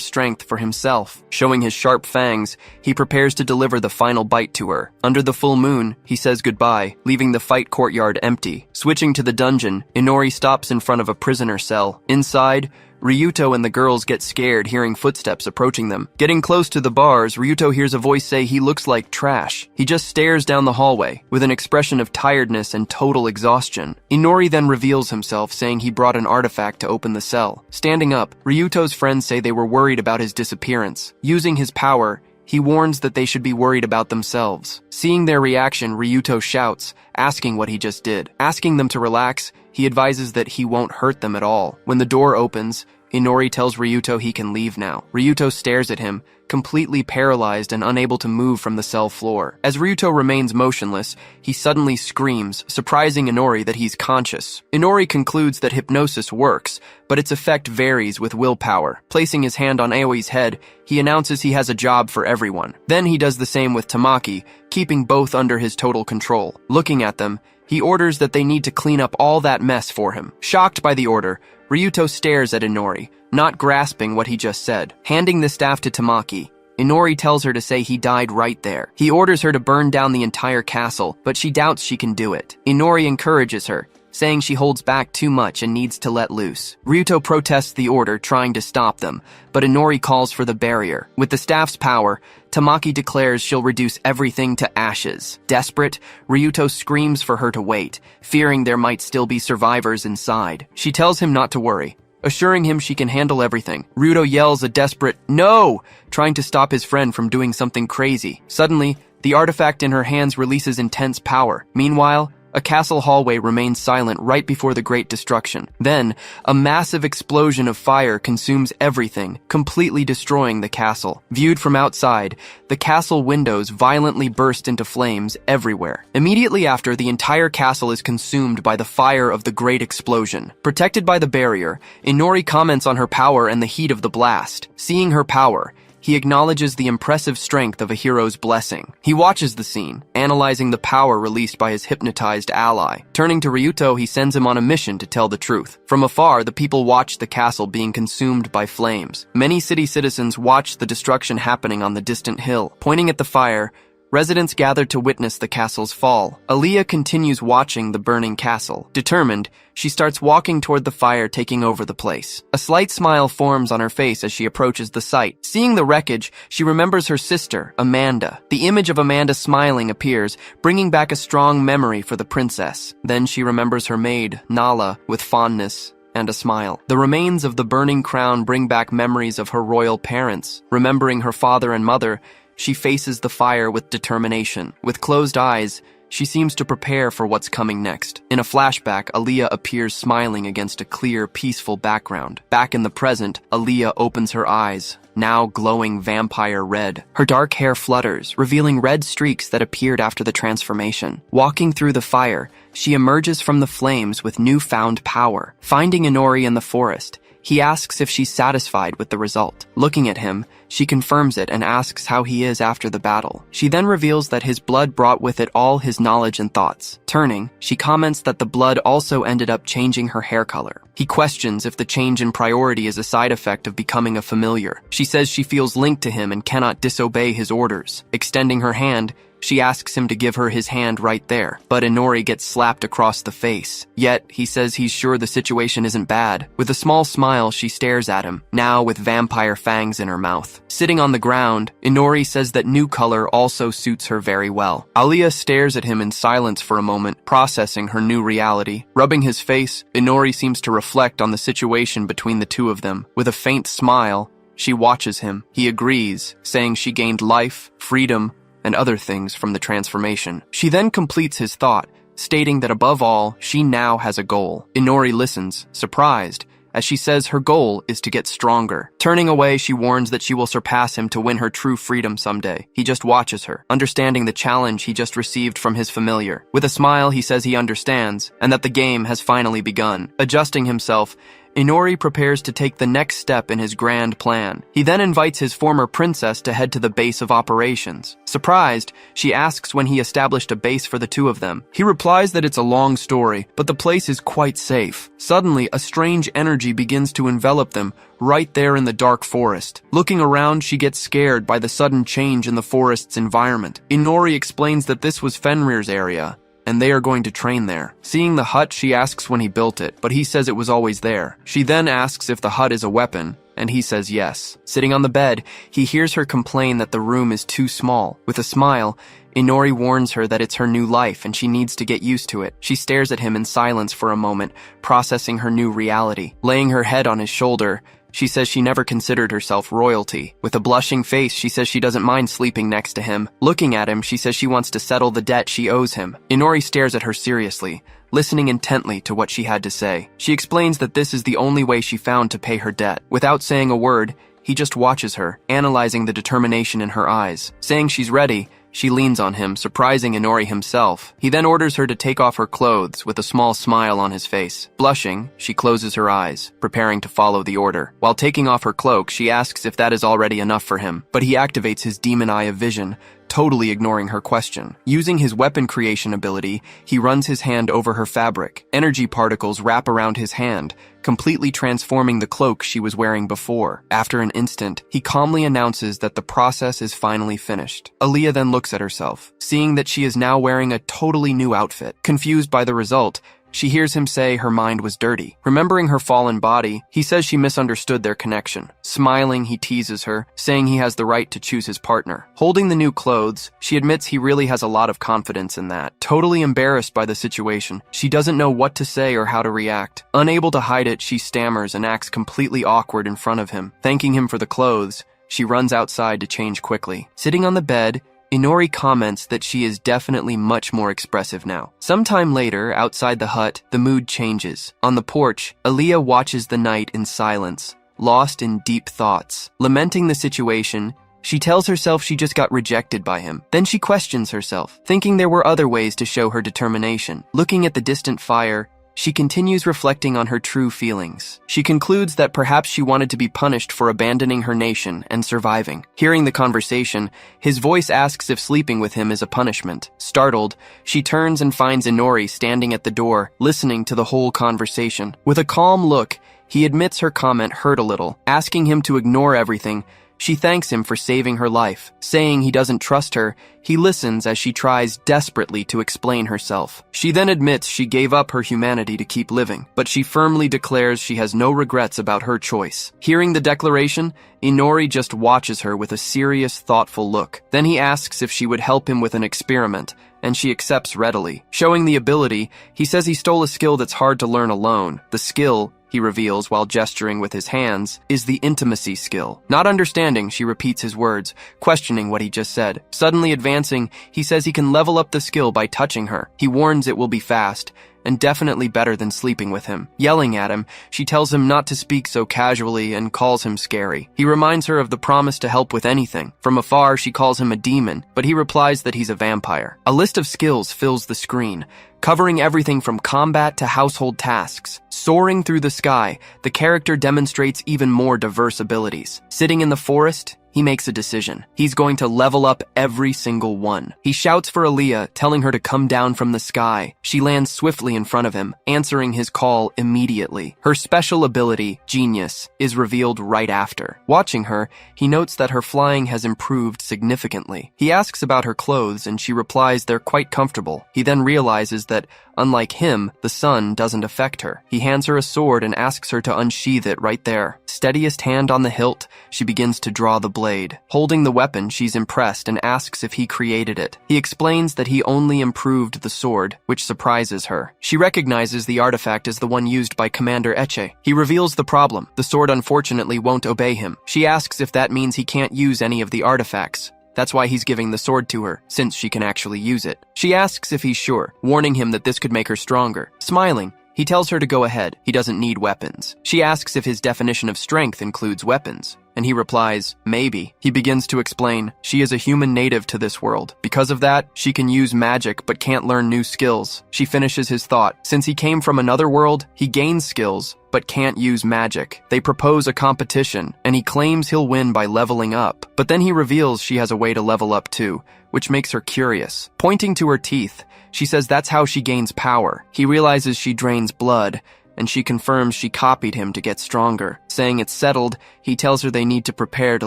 strength for himself. Showing his sharp fangs, he prepares to deliver the final bite to her. Under the full moon, he says goodbye, leaving the fight courtyard empty. Switching to the dungeon, Inori stops in front of a prisoner cell. Inside, Ryuto and the girls get scared hearing footsteps approaching them. Getting close to the bars, Ryuto hears a voice say he looks like trash. He just stares down the hallway, with an expression of tiredness and total exhaustion. Inori then reveals himself, saying he brought an artifact to open the cell. Standing up, Ryuto's friends say they were worried about his disappearance. Using his power, he warns that they should be worried about themselves. Seeing their reaction, Ryuto shouts, asking what he just did. Asking them to relax, he advises that he won't hurt them at all. When the door opens, Inori tells Ryuto he can leave now. Ryuto stares at him, completely paralyzed and unable to move from the cell floor. As Ryuto remains motionless, he suddenly screams, surprising Inori that he's conscious. Inori concludes that hypnosis works, but its effect varies with willpower. Placing his hand on Aoi's head, he announces he has a job for everyone. Then he does the same with Tamaki, keeping both under his total control. Looking at them, he orders that they need to clean up all that mess for him. Shocked by the order, Ryuto stares at Inori, not grasping what he just said. Handing the staff to Tamaki, Inori tells her to say he died right there. He orders her to burn down the entire castle, but she doubts she can do it. Inori encourages her, saying she holds back too much and needs to let loose. Ryuto protests the order, trying to stop them, but Inori calls for the barrier. With the staff's power, Tamaki declares she'll reduce everything to ashes. Desperate, Ryuto screams for her to wait, fearing there might still be survivors inside. She tells him not to worry, assuring him she can handle everything. Ryuto yells a desperate "no!" trying to stop his friend from doing something crazy. Suddenly, the artifact in her hands releases intense power. Meanwhile, a castle hallway remains silent right before the great destruction. Then, a massive explosion of fire consumes everything, completely destroying the castle. Viewed from outside, the castle windows violently burst into flames everywhere. Immediately after, the entire castle is consumed by the fire of the great explosion. Protected by the barrier, Inori comments on her power and the heat of the blast. Seeing her power, he acknowledges the impressive strength of a hero's blessing. He watches the scene, analyzing the power released by his hypnotized ally. Turning to Ryuto, he sends him on a mission to tell the truth. From afar, the people watch the castle being consumed by flames. Many city citizens watch the destruction happening on the distant hill. Pointing at the fire, residents gather to witness the castle's fall. Aaliyah continues watching the burning castle. Determined, she starts walking toward the fire, taking over the place. A slight smile forms on her face as she approaches the site. Seeing the wreckage, she remembers her sister, Amanda. The image of Amanda smiling appears, bringing back a strong memory for the princess. Then she remembers her maid, Nala, with fondness and a smile. The remains of the burning crown bring back memories of her royal parents. Remembering her father and mother, she faces the fire with determination. With closed eyes, she seems to prepare for what's coming next. In a flashback, Aaliyah appears smiling against a clear, peaceful background. Back in the present, Aaliyah opens her eyes, now glowing vampire red. Her dark hair flutters, revealing red streaks that appeared after the transformation. Walking through the fire, she emerges from the flames with newfound power. Finding Inori in the forest, he asks if she's satisfied with the result. Looking at him, she confirms it and asks how he is after the battle. She then reveals that his blood brought with it all his knowledge and thoughts. Turning, she comments that the blood also ended up changing her hair color. He questions if the change in priority is a side effect of becoming a familiar. She says she feels linked to him and cannot disobey his orders. Extending her hand, she asks him to give her his hand right there, but Inori gets slapped across the face. Yet, he says he's sure the situation isn't bad. With a small smile, she stares at him, now with vampire fangs in her mouth. Sitting on the ground, Inori says that new color also suits her very well. Aaliyah stares at him in silence for a moment, processing her new reality. Rubbing his face, Inori seems to reflect on the situation between the two of them. With a faint smile, she watches him. He agrees, saying she gained life, freedom, and other things from the transformation. She then completes his thought, stating that above all, she now has a goal. Inori listens, surprised, as she says her goal is to get stronger. Turning away, she warns that she will surpass him to win her true freedom someday. He just watches her, understanding the challenge he just received from his familiar. With a smile, he says he understands, and that the game has finally begun. Adjusting himself, Inori prepares to take the next step in his grand plan. He then invites his former princess to head to the base of operations. Surprised, she asks when he established a base for the two of them. He replies that it's a long story, but the place is quite safe. Suddenly, a strange energy begins to envelop them, right there in the dark forest. Looking around, she gets scared by the sudden change in the forest's environment. Inori explains that this was Fenrir's area, and they are going to train there. Seeing the hut, she asks when he built it, but he says it was always there. She then asks if the hut is a weapon, and he says yes. Sitting on the bed, he hears her complain that the room is too small. With a smile, Inori warns her that it's her new life and she needs to get used to it. She stares at him in silence for a moment, processing her new reality. Laying her head on his shoulder, she says she never considered herself royalty. With a blushing face, she says she doesn't mind sleeping next to him. Looking at him, she says she wants to settle the debt she owes him. Inori stares at her seriously, listening intently to what she had to say. She explains that this is the only way she found to pay her debt. Without saying a word, he just watches her, analyzing the determination in her eyes. Saying she's ready, she leans on him, surprising Inori himself. He then orders her to take off her clothes with a small smile on his face. Blushing, she closes her eyes, preparing to follow the order. While taking off her cloak, she asks if that is already enough for him, but he activates his demon eye of vision, totally ignoring her question. Using his weapon creation ability, he runs his hand over her fabric. Energy particles wrap around his hand, completely transforming the cloak she was wearing before. After an instant, he calmly announces that the process is finally finished. Aaliyah then looks at herself, seeing that she is now wearing a totally new outfit. Confused by the result, She hears him say her mind was dirty. Remembering her fallen body, he says she misunderstood their connection. Smiling, he teases her, saying he has the right to choose his partner. Holding the new clothes, she admits he really has a lot of confidence in that. Totally embarrassed by the situation, she doesn't know what to say or how to react. Unable to hide it, she stammers and acts completely awkward in front of him. Thanking him for the clothes, she runs outside to change quickly. Sitting on the bed, Inori comments that she is definitely much more expressive now. Sometime later, outside the hut, the mood changes. On the porch, Aaliyah watches the night in silence, lost in deep thoughts. Lamenting the situation, she tells herself she just got rejected by him. Then she questions herself, thinking there were other ways to show her determination. Looking at the distant fire, she continues reflecting on her true feelings. She concludes that perhaps she wanted to be punished for abandoning her nation and surviving. Hearing the conversation, his voice asks if sleeping with him is a punishment. Startled, she turns and finds Inori standing at the door, listening to the whole conversation. With a calm look, he admits her comment hurt a little. Asking him to ignore everything, she thanks him for saving her life. Saying he doesn't trust her, he listens as she tries desperately to explain herself. She then admits she gave up her humanity to keep living, but she firmly declares she has no regrets about her choice. Hearing the declaration, Inori just watches her with a serious, thoughtful look. Then he asks if she would help him with an experiment, and she accepts readily. Showing the ability, he says he stole a skill that's hard to learn alone. The skill, he reveals while gesturing with his hands, is the intimacy skill. Not understanding, she repeats his words, questioning what he just said. Suddenly advancing, he says he can level up the skill by touching her. He warns it will be fast, and definitely better than sleeping with him. Yelling at him, she tells him not to speak so casually and calls him scary. He reminds her of the promise to help with anything. From afar, she calls him a demon, but he replies that he's a vampire. A list of skills fills the screen, covering everything from combat to household tasks. Soaring through the sky, the character demonstrates even more diverse abilities. Sitting in the forest, he makes a decision. He's going to level up every single one. He shouts for Aaliyah, telling her to come down from the sky. She lands swiftly in front of him, answering his call immediately. Her special ability, Genius, is revealed right after. Watching her, he notes that her flying has improved significantly. He asks about her clothes, and she replies they're quite comfortable. He then realizes that, unlike him, the sun doesn't affect her. He hands her a sword and asks her to unsheath it right there. Steadiest hand on the hilt, she begins to draw the blade. Holding the weapon, she's impressed and asks if he created it. He explains that he only improved the sword, which surprises her. She recognizes the artifact as the one used by Commander Eche. He reveals the problem. The sword unfortunately won't obey him. She asks if that means he can't use any of the artifacts. That's why he's giving the sword to her, since she can actually use it. She asks if he's sure, warning him that this could make her stronger. Smiling, he tells her to go ahead. He doesn't need weapons. She asks if his definition of strength includes weapons, and he replies, maybe. He begins to explain, she is a human native to this world. Because of that, she can use magic but can't learn new skills. She finishes his thought. Since he came from another world, he gains skills but can't use magic. They propose a competition, and he claims he'll win by leveling up. But then he reveals she has a way to level up too, which makes her curious. Pointing to her teeth, she says that's how she gains power. He realizes she drains blood, and she confirms she copied him to get stronger. Saying it's settled, he tells her they need to prepare to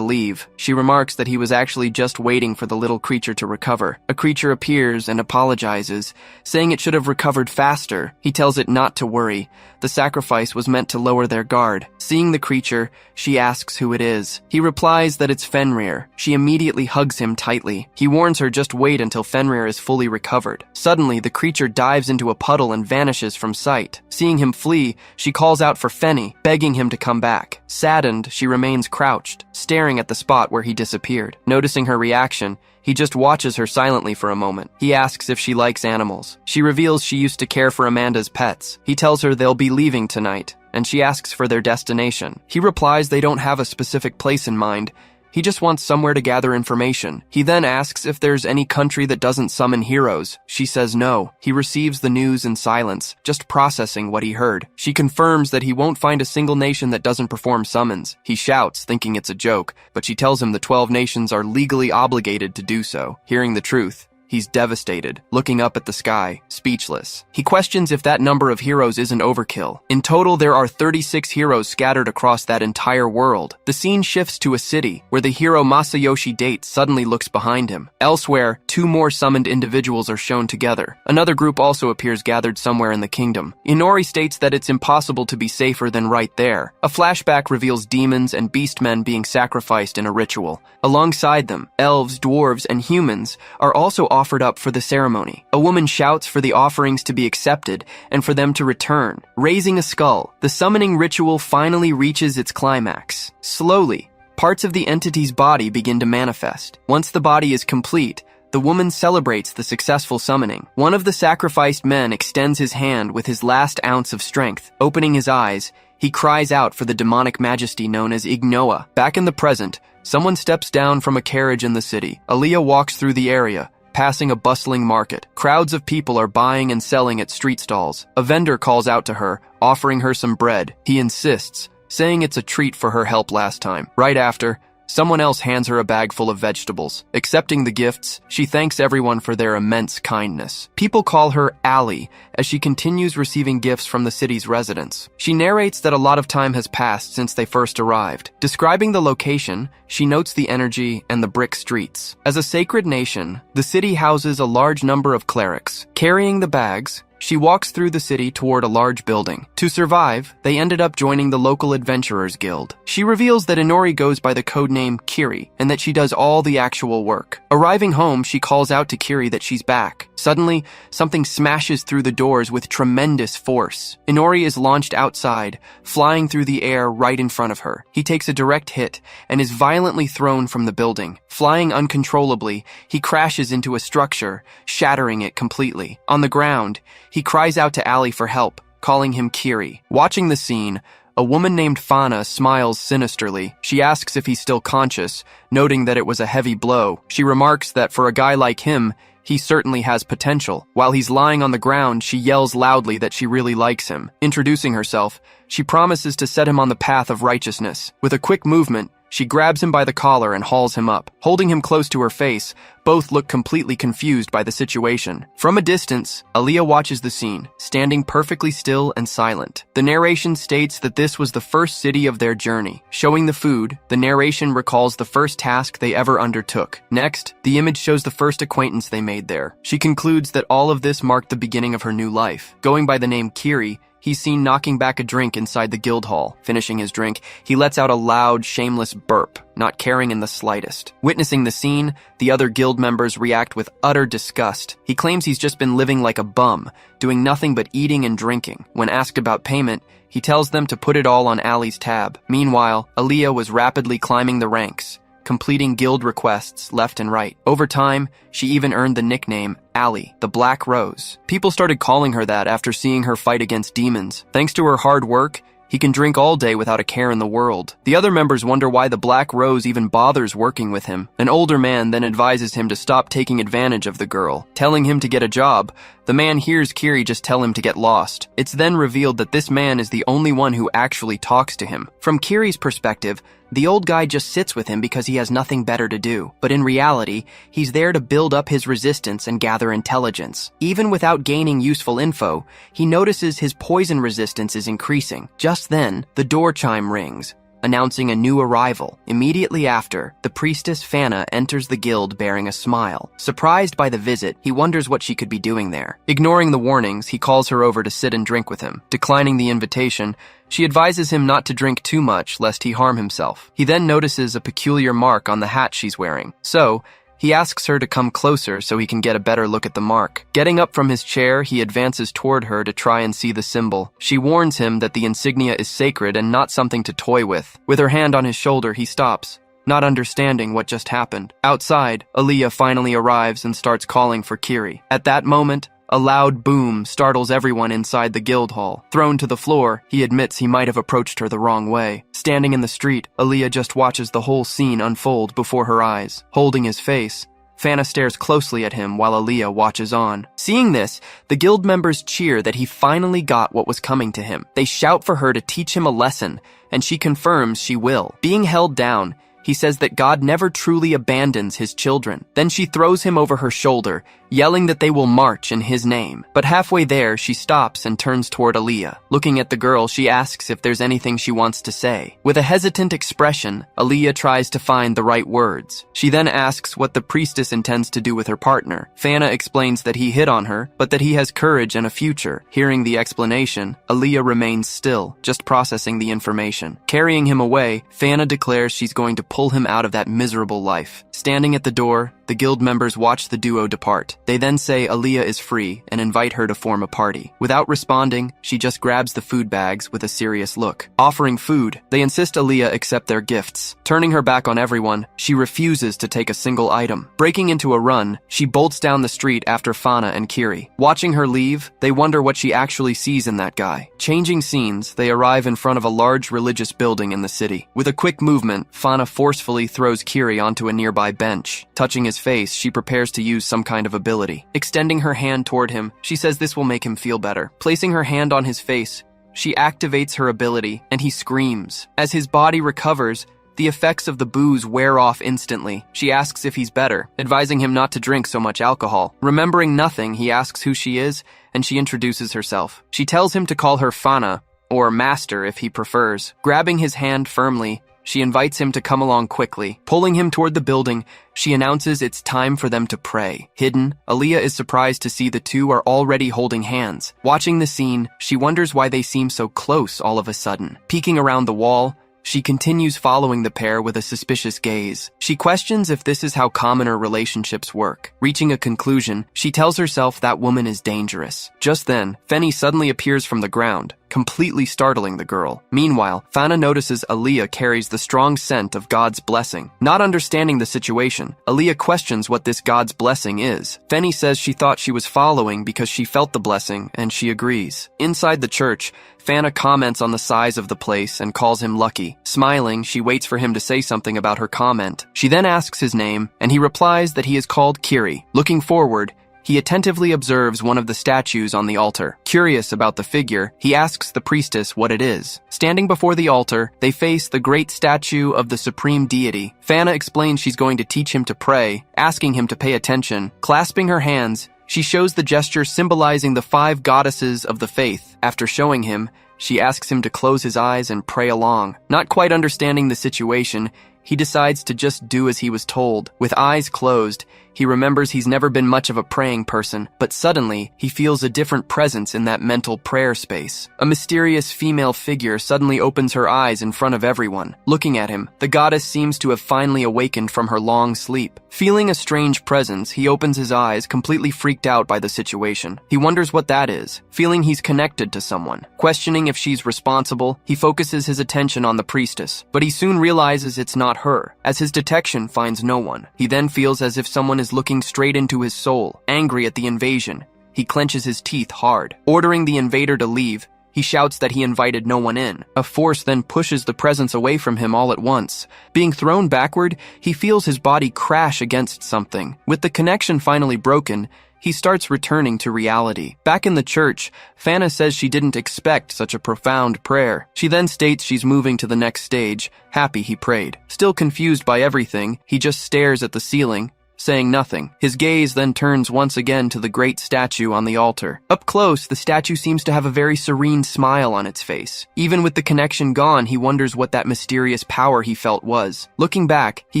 leave. She remarks that he was actually just waiting for the little creature to recover. A creature appears and apologizes, saying it should have recovered faster. He tells it not to worry. The sacrifice was meant to lower their guard. Seeing the creature, she asks who it is. He replies that it's Fenrir. She immediately hugs him tightly. He warns her just wait until Fenrir is fully recovered. Suddenly, the creature dives into a puddle and vanishes from sight. Seeing him flee, she calls out for Fenny, begging him to come back. Saddened, she remains crouched, staring at the spot where he disappeared. Noticing her reaction, he just watches her silently for a moment. He asks if she likes animals. She reveals she used to care for Amanda's pets. He tells her they'll be leaving tonight, and she asks for their destination. He replies they don't have a specific place in mind. He just wants somewhere to gather information. He then asks if there's any country that doesn't summon heroes. She says no. He receives the news in silence, just processing what he heard. She confirms that he won't find a single nation that doesn't perform summons. He shouts, thinking it's a joke, but she tells him the 12 nations are legally obligated to do so. Hearing the truth, He's devastated, looking up at the sky, speechless. He questions if that number of heroes isn't overkill. In total, there are 36 heroes scattered across that entire world. The scene shifts to a city, where the hero Masayoshi Date suddenly looks behind him. Elsewhere, 2 more summoned individuals are shown together. Another group also appears gathered somewhere in the kingdom. Inori states that it's impossible to be safer than right there. A flashback reveals demons and beastmen being sacrificed in a ritual. Alongside them, elves, dwarves, and humans are also offered up for the ceremony. A woman shouts for the offerings to be accepted and for them to return. Raising a skull, the summoning ritual finally reaches its climax. Slowly, parts of the entity's body begin to manifest. Once the body is complete, the woman celebrates the successful summoning. One of the sacrificed men extends his hand with his last ounce of strength. Opening his eyes, he cries out for the demonic majesty known as Ignoa. Back in the present, someone steps down from a carriage in the city. Aaliyah walks through the area, passing a bustling market. Crowds of people are buying and selling at street stalls. A vendor calls out to her, offering her some bread. He insists, saying it's a treat for her help last time. Right after, someone else hands her a bag full of vegetables. Accepting the gifts, she thanks everyone for their immense kindness. People call her Allie as she continues receiving gifts from the city's residents. She narrates that a lot of time has passed since they first arrived. Describing the location, she notes the energy and the brick streets. As a sacred nation, the city houses a large number of clerics. Carrying the bags, she walks through the city toward a large building. To survive, they ended up joining the local adventurers guild. She reveals that Inori goes by the codename Kiri, and that she does all the actual work. Arriving home, she calls out to Kiri that she's back. Suddenly, something smashes through the doors with tremendous force. Inori is launched outside, flying through the air right in front of her. He takes a direct hit and is violently thrown from the building. Flying uncontrollably, he crashes into a structure, shattering it completely. On the ground, he cries out to Ali for help, calling him Kiri. Watching the scene, a woman named Fana smiles sinisterly. She asks if he's still conscious, noting that it was a heavy blow. She remarks that for a guy like him, he certainly has potential. While he's lying on the ground, she yells loudly that she really likes him. Introducing herself, she promises to set him on the path of righteousness. With a quick movement, she grabs him by the collar and hauls him up. Holding him close to her face, both look completely confused by the situation. From a distance, Aaliyah watches the scene, standing perfectly still and silent. The narration states that this was the first city of their journey. Showing the food, the narration recalls the first task they ever undertook. Next, the image shows the first acquaintance they made there. She concludes that all of this marked the beginning of her new life. Going by the name Kiri, he's seen knocking back a drink inside the guild hall. Finishing his drink, he lets out a loud, shameless burp, not caring in the slightest. Witnessing the scene, the other guild members react with utter disgust. He claims he's just been living like a bum, doing nothing but eating and drinking. When asked about payment, he tells them to put it all on Ali's tab. Meanwhile, Aaliyah was rapidly climbing the ranks, completing guild requests left and right. Over time, she even earned the nickname Ali, the Black Rose. People started calling her that after seeing her fight against demons. Thanks to her hard work, he can drink all day without a care in the world. The other members wonder why the Black Rose even bothers working with him. An older man then advises him to stop taking advantage of the girl, telling him to get a job. The man hears Kiri just tell him to get lost. It's then revealed that this man is the only one who actually talks to him. From Kiri's perspective, the old guy just sits with him because he has nothing better to do. But in reality, he's there to build up his resistance and gather intelligence. Even without gaining useful info, he notices his poison resistance is increasing. Just then, the door chime rings, announcing a new arrival. Immediately after, the priestess Fana enters the guild bearing a smile. Surprised by the visit, he wonders what she could be doing there. Ignoring the warnings, he calls her over to sit and drink with him. Declining the invitation, she advises him not to drink too much lest he harm himself. He then notices a peculiar mark on the hat she's wearing. So, he asks her to come closer so he can get a better look at the mark. Getting up from his chair, he advances toward her to try and see the symbol. She warns him that the insignia is sacred and not something to toy with. With her hand on his shoulder, he stops, not understanding what just happened. Outside, Aaliyah finally arrives and starts calling for Kiri. At that moment, a loud boom startles everyone inside the guild hall. Thrown to the floor, he admits he might have approached her the wrong way. Standing in the street, Aaliyah just watches the whole scene unfold before her eyes. Holding his face, Fana stares closely at him while Aaliyah watches on. Seeing this, the guild members cheer that he finally got what was coming to him. They shout for her to teach him a lesson, and she confirms she will. Being held down, He says that God never truly abandons his children. Then she throws him over her shoulder, yelling that they will march in his name. But halfway there, she stops and turns toward Aaliyah. Looking at the girl, she asks if there's anything she wants to say. With a hesitant expression, Aaliyah tries to find the right words. She then asks what the priestess intends to do with her partner. Fana explains that he hit on her, but that he has courage and a future. Hearing the explanation, Aaliyah remains still, just processing the information. Carrying him away, Fana declares she's going to pull him out of that miserable life. Standing at the door, the guild members watch the duo depart. They then say Aaliyah is free and invite her to form a party. Without responding, she just grabs the food bags with a serious look. Offering food, they insist Aaliyah accept their gifts. Turning her back on everyone, she refuses to take a single item. Breaking into a run, she bolts down the street after Fana and Kiri. Watching her leave, they wonder what she actually sees in that guy. Changing scenes, they arrive in front of a large religious building in the city. With a quick movement, Fana forcefully throws Kiri onto a nearby bench. Touching his face, she prepares to use some kind of ability. Extending her hand toward him, she says this will make him feel better. Placing her hand on his face, she activates her ability, and he screams. As his body recovers, the effects of the booze wear off instantly. She asks if he's better, advising him not to drink so much alcohol. Remembering nothing, he asks who she is, and she introduces herself. She tells him to call her Fana, or Master if he prefers. Grabbing his hand firmly, she invites him to come along quickly. Pulling him toward the building, she announces it's time for them to pray. Hidden, Aaliyah is surprised to see the two are already holding hands. Watching the scene, she wonders why they seem so close all of a sudden. Peeking around the wall, she continues following the pair with a suspicious gaze. She questions if this is how commoner relationships work. Reaching a conclusion, she tells herself that woman is dangerous. Just then, Fenny suddenly appears from the ground, completely startling the girl. Meanwhile, Fana notices Aaliyah carries the strong scent of God's blessing. Not understanding the situation, Aaliyah questions what this God's blessing is. Fenny says she thought she was following because she felt the blessing, and she agrees. Inside the church, Fana comments on the size of the place and calls him lucky. Smiling, she waits for him to say something about her comment. She then asks his name, and he replies that he is called Kiri. Looking forward, he attentively observes one of the statues on the altar. Curious about the figure, he asks the priestess what it is. Standing before the altar, they face the great statue of the supreme deity. Fana explains she's going to teach him to pray, asking him to pay attention. Clasping her hands, she shows the gesture symbolizing the 5 goddesses of the faith. After showing him, she asks him to close his eyes and pray along. Not quite understanding the situation, he decides to just do as he was told. With eyes closed, he remembers he's never been much of a praying person, but suddenly, he feels a different presence in that mental prayer space. A mysterious female figure suddenly opens her eyes in front of everyone. Looking at him, the goddess seems to have finally awakened from her long sleep. Feeling a strange presence, he opens his eyes, completely freaked out by the situation. He wonders what that is, feeling he's connected to someone. Questioning if she's responsible, he focuses his attention on the priestess, but he soon realizes it's not her, as his detection finds no one. He then feels as if someone is looking straight into his soul. Angry at the invasion, he clenches his teeth hard. Ordering the invader to leave, he shouts that he invited no one in. A force then pushes the presence away from him all at once. Being thrown backward, he feels his body crash against something. With the connection finally broken, he starts returning to reality. Back in the church, Fana says she didn't expect such a profound prayer. She then states she's moving to the next stage, happy he prayed. Still confused by everything, he just stares at the ceiling, saying nothing. His gaze then turns once again to the great statue on the altar. Up close, the statue seems to have a very serene smile on its face. Even with the connection gone, he wonders what that mysterious power he felt was. Looking back, he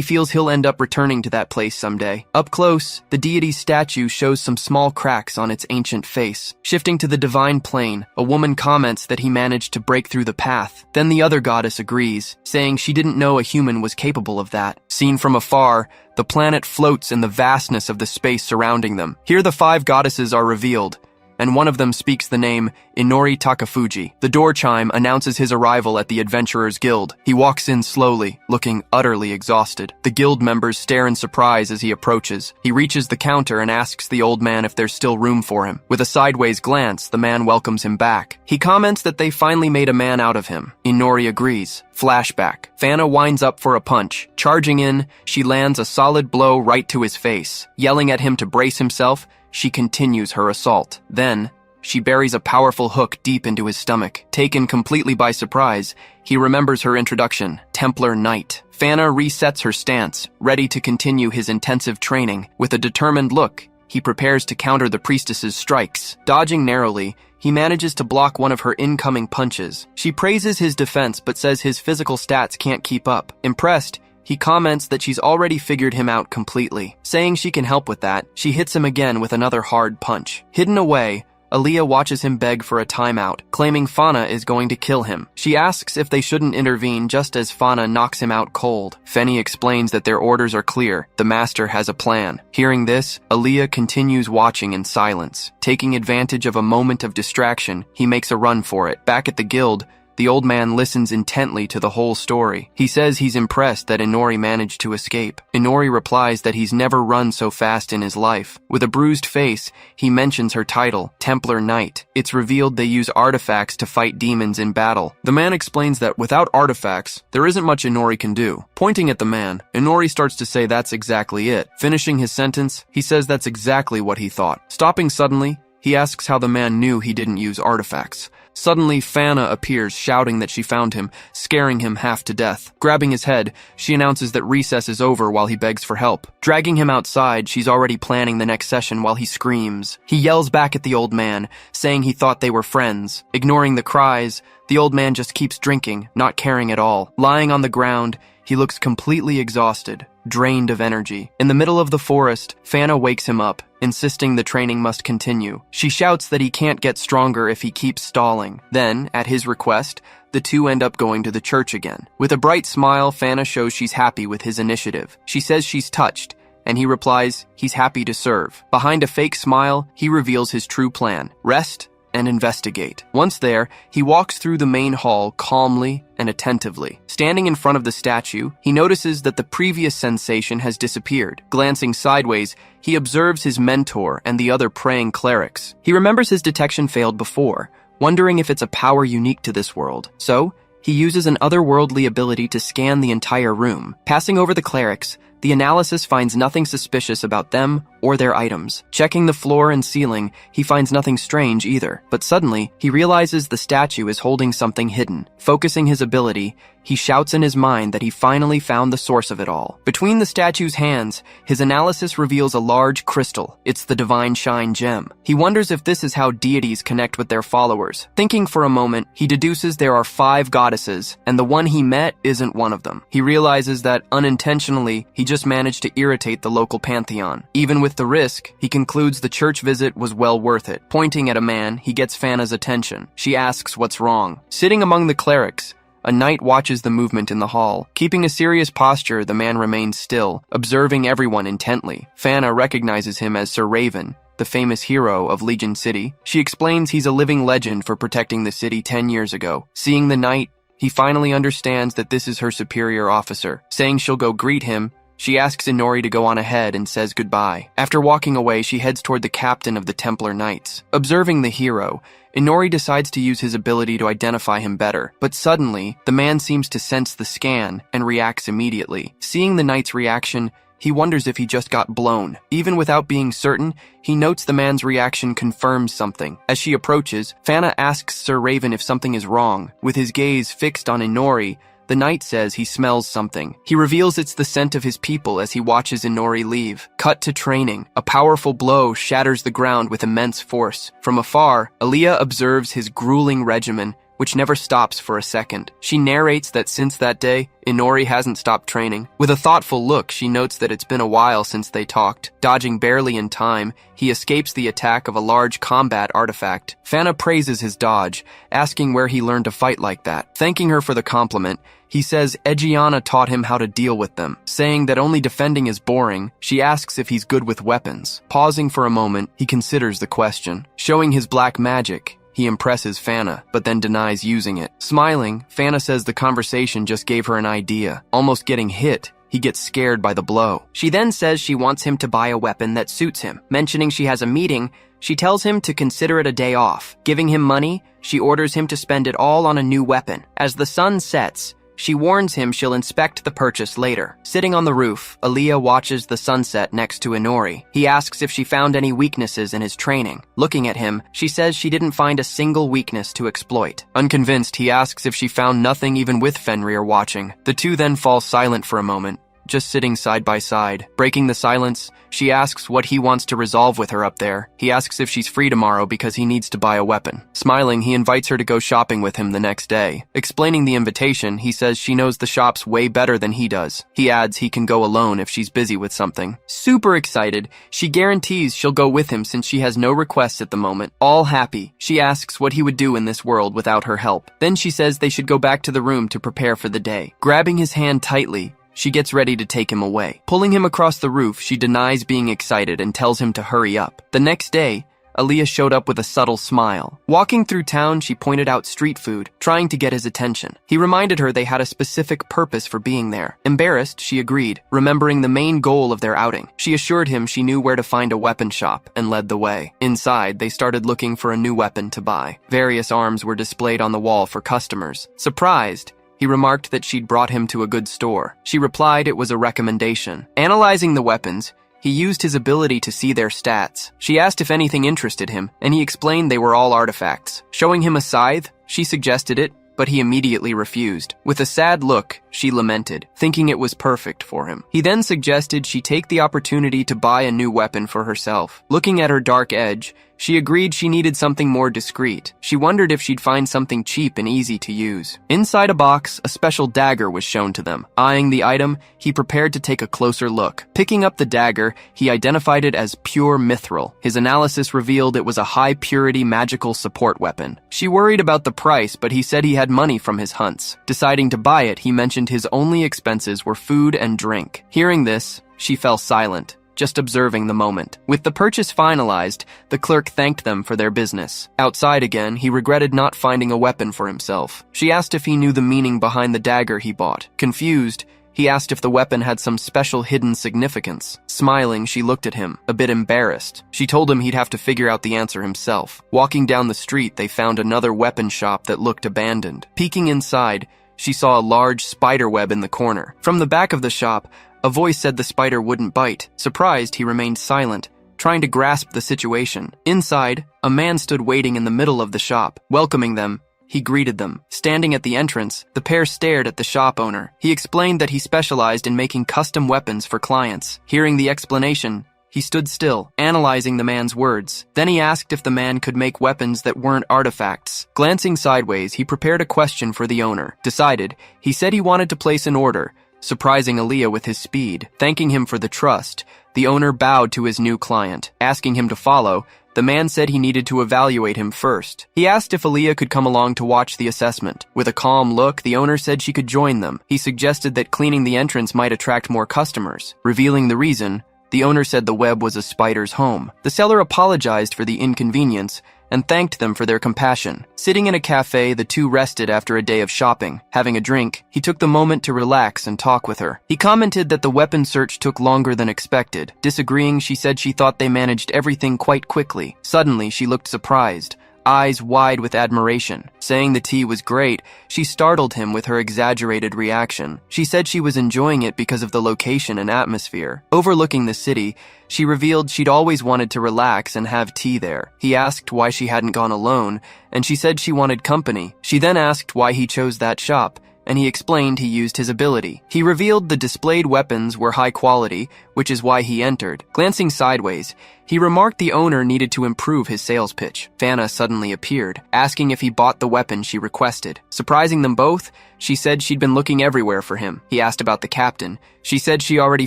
feels he'll end up returning to that place someday. Up close, the deity's statue shows some small cracks on its ancient face. Shifting to the divine plane, a woman comments that he managed to break through the path. Then the other goddess agrees, saying she didn't know a human was capable of that. Seen from afar, the planet floats in the vastness of the space surrounding them. Here the 5 goddesses are revealed, and one of them speaks the name Inori Takafuji. The door chime announces his arrival at the Adventurers Guild. He walks in slowly, looking utterly exhausted. The guild members stare in surprise as he approaches. He reaches the counter and asks the old man if there's still room for him. With a sideways glance, the man welcomes him back. He comments that they finally made a man out of him. Inori agrees. Flashback. Fana winds up for a punch. Charging in, she lands a solid blow right to his face. Yelling at him to brace himself, she continues her assault. Then, she buries a powerful hook deep into his stomach. Taken completely by surprise, he remembers her introduction, Templar Knight. Fana resets her stance, ready to continue his intensive training. With a determined look, he prepares to counter the priestess's strikes. Dodging narrowly, he manages to block one of her incoming punches. She praises his defense but says his physical stats can't keep up. Impressed, he comments that she's already figured him out completely. Saying she can help with that, she hits him again with another hard punch. Hidden away, Aaliyah watches him beg for a timeout, claiming Fana is going to kill him. She asks if they shouldn't intervene just as Fana knocks him out cold. Fenny explains that their orders are clear. The master has a plan. Hearing this, Aaliyah continues watching in silence. Taking advantage of a moment of distraction, he makes a run for it. Back at the guild, the old man listens intently to the whole story. He says he's impressed that Inori managed to escape. Inori replies that he's never run so fast in his life. With a bruised face, he mentions her title, Templar Knight. It's revealed they use artifacts to fight demons in battle. The man explains that without artifacts, there isn't much Inori can do. Pointing at the man, Inori starts to say that's exactly it. Finishing his sentence, he says that's exactly what he thought. Stopping suddenly, he asks how the man knew he didn't use artifacts. Suddenly, Fana appears, shouting that she found him, scaring him half to death. Grabbing his head, she announces that recess is over while he begs for help. Dragging him outside, she's already planning the next session while he screams. He yells back at the old man, saying he thought they were friends. Ignoring the cries, the old man just keeps drinking, not caring at all. Lying on the ground, he looks completely exhausted, drained of energy. In the middle of the forest, Fana wakes him up, insisting the training must continue. She shouts that he can't get stronger if he keeps stalling. Then, at his request, the two end up going to the church again. With a bright smile, Fana shows she's happy with his initiative. She says she's touched, and he replies he's happy to serve. Behind a fake smile, he reveals his true plan: rest and investigate. Once there, he walks through the main hall calmly and attentively. Standing in front of the statue, he notices that the previous sensation has disappeared. Glancing sideways, he observes his mentor and the other praying clerics. He remembers his detection failed before, wondering if it's a power unique to this world. So, he uses an otherworldly ability to scan the entire room. Passing over the clerics, the analysis finds nothing suspicious about them or their items. Checking the floor and ceiling, he finds nothing strange either. But suddenly, he realizes the statue is holding something hidden. Focusing his ability, he shouts in his mind that he finally found the source of it all. Between the statue's hands, his analysis reveals a large crystal. It's the Divine Shine gem. He wonders if this is how deities connect with their followers. Thinking for a moment, he deduces there are 5 goddesses, and the one he met isn't one of them. He realizes that, unintentionally, he just managed to irritate the local pantheon. Even with the risk, he concludes the church visit was well worth it. Pointing at a man, he gets Fana's attention. She asks what's wrong. Sitting among the clerics, a knight watches the movement in the hall. Keeping a serious posture, the man remains still, observing everyone intently. Fana recognizes him as Sir Raven, the famous hero of Legion City. She explains he's a living legend for protecting the city 10 years ago. Seeing the knight, he finally understands that this is her superior officer. Saying she'll go greet him, she asks Inori to go on ahead and says goodbye. After walking away, she heads toward the captain of the Templar Knights. Observing the hero, Inori decides to use his ability to identify him better. But suddenly, the man seems to sense the scan and reacts immediately. Seeing the knight's reaction, he wonders if he just got blown. Even without being certain, he notes the man's reaction confirms something. As she approaches, Fana asks Sir Raven if something is wrong. With his gaze fixed on Inori, the knight says he smells something. He reveals it's the scent of his people as he watches Inori leave. Cut to training. A powerful blow shatters the ground with immense force. From afar, Aaliyah observes his grueling regimen, which never stops for a second. She narrates that since that day, Inori hasn't stopped training. With a thoughtful look, she notes that it's been a while since they talked. Dodging barely in time, he escapes the attack of a large combat artifact. Fana praises his dodge, asking where he learned to fight like that. Thanking her for the compliment, he says Egiana taught him how to deal with them. Saying that only defending is boring, she asks if he's good with weapons. Pausing for a moment, he considers the question. Showing his black magic, he impresses Fana, but then denies using it. Smiling, Fana says the conversation just gave her an idea. Almost getting hit, he gets scared by the blow. She then says she wants him to buy a weapon that suits him. Mentioning she has a meeting, she tells him to consider it a day off. Giving him money, she orders him to spend it all on a new weapon. As the sun sets, She warns him she'll inspect the purchase later. Sitting on the roof, Aaliyah watches the sunset next to Inori. He asks if she found any weaknesses in his training. Looking at him, she says she didn't find a single weakness to exploit. Unconvinced, he asks if she found nothing even with Fenrir watching. The two then fall silent for a moment, just sitting side by side. Breaking the silence, she asks what he wants to resolve with her up there. He asks if she's free tomorrow because he needs to buy a weapon. Smiling, he invites her to go shopping with him the next day. Explaining the invitation, he says she knows the shops way better than he does. He adds he can go alone if she's busy with something. Super excited, she guarantees she'll go with him since she has no requests at the moment. All happy, she asks what he would do in this world without her help. Then she says they should go back to the room to prepare for the day. Grabbing his hand tightly, she gets ready to take him away. Pulling him across the roof, she denies being excited and tells him to hurry up. The next day, Aaliyah showed up with a subtle smile. Walking through town, she pointed out street food, trying to get his attention. He reminded her they had a specific purpose for being there. Embarrassed, she agreed, remembering the main goal of their outing. She assured him she knew where to find a weapon shop and led the way. Inside, they started looking for a new weapon to buy. Various arms were displayed on the wall for customers. Surprised, he remarked that she'd brought him to a good store. She replied it was a recommendation. Analyzing the weapons, he used his ability to see their stats. She asked if anything interested him, and he explained they were all artifacts. Showing him a scythe, she suggested it, but he immediately refused. With a sad look, she lamented, thinking it was perfect for him. He then suggested she take the opportunity to buy a new weapon for herself. Looking at her dark edge, she agreed she needed something more discreet. She wondered if she'd find something cheap and easy to use. Inside a box, a special dagger was shown to them. Eyeing the item, he prepared to take a closer look. Picking up the dagger, he identified it as pure mithril. His analysis revealed it was a high-purity magical support weapon. She worried about the price, but he said he had money from his hunts. Deciding to buy it, he mentioned his only expenses were food and drink. Hearing this, she fell silent, just observing the moment. With the purchase finalized, the clerk thanked them for their business. Outside again, he regretted not finding a weapon for himself. She asked if he knew the meaning behind the dagger he bought. Confused, he asked if the weapon had some special hidden significance. Smiling, she looked at him, a bit embarrassed. She told him he'd have to figure out the answer himself. Walking down the street, they found another weapon shop that looked abandoned. Peeking inside, she saw a large spider web in the corner. From the back of the shop, a voice said the spider wouldn't bite. Surprised, he remained silent, trying to grasp the situation. Inside, a man stood waiting in the middle of the shop. Welcoming them, he greeted them. Standing at the entrance, the pair stared at the shop owner. He explained that he specialized in making custom weapons for clients. Hearing the explanation, he stood still, analyzing the man's words. Then he asked if the man could make weapons that weren't artifacts. Glancing sideways, he prepared a question for the owner. Decided, he said he wanted to place an order, surprising Aaliyah with his speed. Thanking him for the trust, the owner bowed to his new client. Asking him to follow, the man said he needed to evaluate him first. He asked if Aaliyah could come along to watch the assessment. With a calm look, the owner said she could join them. He suggested that cleaning the entrance might attract more customers. Revealing the reason, the owner said the web was a spider's home. The seller apologized for the inconvenience and thanked them for their compassion. Sitting in a cafe, the two rested after a day of shopping. Having a drink, he took the moment to relax and talk with her. He commented that the weapon search took longer than expected. Disagreeing, she said she thought they managed everything quite quickly. Suddenly, she looked surprised, eyes wide with admiration. Saying the tea was great, she startled him with her exaggerated reaction. She said she was enjoying it because of the location and atmosphere. Overlooking the city, she revealed she'd always wanted to relax and have tea there. He asked why she hadn't gone alone, and she said she wanted company. She then asked why he chose that shop, and he explained he used his ability. He revealed the displayed weapons were high quality, which is why he entered. Glancing sideways, he remarked the owner needed to improve his sales pitch. Vanna suddenly appeared, asking if he bought the weapon she requested. Surprising them both, she said she'd been looking everywhere for him. He asked about the captain. She said she already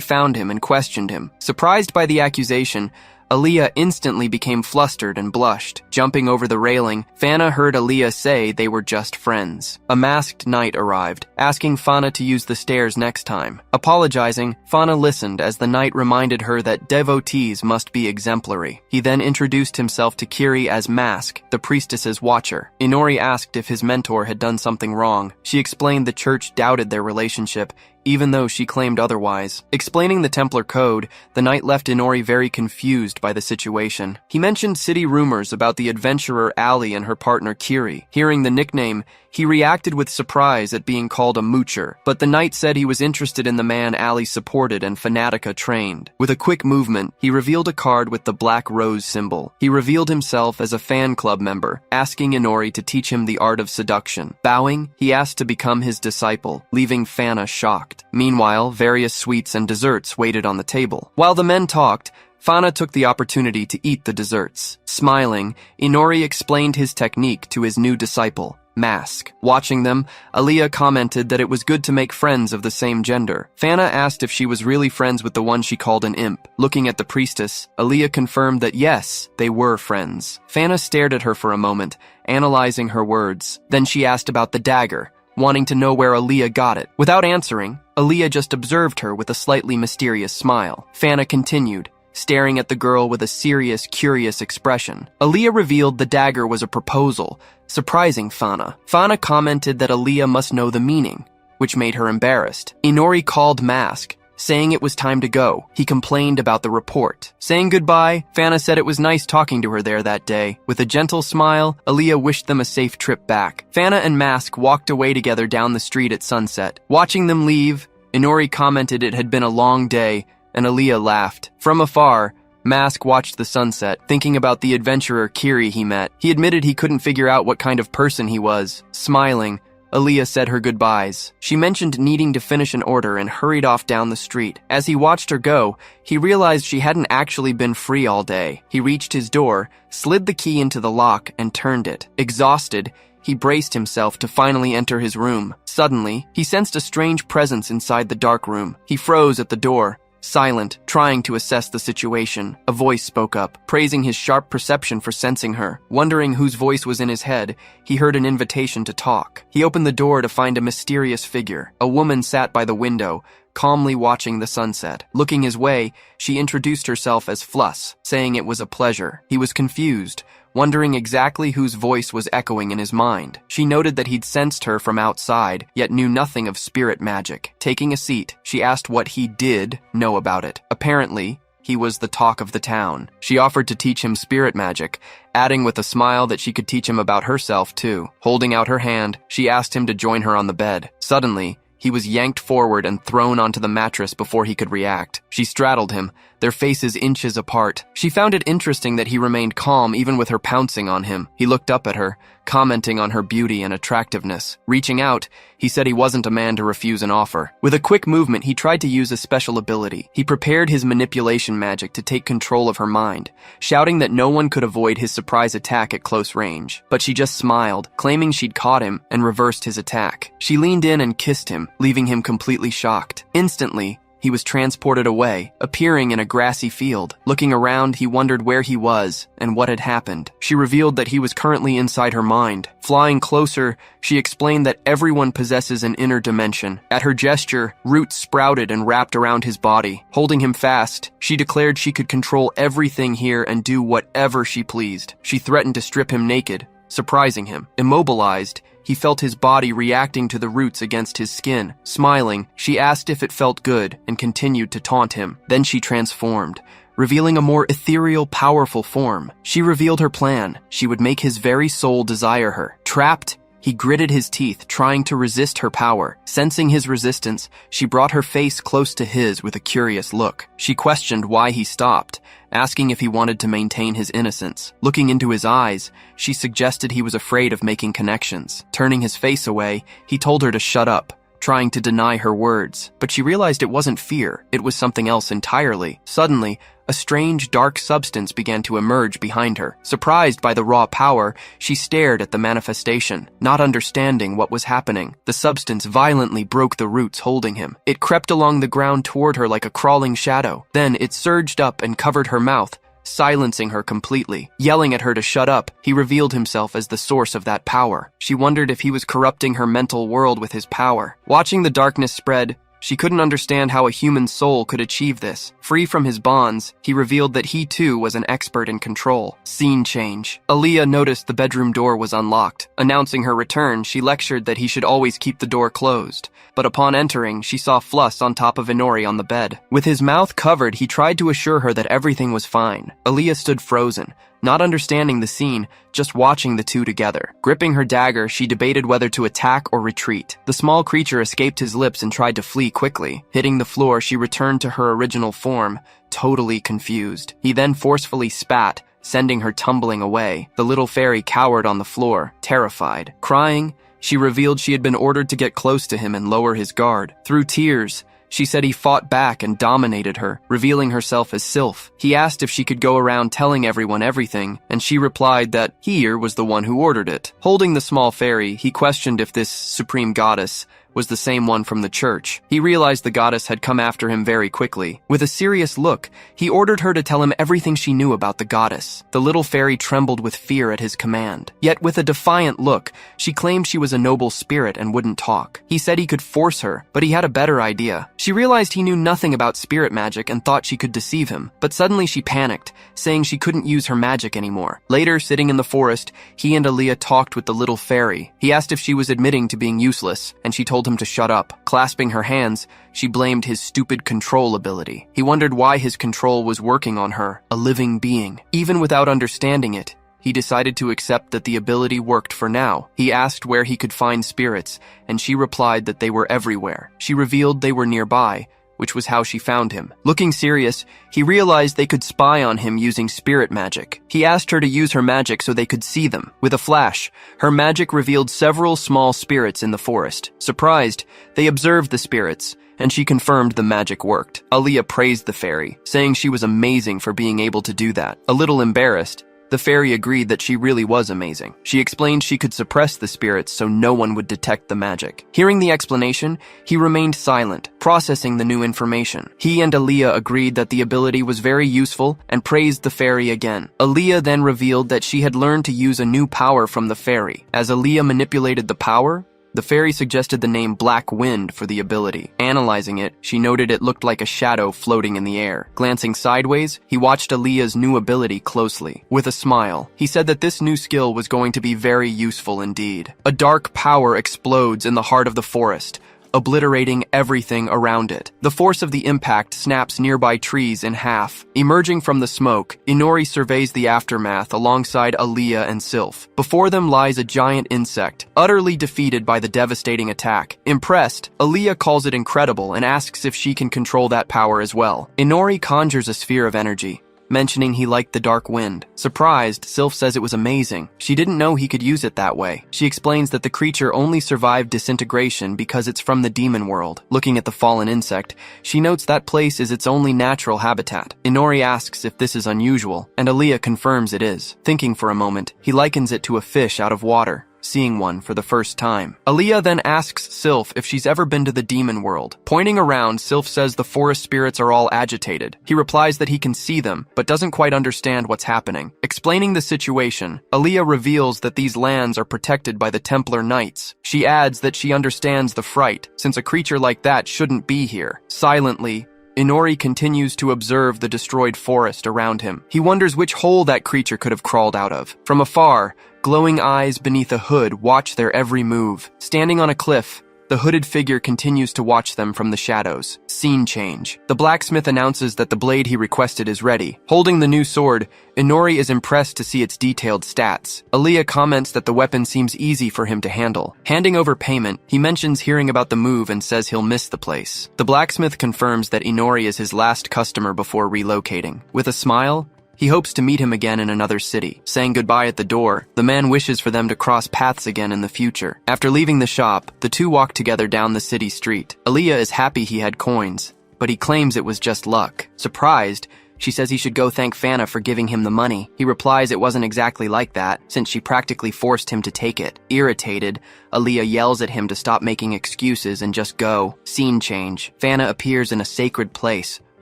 found him and questioned him. Surprised by the accusation, Aaliyah instantly became flustered and blushed. Jumping over the railing, Fana heard Aaliyah say they were just friends. A masked knight arrived, asking Fana to use the stairs next time. Apologizing, Fana listened as the knight reminded her that devotees must be exemplary. He then introduced himself to Kiri as Mask, the priestess's watcher. Inori asked if his mentor had done something wrong. She explained the church doubted their relationship, even though she claimed otherwise. Explaining the Templar code, the knight left Inori very confused by the situation. He mentioned city rumors about the adventurer Ali and her partner Kiri. Hearing the nickname, He reacted with surprise at being called a moocher, but the knight said he was interested in the man Ali supported and Fanatica trained. With a quick movement, he revealed a card with the black rose symbol. He revealed himself as a fan club member, asking Inori to teach him the art of seduction. Bowing, he asked to become his disciple, leaving Fana shocked. Meanwhile, various sweets and desserts waited on the table. While the men talked, Fana took the opportunity to eat the desserts. Smiling, Inori explained his technique to his new disciple, Mask. Watching them, Aaliyah commented that it was good to make friends of the same gender. Fana asked if she was really friends with the one she called an imp. Looking at the priestess, Aaliyah confirmed that yes, they were friends. Fana stared at her for a moment, analyzing her words. Then she asked about the dagger, wanting to know where Aaliyah got it. Without answering, Aaliyah just observed her with a slightly mysterious smile. Fana continued, staring at the girl with a serious, curious expression. Aaliyah revealed the dagger was a proposal, surprising Fana. Fana commented that Aaliyah must know the meaning, which made her embarrassed. Inori called Mask, saying it was time to go. He complained about the report. Saying goodbye, Fana said it was nice talking to her there that day. With a gentle smile, Aaliyah wished them a safe trip back. Fana and Mask walked away together down the street at sunset. Watching them leave, Inori commented it had been a long day, and Aaliyah laughed. From afar, Mask watched the sunset, thinking about the adventurer Kiri he met. He admitted he couldn't figure out what kind of person he was. Smiling, Aaliyah said her goodbyes. She mentioned needing to finish an order and hurried off down the street. As he watched her go, he realized she hadn't actually been free all day. He reached his door, slid the key into the lock, and turned it. Exhausted, he braced himself to finally enter his room. Suddenly, he sensed a strange presence inside the dark room. He froze at the door. Silent, trying to assess the situation, a voice spoke up, praising his sharp perception for sensing her. Wondering whose voice was in his head, he heard an invitation to talk. He opened the door to find a mysterious figure. A woman sat by the window, calmly watching the sunset. Looking his way, she introduced herself as Fluss, saying it was a pleasure. He was confused, wondering exactly whose voice was echoing in his mind. She noted that he'd sensed her from outside, yet knew nothing of spirit magic. Taking a seat, she asked what he did know about it. Apparently, he was the talk of the town. She offered to teach him spirit magic, adding with a smile that she could teach him about herself too. Holding out her hand, she asked him to join her on the bed. Suddenly, he was yanked forward and thrown onto the mattress before he could react. She straddled him, their faces inches apart. She found it interesting that he remained calm even with her pouncing on him. He looked up at her, commenting on her beauty and attractiveness. Reaching out, he said he wasn't a man to refuse an offer. With a quick movement, he tried to use a special ability. He prepared his manipulation magic to take control of her mind, shouting that no one could avoid his surprise attack at close range. But she just smiled, claiming she'd caught him, and reversed his attack. She leaned in and kissed him, leaving him completely shocked. Instantly, he was transported away, appearing in a grassy field. Looking around, he wondered where he was and what had happened. She revealed that he was currently inside her mind. Flying closer, she explained that everyone possesses an inner dimension. At her gesture, roots sprouted and wrapped around his body. Holding him fast, she declared she could control everything here and do whatever she pleased. She threatened to strip him naked, surprising him. Immobilized, he felt his body reacting to the roots against his skin. Smiling, she asked if it felt good and continued to taunt him. Then she transformed, revealing a more ethereal, powerful form. She revealed her plan. She would make his very soul desire her. Trapped, he gritted his teeth, trying to resist her power. Sensing his resistance, she brought her face close to his with a curious look. She questioned why he stopped, asking if he wanted to maintain his innocence. Looking into his eyes, she suggested he was afraid of making connections. Turning his face away, he told her to shut up, trying to deny her words. But she realized it wasn't fear, it was something else entirely. Suddenly, a strange, dark substance began to emerge behind her. Surprised by the raw power, she stared at the manifestation, not understanding what was happening. The substance violently broke the roots holding him. It crept along the ground toward her like a crawling shadow. Then it surged up and covered her mouth, silencing her completely. Yelling at her to shut up, he revealed himself as the source of that power. She wondered if he was corrupting her mental world with his power. Watching the darkness spread, she couldn't understand how a human soul could achieve this. Free from his bonds, he revealed that he too was an expert in control. Scene change. Aaliyah noticed the bedroom door was unlocked. Announcing her return, she lectured that he should always keep the door closed. But upon entering, she saw Fluss on top of Inori on the bed. With his mouth covered, he tried to assure her that everything was fine. Aaliyah stood frozen, not understanding the scene, just watching the two together. Gripping her dagger, she debated whether to attack or retreat. The small creature escaped his lips and tried to flee quickly. Hitting the floor, she returned to her original form, totally confused. He then forcefully spat, sending her tumbling away. The little fairy cowered on the floor, terrified. Crying, she revealed she had been ordered to get close to him and lower his guard. Through tears, she said he fought back and dominated her, revealing herself as Sylph. He asked if she could go around telling everyone everything, and she replied that Hyen was the one who ordered it. Holding the small fairy, he questioned if this supreme goddess was the same one from the church. He realized the goddess had come after him very quickly. With a serious look, he ordered her to tell him everything she knew about the goddess. The little fairy trembled with fear at his command. Yet with a defiant look, she claimed she was a noble spirit and wouldn't talk. He said he could force her, but he had a better idea. She realized he knew nothing about spirit magic and thought she could deceive him, but suddenly she panicked, saying she couldn't use her magic anymore. Later, sitting in the forest, he and Aaliyah talked with the little fairy. He asked if she was admitting to being useless, and she told him to shut up. Clasping her hands, she blamed his stupid control ability. He wondered why his control was working on her, a living being. Even without understanding it, he decided to accept that the ability worked for now. He asked where he could find spirits, and she replied that they were everywhere. She revealed they were nearby, which was how she found him. Looking serious, he realized they could spy on him using spirit magic. He asked her to use her magic so they could see them. With a flash, her magic revealed several small spirits in the forest. Surprised, they observed the spirits, and she confirmed the magic worked. Aaliyah praised the fairy, saying she was amazing for being able to do that. A little embarrassed, the fairy agreed that she really was amazing. She explained she could suppress the spirits so no one would detect the magic. Hearing the explanation, he remained silent, processing the new information. He and Aaliyah agreed that the ability was very useful and praised the fairy again. Aaliyah then revealed that she had learned to use a new power from the fairy. As Aaliyah manipulated the power, the fairy suggested the name Black Wind for the ability. Analyzing it, she noted it looked like a shadow floating in the air. Glancing sideways, he watched Aaliyah's new ability closely. With a smile, he said that this new skill was going to be very useful indeed. A dark power explodes in the heart of the forest, obliterating everything around it. The force of the impact snaps nearby trees in half. Emerging from the smoke, Inori surveys the aftermath alongside Aaliyah and Sylph. Before them lies a giant insect, utterly defeated by the devastating attack. Impressed, Aaliyah calls it incredible and asks if she can control that power as well. Inori conjures a sphere of energy, mentioning he liked the dark wind. Surprised, Sylph says it was amazing. She didn't know he could use it that way. She explains that the creature only survived disintegration because it's from the demon world. Looking at the fallen insect, she notes that place is its only natural habitat. Inori asks if this is unusual, and Aaliyah confirms it is. Thinking for a moment, he likens it to a fish out of water, seeing one for the first time. Aaliyah then asks Sylph if she's ever been to the demon world. Pointing around, Sylph says the forest spirits are all agitated. He replies that he can see them, but doesn't quite understand what's happening. Explaining the situation, Aaliyah reveals that these lands are protected by the Templar Knights. She adds that she understands the fright, since a creature like that shouldn't be here. Silently, Inori continues to observe the destroyed forest around him. He wonders which hole that creature could have crawled out of. From afar, glowing eyes beneath a hood watch their every move. Standing on a cliff, the hooded figure continues to watch them from the shadows. Scene change. The blacksmith announces that the blade he requested is ready. Holding the new sword, Inori is impressed to see its detailed stats. Aaliyah comments that the weapon seems easy for him to handle. Handing over payment, he mentions hearing about the move and says he'll miss the place. The blacksmith confirms that Inori is his last customer before relocating. With a smile, he hopes to meet him again in another city. Saying goodbye at the door, the man wishes for them to cross paths again in the future. After leaving the shop, the two walk together down the city street. Aaliyah is happy he had coins, but he claims it was just luck. Surprised, she says he should go thank Fana for giving him the money. He replies it wasn't exactly like that, since she practically forced him to take it. Irritated, Aaliyah yells at him to stop making excuses and just go. Scene change. Fana appears in a sacred place,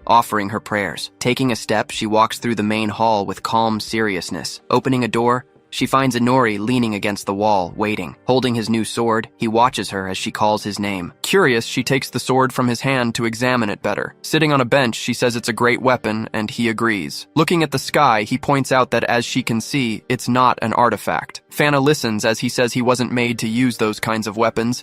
offering her prayers. Taking a step, she walks through the main hall with calm seriousness. Opening a door, she finds Inori leaning against the wall, waiting. Holding his new sword, he watches her as she calls his name. Curious, she takes the sword from his hand to examine it better. Sitting on a bench, she says it's a great weapon, and he agrees. Looking at the sky, he points out that as she can see, it's not an artifact. Fana listens as he says he wasn't made to use those kinds of weapons.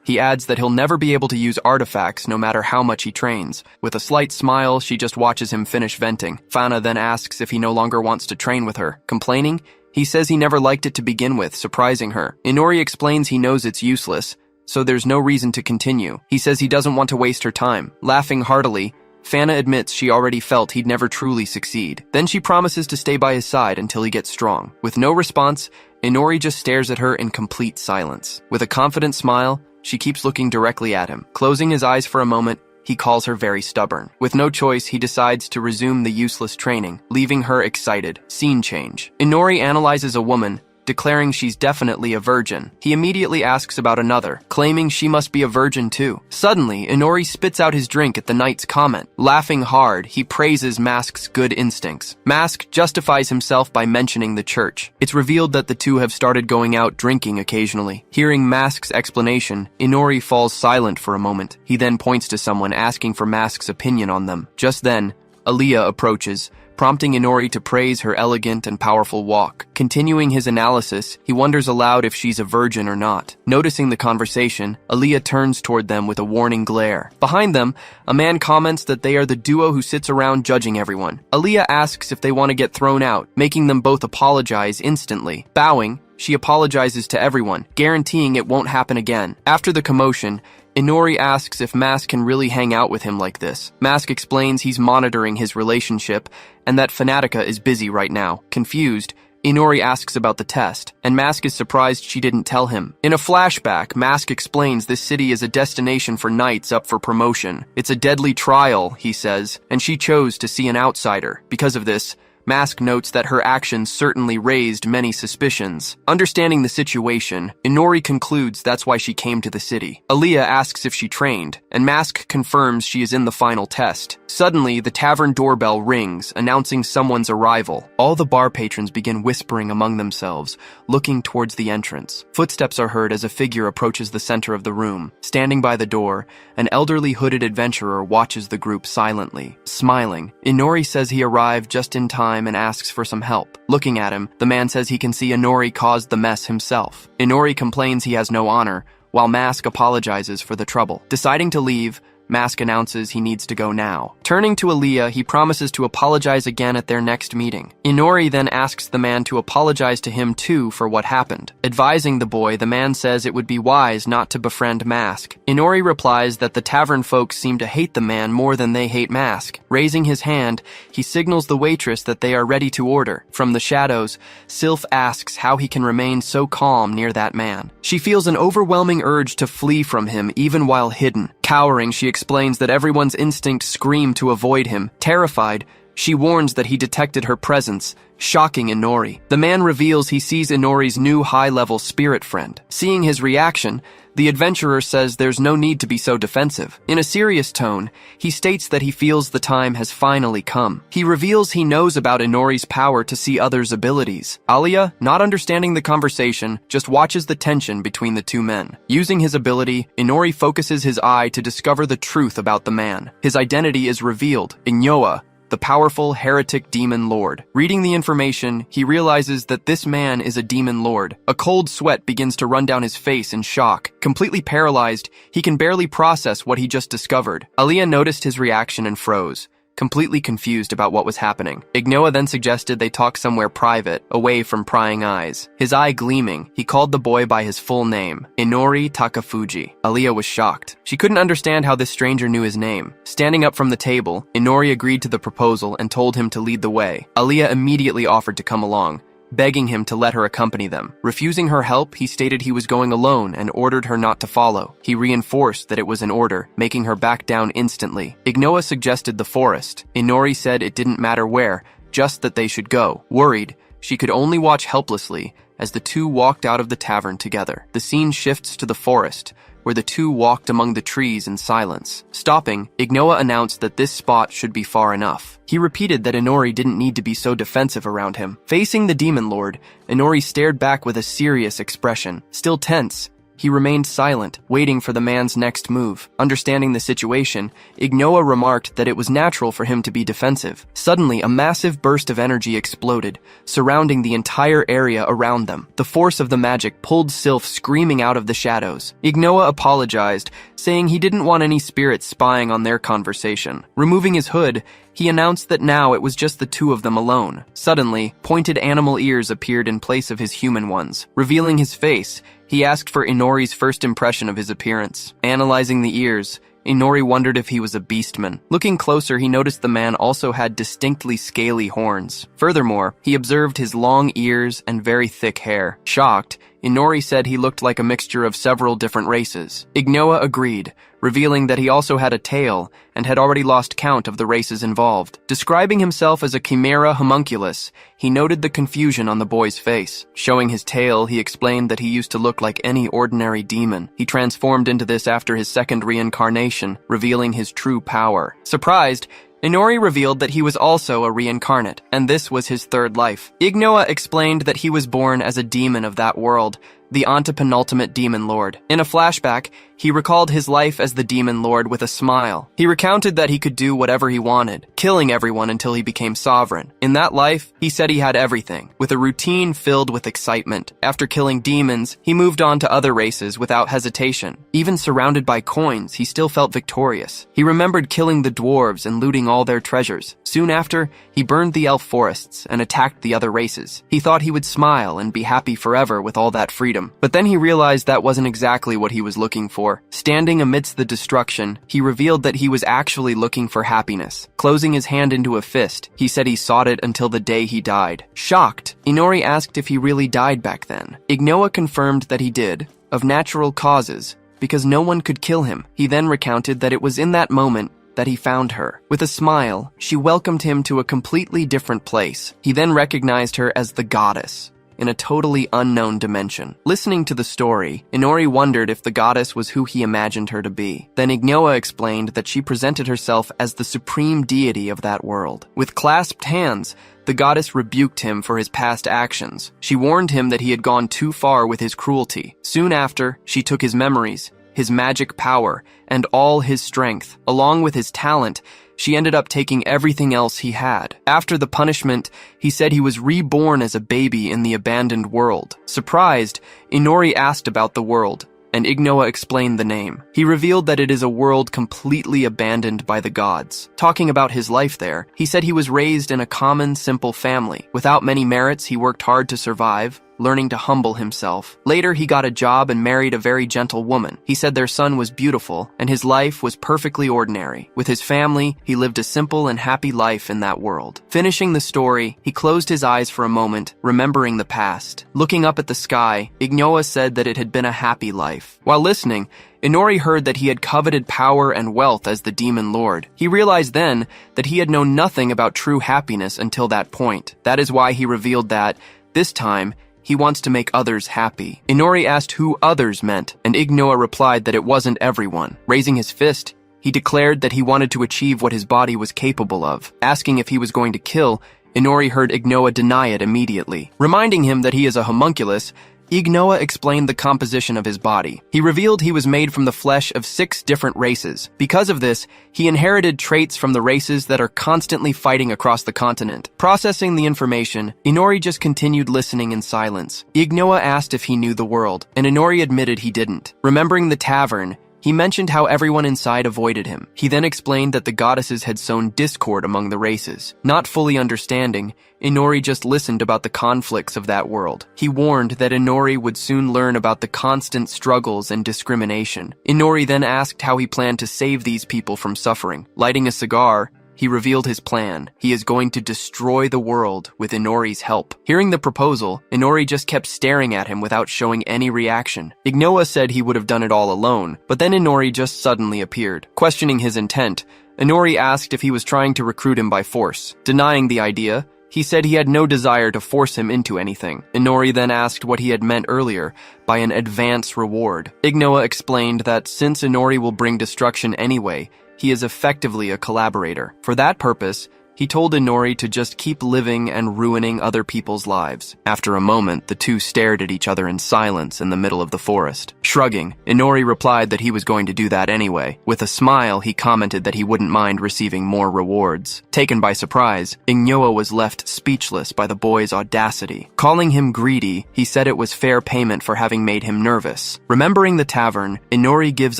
He adds that he'll never be able to use artifacts no matter how much he trains. With a slight smile, she just watches him finish venting. Fana then asks if he no longer wants to train with her. Complaining, he says he never liked it to begin with, surprising her. Inori explains he knows it's useless, so there's no reason to continue. He says he doesn't want to waste her time. Laughing heartily, Fana admits she already felt he'd never truly succeed. Then she promises to stay by his side until he gets strong. With no response, Inori just stares at her in complete silence. With a confident smile, she keeps looking directly at him. Closing his eyes for a moment, he calls her very stubborn. With no choice, he decides to resume the useless training, leaving her excited. Scene change. Inori analyzes a woman, declaring she's definitely a virgin. He immediately asks about another, claiming she must be a virgin too. Suddenly, Inori spits out his drink at the knight's comment. Laughing hard, he praises Mask's good instincts. Mask justifies himself by mentioning the church. It's revealed that the two have started going out drinking occasionally. Hearing Mask's explanation, Inori falls silent for a moment. He then points to someone, asking for Mask's opinion on them. Just then, Aaliyah approaches, prompting Inori to praise her elegant and powerful walk. Continuing his analysis, he wonders aloud if she's a virgin or not. Noticing the conversation, Aaliyah turns toward them with a warning glare. Behind them, a man comments that they are the duo who sits around judging everyone. Aaliyah asks if they want to get thrown out, making them both apologize instantly. Bowing, she apologizes to everyone, guaranteeing it won't happen again. After the commotion, Inori asks if Mask can really hang out with him like this. Mask explains he's monitoring his relationship and that Fanatica is busy right now. Confused, Inori asks about the test, and Mask is surprised she didn't tell him. In a flashback, Mask explains this city is a destination for knights up for promotion. It's a deadly trial, he says, and she chose to see an outsider. Because of this, Mask notes that her actions certainly raised many suspicions. Understanding the situation, Inori concludes that's why she came to the city. Aaliyah asks if she trained, and Mask confirms she is in the final test. Suddenly, the tavern doorbell rings, announcing someone's arrival. All the bar patrons begin whispering among themselves, looking towards the entrance. Footsteps are heard as a figure approaches the center of the room. Standing by the door, an elderly hooded adventurer watches the group silently. Smiling, Inori says he arrived just in time and asks for some help. Looking at him, the man says he can see Inori caused the mess himself. Inori complains he has no honor, while Mask apologizes for the trouble. Deciding to leave, Mask announces he needs to go now. Turning to Aaliyah, he promises to apologize again at their next meeting. Inori then asks the man to apologize to him too for what happened. Advising the boy, the man says it would be wise not to befriend Mask. Inori replies that the tavern folks seem to hate the man more than they hate Mask. Raising his hand, he signals the waitress that they are ready to order. From the shadows, Sylph asks how he can remain so calm near that man. She feels an overwhelming urge to flee from him even while hidden. Cowering, she explains that everyone's instinct screamed to avoid him. Terrified, she warns that he detected her presence, shocking Inori. The man reveals he sees Inori's new high-level spirit friend. Seeing his reaction, the adventurer says there's no need to be so defensive. In a serious tone, he states that he feels the time has finally come. He reveals he knows about Inori's power to see others' abilities. Aaliyah, not understanding the conversation, just watches the tension between the two men. Using his ability, Inori focuses his eye to discover the truth about the man. His identity is revealed. Inyoa, the powerful heretic demon lord. Reading the information, he realizes that this man is a demon lord. A cold sweat begins to run down his face in shock. Completely paralyzed, he can barely process what he just discovered. Aaliyah noticed his reaction and froze, completely confused about what was happening. Ignoa then suggested they talk somewhere private, away from prying eyes. His eye gleaming, he called the boy by his full name, Inori Takafuji. Aaliyah was shocked. She couldn't understand how this stranger knew his name. Standing up from the table, Inori agreed to the proposal and told him to lead the way. Aaliyah immediately offered to come along, begging him to let her accompany them. Refusing her help, he stated he was going alone and ordered her not to follow. He reinforced that it was an order, making her back down instantly. Ignoa suggested the forest. Inori said it didn't matter where, just that they should go. Worried, she could only watch helplessly as the two walked out of the tavern together. The scene shifts to the forest, where the two walked among the trees in silence. Stopping, Ignoa announced that this spot should be far enough. He repeated that Inori didn't need to be so defensive around him. Facing the demon lord, Inori stared back with a serious expression. Still tense, He remained silent, waiting for the man's next move. Understanding the situation, Ignoa remarked that it was natural for him to be defensive. Suddenly, a massive burst of energy exploded, surrounding the entire area around them. The force of the magic pulled Sylph screaming out of the shadows. Ignoa apologized, saying he didn't want any spirits spying on their conversation. Removing his hood, he announced that now it was just the two of them alone. Suddenly, pointed animal ears appeared in place of his human ones. Revealing his face, he asked for Inori's first impression of his appearance. Analyzing the ears, Inori wondered if he was a beastman. Looking closer, he noticed the man also had distinctly scaly horns. Furthermore, he observed his long ears and very thick hair. Shocked, Inori said he looked like a mixture of several different races. Ignoa agreed, revealing that he also had a tail and had already lost count of the races involved. Describing himself as a chimera homunculus, he noted the confusion on the boy's face. Showing his tail, he explained that he used to look like any ordinary demon. He transformed into this after his second reincarnation, revealing his true power. Surprised, Inori revealed that he was also a reincarnate, and this was his third life. Ignoa explained that he was born as a demon of that world, the antepenultimate demon lord. In a flashback, he recalled his life as the demon lord with a smile. He recounted that he could do whatever he wanted, killing everyone until he became sovereign. In that life, he said he had everything, with a routine filled with excitement. After killing demons, he moved on to other races without hesitation. Even surrounded by coins, he still felt victorious. He remembered killing the dwarves and looting all their treasures. Soon after, he burned the elf forests and attacked the other races. He thought he would smile and be happy forever with all that freedom. But then he realized that wasn't exactly what he was looking for. Standing amidst the destruction, he revealed that he was actually looking for happiness. Closing his hand into a fist, he said he sought it until the day he died. Shocked, Inori asked if he really died back then. Ignoa confirmed that he did, of natural causes, because no one could kill him. He then recounted that it was in that moment that he found her. With a smile, she welcomed him to a completely different place. He then recognized her as the goddess, in a totally unknown dimension. Listening to the story, Inori wondered if the goddess was who he imagined her to be. Then Ignoa explained that she presented herself as the supreme deity of that world. With clasped hands, the goddess rebuked him for his past actions. She warned him that he had gone too far with his cruelty. Soon after, she took his memories, his magic power, and all his strength. Along with his talent, she ended up taking everything else he had. After the punishment, he said he was reborn as a baby in the abandoned world. Surprised, Inori asked about the world, and Ignoa explained the name. He revealed that it is a world completely abandoned by the gods. Talking about his life there, he said he was raised in a common, simple family. Without many merits, he worked hard to survive, learning to humble himself. Later, he got a job and married a very gentle woman. He said their son was beautiful, and his life was perfectly ordinary. With his family, he lived a simple and happy life in that world. Finishing the story, he closed his eyes for a moment, remembering the past. Looking up at the sky, Ignoa said that it had been a happy life. While listening, Inori heard that he had coveted power and wealth as the demon lord. He realized then that he had known nothing about true happiness until that point. That is why he revealed that, this time, he wants to make others happy. Inori asked who others meant, and Ignoa replied that it wasn't everyone. Raising his fist, he declared that he wanted to achieve what his body was capable of. Asking if he was going to kill, Inori heard Ignoa deny it immediately. Reminding him that he is a homunculus, Ignoa explained the composition of his body. He revealed he was made from the flesh of 6 different races. Because of this, he inherited traits from the races that are constantly fighting across the continent. Processing the information, Inori just continued listening in silence. Ignoa asked if he knew the world, and Inori admitted he didn't. Remembering the tavern, he mentioned how everyone inside avoided him. He then explained that the goddesses had sown discord among the races. Not fully understanding, Inori just listened about the conflicts of that world. He warned that Inori would soon learn about the constant struggles and discrimination. Inori then asked how he planned to save these people from suffering. Lighting a cigar, he revealed his plan. He is going to destroy the world with Inori's help. Hearing the proposal, Inori just kept staring at him without showing any reaction. Ignoa said he would have done it all alone, but then Inori just suddenly appeared. Questioning his intent, Inori asked if he was trying to recruit him by force. Denying the idea, he said he had no desire to force him into anything. Inori then asked what he had meant earlier by an advance reward. Ignoa explained that since Inori will bring destruction anyway, he is effectively a collaborator. For that purpose, He told Inori to just keep living and ruining other people's lives. After a moment, the two stared at each other in silence in the middle of the forest. Shrugging, Inori replied that he was going to do that anyway. With a smile, he commented that he wouldn't mind receiving more rewards. Taken by surprise, Inyoa was left speechless by the boy's audacity. Calling him greedy, he said it was fair payment for having made him nervous. Remembering the tavern, Inori gives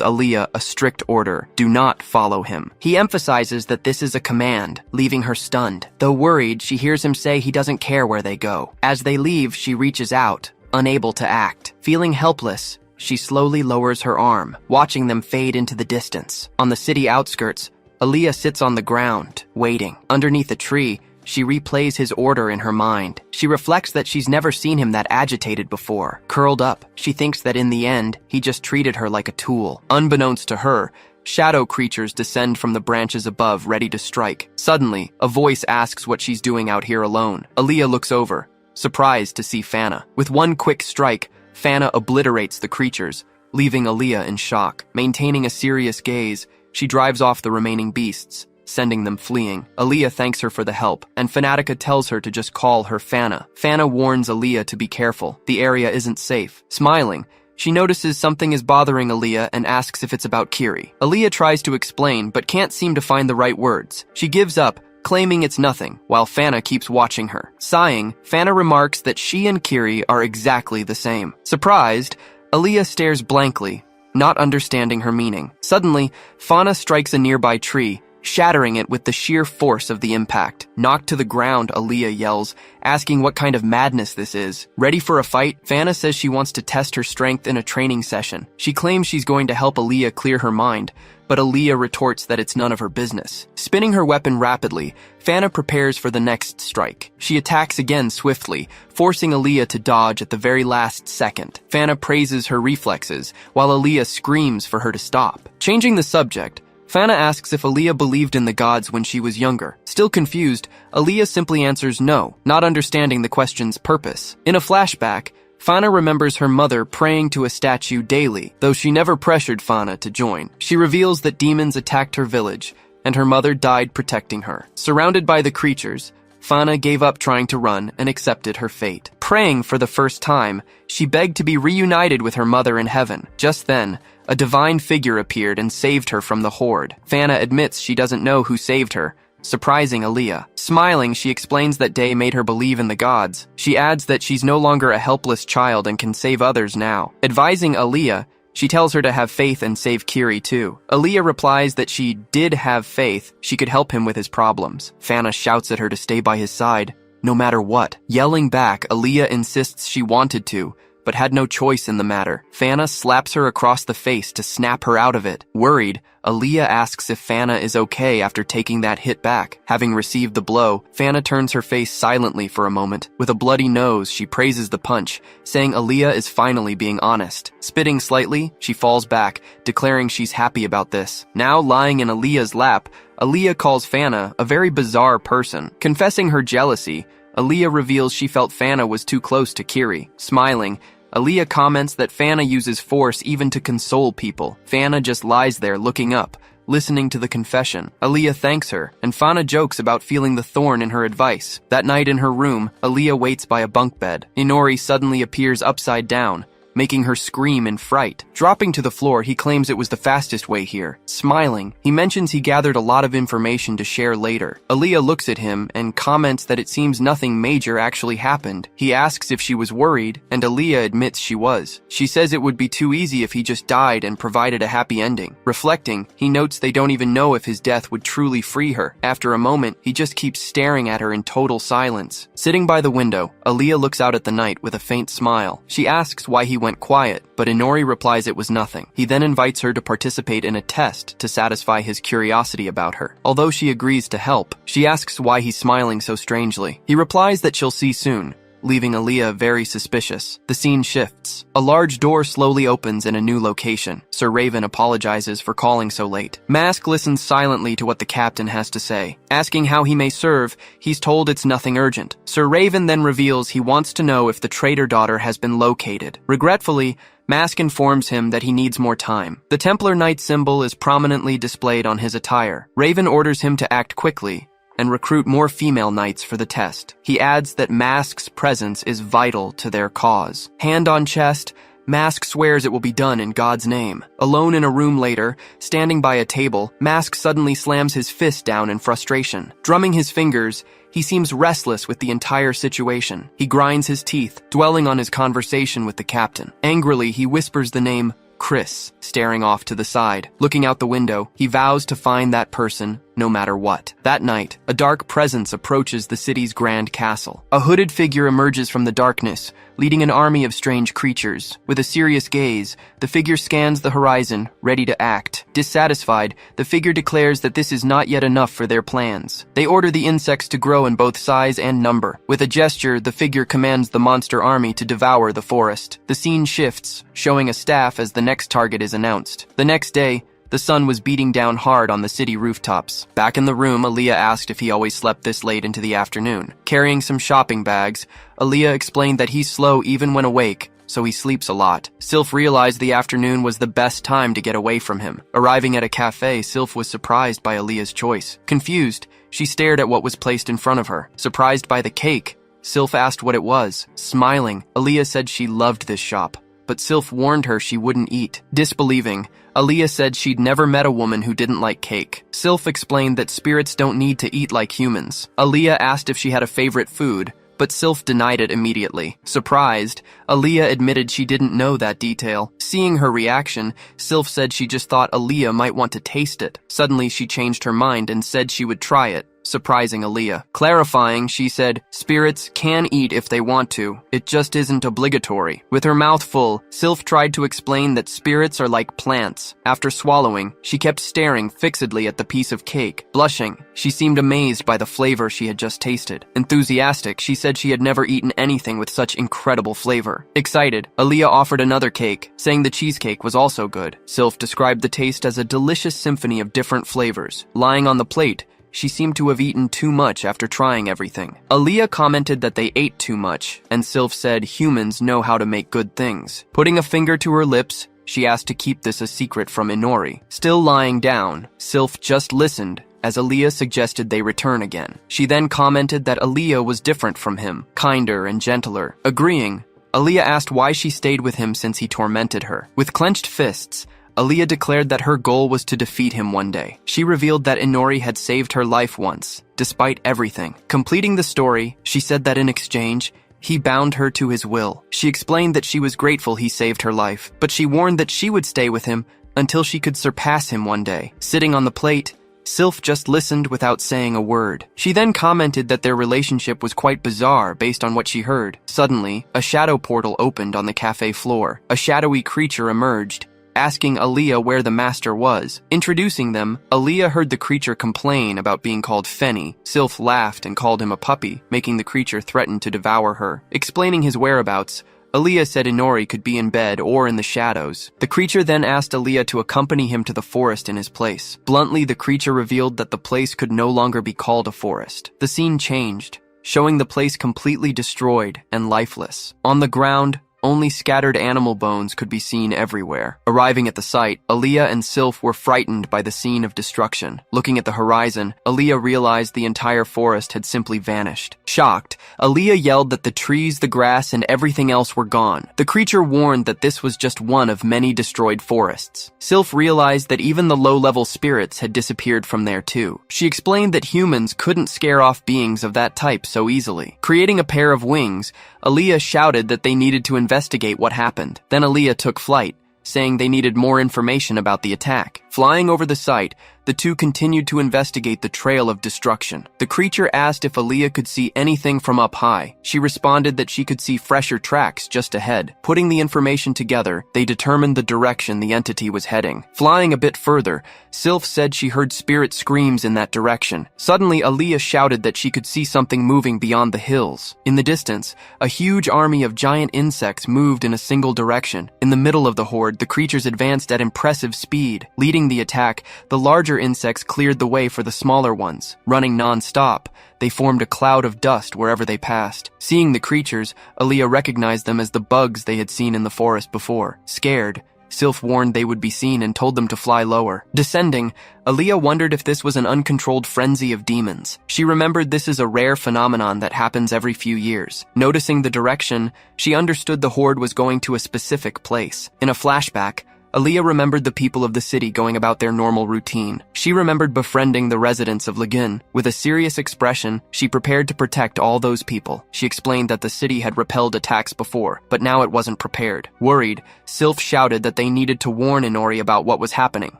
Aaliyah a strict order: do not follow him. He emphasizes that this is a command, leaving her stunned. Though worried, she hears him say he doesn't care where they go. As they leave, she reaches out, unable to act. Feeling helpless, she slowly lowers her arm, watching them fade into the distance. On the city outskirts, Aaliyah sits on the ground, waiting. Underneath a tree, she replays his order in her mind. She reflects that she's never seen him that agitated before. Curled up, she thinks that in the end, he just treated her like a tool. Unbeknownst to her, shadow creatures descend from the branches above, ready to strike. Suddenly, a voice asks what she's doing out here alone. Aaliyah looks over, surprised to see Fana. With one quick strike, Fana obliterates the creatures, leaving Aaliyah in shock. Maintaining a serious gaze, she drives off the remaining beasts, sending them fleeing. Aaliyah thanks her for the help, and Fanatica tells her to just call her Fana. Fana warns Aaliyah to be careful. The area isn't safe. Smiling, she notices something is bothering Aaliyah and asks if it's about Kiri. Aaliyah tries to explain, but can't seem to find the right words. She gives up, claiming it's nothing, while Fana keeps watching her. Sighing, Fana remarks that she and Kiri are exactly the same. Surprised, Aaliyah stares blankly, not understanding her meaning. Suddenly, Fana strikes a nearby tree, shattering it with the sheer force of the impact. Knocked to the ground, Aaliyah yells, asking what kind of madness this is. Ready for a fight, Fana says she wants to test her strength in a training session. She claims she's going to help Aaliyah clear her mind, but Aaliyah retorts that it's none of her business. Spinning her weapon rapidly, Fana prepares for the next strike. She attacks again swiftly, forcing Aaliyah to dodge at the very last second. Fana praises her reflexes, while Aaliyah screams for her to stop. Changing the subject, Fana asks if Aaliyah believed in the gods when she was younger. Still confused, Aaliyah simply answers no, not understanding the question's purpose. In a flashback, Fana remembers her mother praying to a statue daily, though she never pressured Fana to join. She reveals that demons attacked her village, and her mother died protecting her. Surrounded by the creatures, Fana gave up trying to run and accepted her fate. Praying for the first time, she begged to be reunited with her mother in heaven. Just then, a divine figure appeared and saved her from the horde. Fana admits she doesn't know who saved her, surprising Aaliyah. Smiling, she explains that day made her believe in the gods. She adds that she's no longer a helpless child and can save others now. Advising Aaliyah, she tells her to have faith and save Kiri too. Aaliyah replies that she did have faith she could help him with his problems. Fana shouts at her to stay by his side, no matter what. Yelling back, Aaliyah insists she wanted to, but had no choice in the matter. Fana slaps her across the face to snap her out of it. Worried, Aaliyah asks if Fana is okay after taking that hit back. Having received the blow, Fana turns her face silently for a moment. With a bloody nose, she praises the punch, saying Aaliyah is finally being honest. Spitting slightly, she falls back, declaring she's happy about this. Now lying in Aaliyah's lap, Aaliyah calls Fana a very bizarre person. Confessing her jealousy, Aaliyah reveals she felt Fana was too close to Kiri. Smiling, Aaliyah comments that Fana uses force even to console people. Fana just lies there looking up, listening to the confession. Aaliyah thanks her, and Fana jokes about feeling the thorn in her advice. That night in her room, Aaliyah waits by a bunk bed. Inori suddenly appears upside down, making her scream in fright. Dropping to the floor, he claims it was the fastest way here. Smiling, he mentions he gathered a lot of information to share later. Aaliyah looks at him and comments that it seems nothing major actually happened. He asks if she was worried, and Aaliyah admits she was. She says it would be too easy if he just died and provided a happy ending. Reflecting, he notes they don't even know if his death would truly free her. After a moment, he just keeps staring at her in total silence. Sitting by the window, Aaliyah looks out at the night with a faint smile. She asks why he went quiet, but Inori replies it was nothing. He then invites her to participate in a test to satisfy his curiosity about her. Although she agrees to help, she asks why he's smiling so strangely. He replies that she'll see soon, leaving Aaliyah very suspicious. The scene shifts. A large door slowly opens in a new location. Sir Raven apologizes for calling so late. Mask listens silently to what the captain has to say. Asking how he may serve, he's told it's nothing urgent. Sir Raven then reveals he wants to know if the traitor daughter has been located. Regretfully, Mask informs him that he needs more time. The Templar Knight symbol is prominently displayed on his attire. Raven orders him to act quickly, and recruit more female knights for the test. He adds that Mask's presence is vital to their cause. Hand on chest, Mask swears it will be done in God's name. Alone in a room later, standing by a table, Mask suddenly slams his fist down in frustration. Drumming his fingers, he seems restless with the entire situation. He grinds his teeth, dwelling on his conversation with the captain. Angrily, he whispers the name Chris, staring off to the side. Looking out the window, he vows to find that person no matter what. That night, a dark presence approaches the city's grand castle. A hooded figure emerges from the darkness, leading an army of strange creatures. With a serious gaze, the figure scans the horizon, ready to act. Dissatisfied, the figure declares that this is not yet enough for their plans. They order the insects to grow in both size and number. With a gesture, the figure commands the monster army to devour the forest. The scene shifts, showing a staff as the next target is announced. The next day, the sun was beating down hard on the city rooftops. Back in the room, Aaliyah asked if he always slept this late into the afternoon. Carrying some shopping bags, Aaliyah explained that he's slow even when awake, so he sleeps a lot. Sylph realized the afternoon was the best time to get away from him. Arriving at a cafe, Sylph was surprised by Aaliyah's choice. Confused, she stared at what was placed in front of her. Surprised by the cake, Sylph asked what it was. Smiling, Aaliyah said she loved this shop, but Sylph warned her she wouldn't eat. Disbelieving, Aaliyah said she'd never met a woman who didn't like cake. Sylph explained that spirits don't need to eat like humans. Aaliyah asked if she had a favorite food, but Sylph denied it immediately. Surprised, Aaliyah admitted she didn't know that detail. Seeing her reaction, Sylph said she just thought Aaliyah might want to taste it. Suddenly, she changed her mind and said she would try it, surprising Aaliyah. Clarifying, she said, spirits can eat if they want to. It just isn't obligatory. With her mouth full, Sylph tried to explain that spirits are like plants. After swallowing, she kept staring fixedly at the piece of cake. Blushing, she seemed amazed by the flavor she had just tasted. Enthusiastic, she said she had never eaten anything with such incredible flavor. Excited, Aaliyah offered another cake, saying the cheesecake was also good. Sylph described the taste as a delicious symphony of different flavors. Lying on the plate, she seemed to have eaten too much after trying everything. Aaliyah commented that they ate too much, and Sylph said humans know how to make good things. Putting a finger to her lips, she asked to keep this a secret from Inori. Still lying down, Sylph just listened as Aaliyah suggested they return again. She then commented that Aaliyah was different from him, kinder and gentler. Agreeing, Aaliyah asked why she stayed with him since he tormented her. With clenched fists, Aaliyah declared that her goal was to defeat him one day. She revealed that Inori had saved her life once, despite everything. Completing the story, she said that in exchange, he bound her to his will. She explained that she was grateful he saved her life, but she warned that she would stay with him until she could surpass him one day. Sitting on the plate, Sylph just listened without saying a word. She then commented that their relationship was quite bizarre based on what she heard. Suddenly, a shadow portal opened on the cafe floor. A shadowy creature emerged, asking Aaliyah where the master was. Introducing them, Aaliyah heard the creature complain about being called Fenny. Sylph laughed and called him a puppy, making the creature threaten to devour her. Explaining his whereabouts, Aaliyah said Inori could be in bed or in the shadows. The creature then asked Aaliyah to accompany him to the forest in his place. Bluntly, the creature revealed that the place could no longer be called a forest. The scene changed, showing the place completely destroyed and lifeless. On the ground, only scattered animal bones could be seen everywhere. Arriving at the site, Aaliyah and Sylph were frightened by the scene of destruction. Looking at the horizon, Aaliyah realized the entire forest had simply vanished. Shocked, Aaliyah yelled that the trees, the grass, and everything else were gone. The creature warned that this was just one of many destroyed forests. Sylph realized that even the low-level spirits had disappeared from there too. She explained that humans couldn't scare off beings of that type so easily. Creating a pair of wings, Aaliyah shouted that they needed to investigate what happened. Then Aaliyah took flight, saying they needed more information about the attack. Flying over the site, the two continued to investigate the trail of destruction. The creature asked if Aaliyah could see anything from up high. She responded that she could see fresher tracks just ahead. Putting the information together, they determined the direction the entity was heading. Flying a bit further, Sylph said she heard spirit screams in that direction. Suddenly, Aaliyah shouted that she could see something moving beyond the hills. In the distance, a huge army of giant insects moved in a single direction. In the middle of the horde, the creatures advanced at impressive speed. Leading the attack, the larger insects cleared the way for the smaller ones. Running non-stop, they formed a cloud of dust wherever they passed. Seeing the creatures, Aaliyah recognized them as the bugs they had seen in the forest before. Scared, Sylph warned they would be seen and told them to fly lower. Descending, Aaliyah wondered if this was an uncontrolled frenzy of demons. She remembered this is a rare phenomenon that happens every few years. Noticing the direction, she understood the horde was going to a specific place. In a flashback, Aaliyah remembered the people of the city going about their normal routine. She remembered befriending the residents of Lagun. With a serious expression, she prepared to protect all those people. She explained that the city had repelled attacks before, but now it wasn't prepared. Worried, Sylph shouted that they needed to warn Inori about what was happening.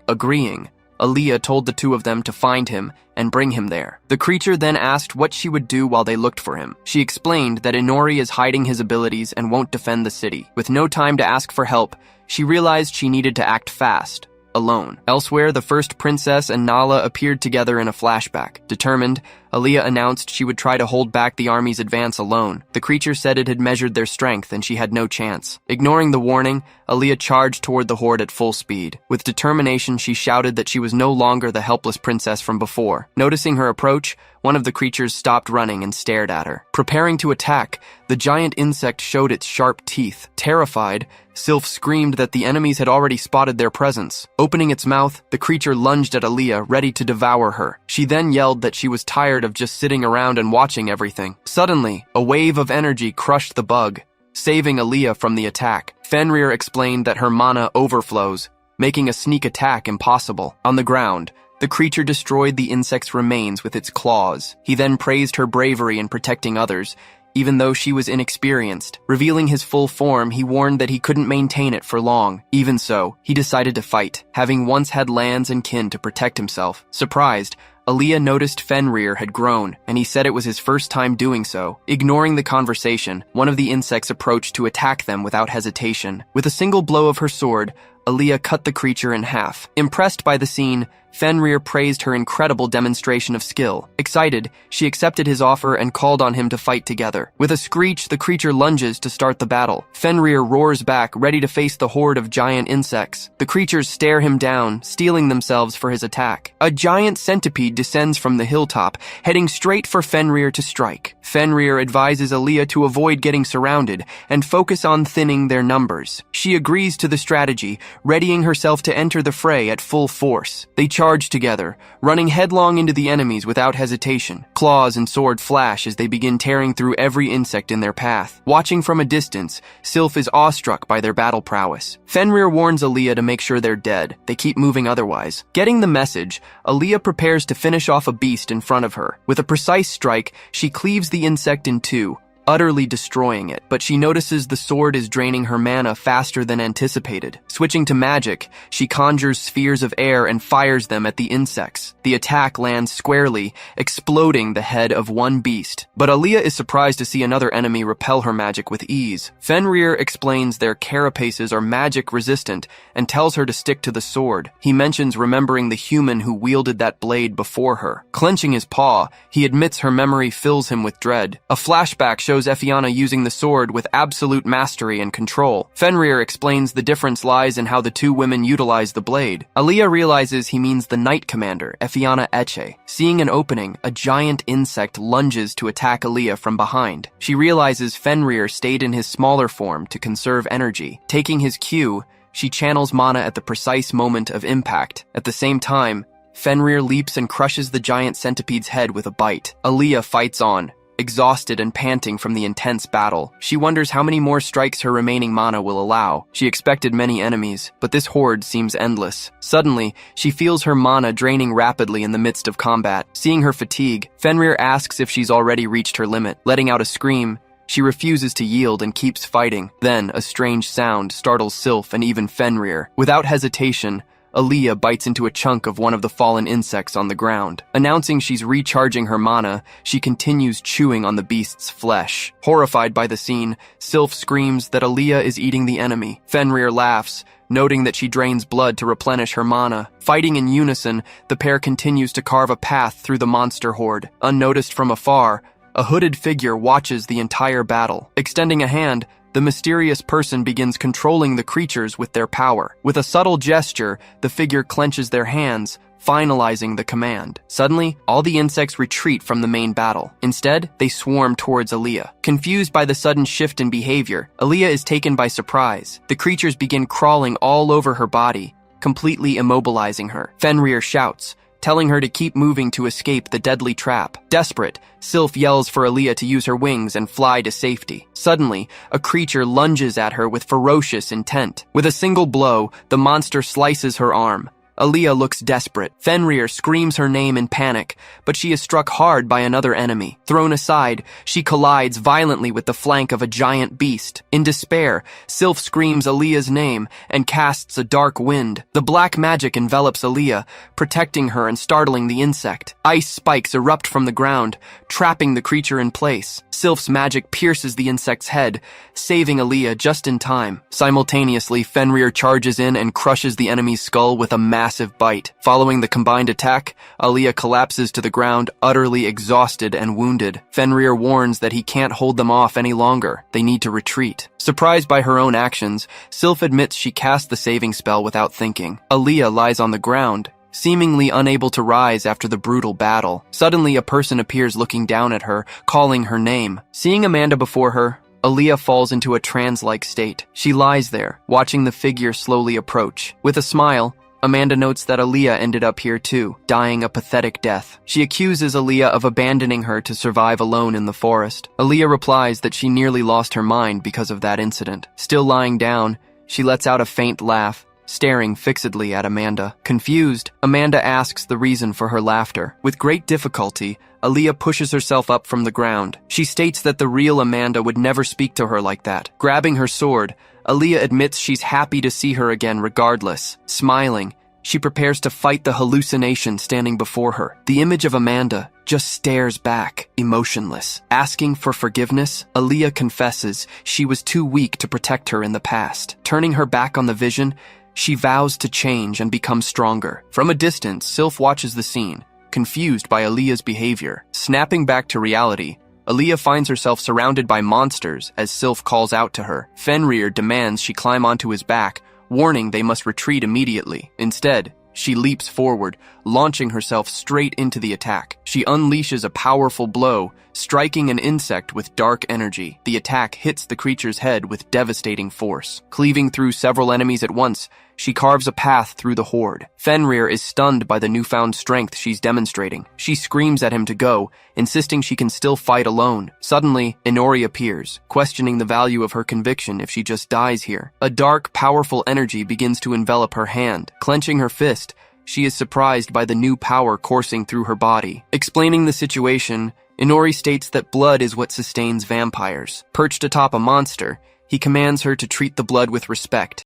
Agreeing, Aaliyah told the two of them to find him and bring him there. The creature then asked what she would do while they looked for him. She explained that Inori is hiding his abilities and won't defend the city. With no time to ask for help, she realized she needed to act fast, alone. Elsewhere, the first princess and Nala appeared together in a flashback. Determined, Aaliyah announced she would try to hold back the army's advance alone. The creature said it had measured their strength and she had no chance. Ignoring the warning, Aaliyah charged toward the horde at full speed. With determination, she shouted that she was no longer the helpless princess from before. Noticing her approach, one of the creatures stopped running and stared at her. Preparing to attack, the giant insect showed its sharp teeth. Terrified, Sylph screamed that the enemies had already spotted their presence. Opening its mouth, the creature lunged at Aaliyah, ready to devour her. She then yelled that she was tired of just sitting around and watching everything. Suddenly, a wave of energy crushed the bug, saving Aaliyah from the attack. Fenrir explained that her mana overflows, making a sneak attack impossible. On the ground, the creature destroyed the insect's remains with its claws. He then praised her bravery in protecting others, even though she was inexperienced. Revealing his full form, he warned that he couldn't maintain it for long. Even so, he decided to fight, having once had lands and kin to protect himself. Surprised, Aaliyah noticed Fenrir had grown, and he said it was his first time doing so. Ignoring the conversation, one of the insects approached to attack them without hesitation. With a single blow of her sword, Aaliyah cut the creature in half. Impressed by the scene, Fenrir praised her incredible demonstration of skill. Excited, she accepted his offer and called on him to fight together. With a screech, the creature lunges to start the battle. Fenrir roars back, ready to face the horde of giant insects. The creatures stare him down, steeling themselves for his attack. A giant centipede descends from the hilltop, heading straight for Fenrir to strike. Fenrir advises Aaliyah to avoid getting surrounded and focus on thinning their numbers. She agrees to the strategy, readying herself to enter the fray at full force. They charge together, running headlong into the enemies without hesitation. Claws and sword flash as they begin tearing through every insect in their path. Watching from a distance, Sylph is awestruck by their battle prowess. Fenrir warns Aaliyah to make sure they're dead. They keep moving otherwise. Getting the message, Aaliyah prepares to finish off a beast in front of her. With a precise strike, she cleaves the insect in two, utterly destroying it, but she notices the sword is draining her mana faster than anticipated. Switching to magic, she conjures spheres of air and fires them at the insects. The attack lands squarely, exploding the head of one beast. But Aaliyah is surprised to see another enemy repel her magic with ease. Fenrir explains their carapaces are magic resistant and tells her to stick to the sword. He mentions remembering the human who wielded that blade before her. Clenching his paw, he admits her memory fills him with dread. A flashback shows Ephiana using the sword with absolute mastery and control. Fenrir explains the difference lies in how the two women utilize the blade. Aaliyah realizes he means the Knight Commander, Ephiana Eche. Seeing an opening, a giant insect lunges to attack Aaliyah from behind. She realizes Fenrir stayed in his smaller form to conserve energy. Taking his cue, she channels mana at the precise moment of impact. At the same time, Fenrir leaps and crushes the giant centipede's head with a bite. Aaliyah fights on, exhausted and panting from the intense battle. She wonders how many more strikes her remaining mana will allow. She expected many enemies, but this horde seems endless. Suddenly, she feels her mana draining rapidly in the midst of combat. Seeing her fatigue, Fenrir asks if she's already reached her limit. Letting out a scream, she refuses to yield and keeps fighting. Then, a strange sound startles Sylph and even Fenrir. Without hesitation, Aaliyah bites into a chunk of one of the fallen insects on the ground. Announcing she's recharging her mana, she continues chewing on the beast's flesh. Horrified by the scene, Sylph screams that Aaliyah is eating the enemy. Fenrir laughs, noting that she drains blood to replenish her mana. Fighting in unison, the pair continues to carve a path through the monster horde. Unnoticed from afar, a hooded figure watches the entire battle. Extending a hand, the mysterious person begins controlling the creatures with their power. With a subtle gesture, the figure clenches their hands, finalizing the command. Suddenly, all the insects retreat from the main battle. Instead, they swarm towards Aaliyah. Confused by the sudden shift in behavior, Aaliyah is taken by surprise. The creatures begin crawling all over her body, completely immobilizing her. Fenrir shouts, telling her to keep moving to escape the deadly trap. Desperate, Sylph yells for Aaliyah to use her wings and fly to safety. Suddenly, a creature lunges at her with ferocious intent. With a single blow, the monster slices her arm. Aaliyah looks desperate. Fenrir screams her name in panic, but she is struck hard by another enemy. Thrown aside, she collides violently with the flank of a giant beast. In despair, Sylph screams Aaliyah's name and casts a dark wind. The black magic envelops Aaliyah, protecting her and startling the insect. Ice spikes erupt from the ground, trapping the creature in place. Sylph's magic pierces the insect's head, saving Aaliyah just in time. Simultaneously, Fenrir charges in and crushes the enemy's skull with a massive bite. Following the combined attack, Aaliyah collapses to the ground, utterly exhausted and wounded. Fenrir warns that he can't hold them off any longer. They need to retreat. Surprised by her own actions, Sylph admits she cast the saving spell without thinking. Aaliyah lies on the ground, seemingly unable to rise after the brutal battle. Suddenly, a person appears looking down at her, calling her name. Seeing Amanda before her, Aaliyah falls into a trance-like state. She lies there, watching the figure slowly approach. With a smile, Amanda notes that Aaliyah ended up here too, dying a pathetic death. She accuses Aaliyah of abandoning her to survive alone in the forest. Aaliyah replies that she nearly lost her mind because of that incident. Still lying down, she lets out a faint laugh, staring fixedly at Amanda. Confused, Amanda asks the reason for her laughter. With great difficulty, Aaliyah pushes herself up from the ground. She states that the real Amanda would never speak to her like that. Grabbing her sword, Aaliyah admits she's happy to see her again regardless. Smiling, she prepares to fight the hallucination standing before her. The image of Amanda just stares back, emotionless. Asking for forgiveness, Aaliyah confesses she was too weak to protect her in the past. Turning her back on the vision, she vows to change and become stronger. From a distance, Sylph watches the scene, confused by Aaliyah's behavior. Snapping back to reality, Aaliyah finds herself surrounded by monsters as Sylph calls out to her. Fenrir demands she climb onto his back, warning they must retreat immediately. Instead, she leaps forward, launching herself straight into the attack. She unleashes a powerful blow, striking an insect with dark energy. The attack hits the creature's head with devastating force. Cleaving through several enemies at once, she carves a path through the horde. Fenrir is stunned by the newfound strength she's demonstrating. She screams at him to go, insisting she can still fight alone. Suddenly, Inori appears, questioning the value of her conviction if she just dies here. A dark, powerful energy begins to envelop her hand. Clenching her fist, she is surprised by the new power coursing through her body. Explaining the situation, Inori states that blood is what sustains vampires. Perched atop a monster, he commands her to treat the blood with respect.